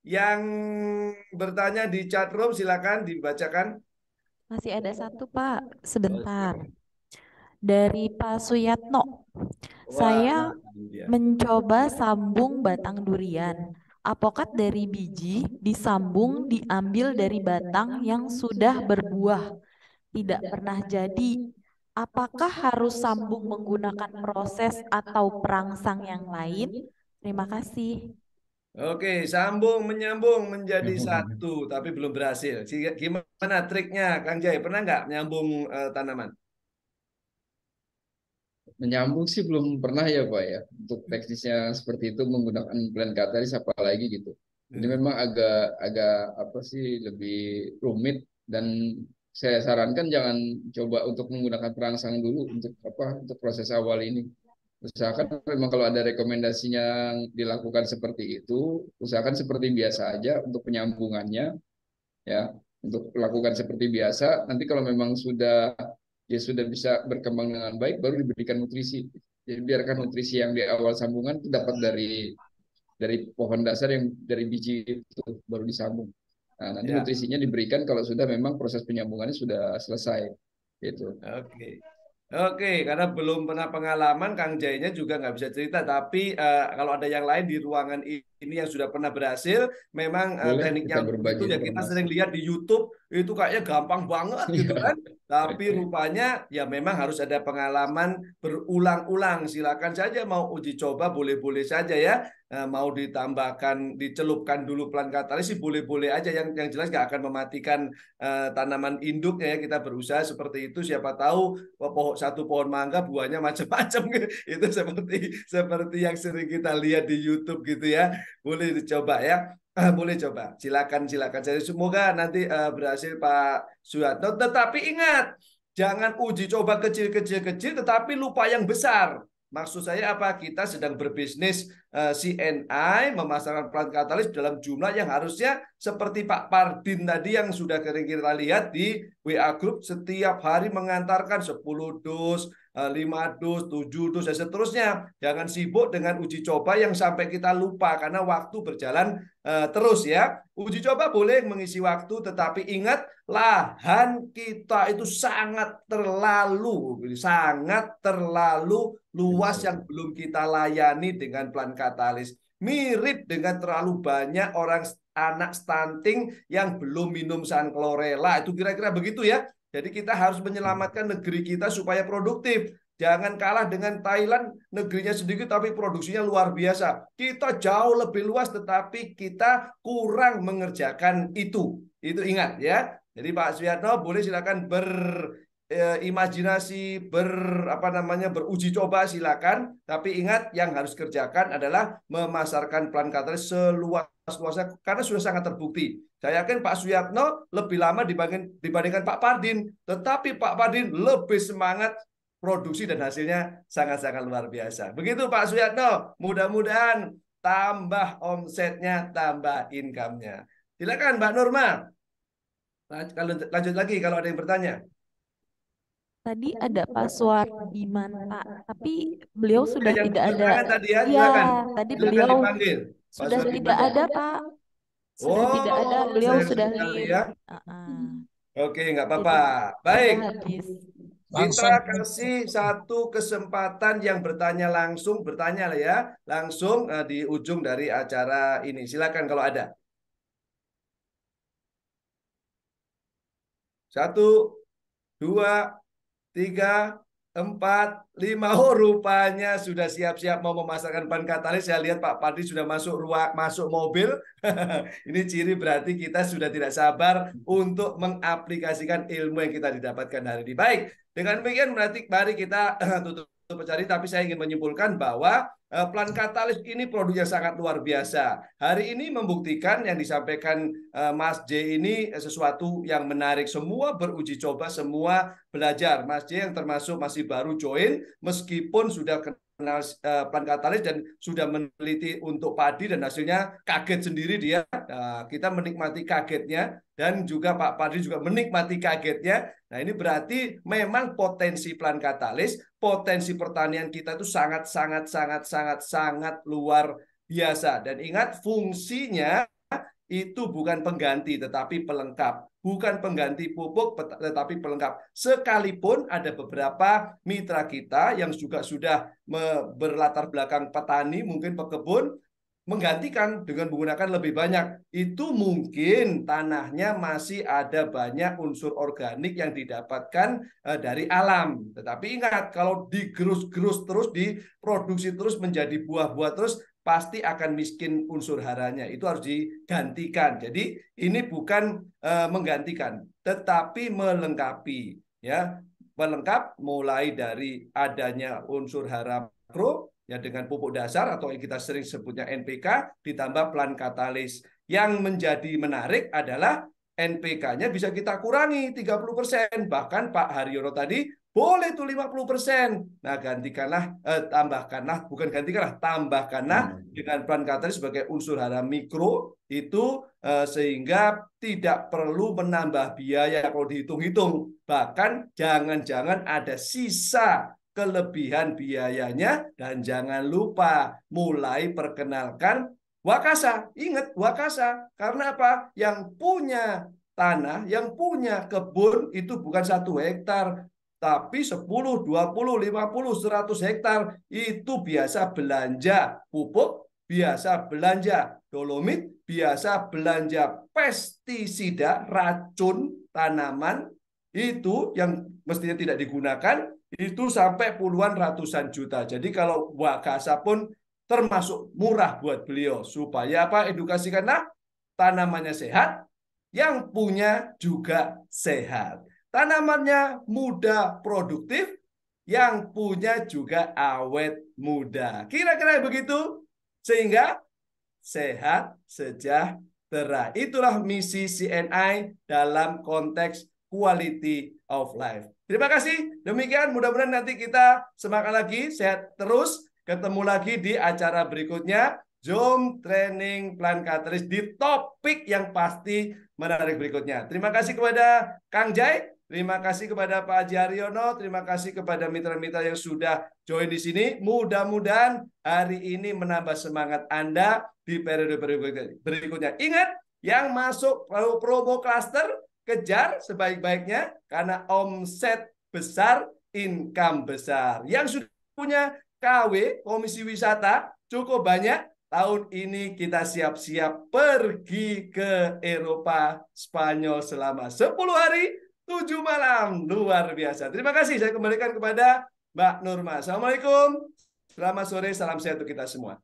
Speaker 2: yang bertanya di chat room, silakan dibacakan.
Speaker 8: Masih ada satu Pak, sebentar. Dari Pak Suyatno. Saya mencoba sambung batang durian. Apokat dari biji disambung diambil dari batang yang sudah berbuah. Tidak pernah jadi. Apakah harus sambung menggunakan proses atau perangsang yang lain? Terima kasih.
Speaker 2: Oke, sambung menyambung menjadi satu, tapi belum berhasil. Gimana triknya, Kang Jai? Pernah nggak menyambung tanaman?
Speaker 4: Menyambung sih belum pernah ya Pak ya. Untuk teknisnya seperti itu menggunakan plant katalis apalagi gitu. Ini memang agak apa sih lebih rumit, dan saya sarankan jangan coba untuk menggunakan perangsang dulu untuk apa, untuk proses awal ini. Usahakan memang kalau ada rekomendasinya yang dilakukan seperti itu, usahakan seperti biasa aja untuk penyambungannya ya, untuk lakukan seperti biasa. Nanti kalau memang dia sudah bisa berkembang dengan baik, baru diberikan nutrisi. Jadi biarkan nutrisi yang di awal sambungan itu dapat dari pohon dasar, yang dari biji itu baru disambung. Nah, nanti
Speaker 2: Ya.
Speaker 4: nutrisinya diberikan kalau sudah memang proses penyambungannya sudah selesai. Gitu.
Speaker 2: Oke. Oke, karena belum pernah pengalaman, Kang Jainya juga nggak bisa cerita. Tapi kalau ada yang lain di ruangan ini yang sudah pernah berhasil, memang
Speaker 4: Boleh
Speaker 2: teknik
Speaker 4: kita
Speaker 2: nyambung itu
Speaker 4: berbagi
Speaker 2: ya kita
Speaker 4: informasi.
Speaker 2: sering lihat di YouTube, itu kayaknya gampang banget gitu
Speaker 4: Iya.
Speaker 2: kan. Tapi rupanya ya memang harus ada pengalaman berulang-ulang. Silakan saja mau uji coba, boleh-boleh saja ya. Mau ditambahkan, dicelupkan dulu plant katalis sih boleh-boleh aja. Yang jelas nggak akan mematikan tanaman induknya ya. Kita berusaha seperti itu. Siapa tahu satu pohon mangga buahnya macam-macam. Itu seperti yang sering kita lihat di YouTube gitu ya. Boleh dicoba ya. Boleh coba. Silakan. Jadi semoga nanti berhasil Pak Suyatno. Tetapi ingat, jangan uji coba kecil-kecil, tetapi lupa yang besar. Maksud saya apa? Kita sedang berbisnis CNI, memasarkan plant katalis dalam jumlah yang harusnya seperti Pak Pardin tadi yang sudah kita lihat di WA Group, setiap hari mengantarkan 10 dus, 5 dus, 7 dus, dan seterusnya. Jangan sibuk dengan uji coba yang sampai kita lupa, karena waktu berjalan terus ya. Uji coba boleh mengisi waktu, tetapi ingat, lahan kita itu sangat terlalu luas yang belum kita layani dengan plant katalis. Mirip dengan terlalu banyak orang anak stunting yang belum minum Sanchlorella. Itu kira-kira begitu ya. Jadi kita harus menyelamatkan negeri kita supaya produktif. Jangan kalah dengan Thailand, negerinya sedikit tapi produksinya luar biasa. Kita jauh lebih luas tetapi kita kurang mengerjakan itu. Itu ingat ya. Jadi Pak Suyatno boleh silakan berimajinasi, beruji coba silakan. Tapi ingat, yang harus kerjakan adalah memasarkan plant katalis seluas-luasnya karena sudah sangat terbukti. Saya yakin Pak Suyatno lebih lama dibandingkan Pak Pardin, tetapi Pak Pardin lebih semangat produksi dan hasilnya sangat-sangat luar biasa. Begitu Pak Suyatno, mudah-mudahan tambah omsetnya, tambah income-nya. Silakan Mbak Nurma. Lanjut lagi kalau ada yang bertanya.
Speaker 8: Tadi ada Pak Suwardiman Pak, tapi beliau sudah
Speaker 2: yang
Speaker 8: tidak ada.
Speaker 2: tangan tadi ya,
Speaker 8: Iya,
Speaker 2: silakan.
Speaker 8: tadi
Speaker 2: Silakan
Speaker 8: beliau
Speaker 2: dipanggil. Pak
Speaker 8: sudah
Speaker 2: Suwardiman.
Speaker 8: tidak ada Pak. Sudah tidak ada, beliau
Speaker 2: sayang
Speaker 8: sudah
Speaker 2: sekali
Speaker 8: leave.
Speaker 2: ya. Oke, nggak apa-apa. Baik.
Speaker 8: Sudah habis.
Speaker 2: Kita kasih satu kesempatan yang bertanya langsung, bertanya lah ya, langsung di ujung dari acara ini. Silakan kalau ada. 1, 2, 3, 4, 5. Oh, rupanya sudah siap-siap mau memasarkan ban katalis. Saya lihat Pak Pardi sudah masuk mobil. Ini ciri berarti kita sudah tidak sabar untuk mengaplikasikan ilmu yang kita didapatkan hari ini. Baik, dengan demikian berarti mari kita tutup acara, tapi saya ingin menyimpulkan bahwa plant katalis ini produk yang sangat luar biasa. Hari ini membuktikan yang disampaikan Mas J ini sesuatu yang menarik. Semua beruji coba, semua belajar. Mas J yang termasuk masih baru join, meskipun sudah kenal plant katalis dan sudah meneliti untuk padi dan hasilnya kaget sendiri dia. Nah, kita menikmati kagetnya dan juga Pak Pardi juga menikmati kagetnya. Nah, ini berarti memang potensi plant katalis, potensi pertanian kita itu sangat luar biasa. Dan ingat, fungsinya itu bukan pengganti tetapi pelengkap. Bukan pengganti pupuk tetapi pelengkap. Sekalipun ada beberapa mitra kita yang juga sudah berlatar belakang petani, mungkin pekebun, menggantikan dengan menggunakan lebih banyak. Itu mungkin tanahnya masih ada banyak unsur organik yang didapatkan dari alam. Tetapi ingat, kalau digerus-gerus terus, diproduksi terus menjadi buah-buah terus, pasti akan miskin unsur haranya. Itu harus digantikan. Jadi ini bukan menggantikan, tetapi melengkapi, ya. Melengkap mulai dari adanya unsur hara makro ya dengan pupuk dasar atau yang kita sering sebutnya NPK ditambah pelan katalis. Yang menjadi menarik adalah NPK-nya bisa kita kurangi 30%. Bahkan Pak Haryono tadi boleh tuh 50%. Nah, tambahkanlah dengan pelan katalis sebagai unsur hara mikro itu sehingga tidak perlu menambah biaya kalau dihitung-hitung. Bahkan jangan-jangan ada sisa kelebihan biayanya, dan jangan lupa mulai perkenalkan Wakasa. Ingat Wakasa, karena apa? Yang punya tanah, yang punya kebun itu bukan 1 hektar, tapi 10, 20, 50, 100 hektar. Itu biasa belanja pupuk, biasa belanja dolomit, biasa belanja pestisida, racun tanaman, itu yang mestinya tidak digunakan, itu sampai puluhan ratusan juta. Jadi kalau Wakasa pun termasuk murah buat beliau. Supaya apa? Edukasikanlah tanamannya sehat, yang punya juga sehat. Tanamannya muda, produktif, yang punya juga awet muda. Kira-kira begitu. Sehingga sehat sejahtera. Itulah misi CNI dalam konteks quality of life. Terima kasih. Demikian, mudah-mudahan nanti kita semangat lagi, sehat terus. Ketemu lagi di acara berikutnya, Zoom Training Plan Katalis, di topik yang pasti menarik berikutnya. Terima kasih kepada Kang Jai, terima kasih kepada Pak Haji Haryono, terima kasih kepada mitra-mitra yang sudah join di sini. Mudah-mudahan hari ini menambah semangat Anda di periode berikutnya. Ingat, yang masuk promo cluster, kejar sebaik-baiknya, karena omset besar, income besar. Yang sudah punya KW, Komisi Wisata, cukup banyak. Tahun ini kita siap-siap pergi ke Eropa, Spanyol selama 10 hari, 7 malam. Luar biasa. Terima kasih. Saya kembalikan kepada Mbak Nurma. Assalamualaikum. Selamat sore, salam sehat untuk kita semua.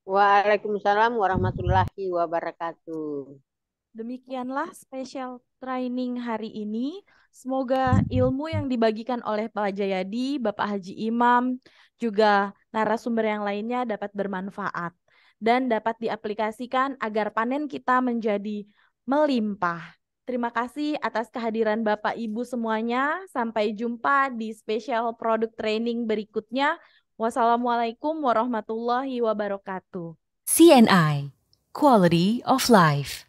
Speaker 3: Waalaikumsalam warahmatullahi wabarakatuh.
Speaker 8: Demikianlah spesial training hari ini. Semoga ilmu yang dibagikan oleh Pak Jayadi, Bapak Haji Imam, juga narasumber yang lainnya dapat bermanfaat dan dapat diaplikasikan agar panen kita menjadi melimpah. Terima kasih atas kehadiran Bapak Ibu semuanya. Sampai jumpa di spesial produk training berikutnya. Wassalamualaikum warahmatullahi wabarakatuh.
Speaker 9: CNI, Quality of Life.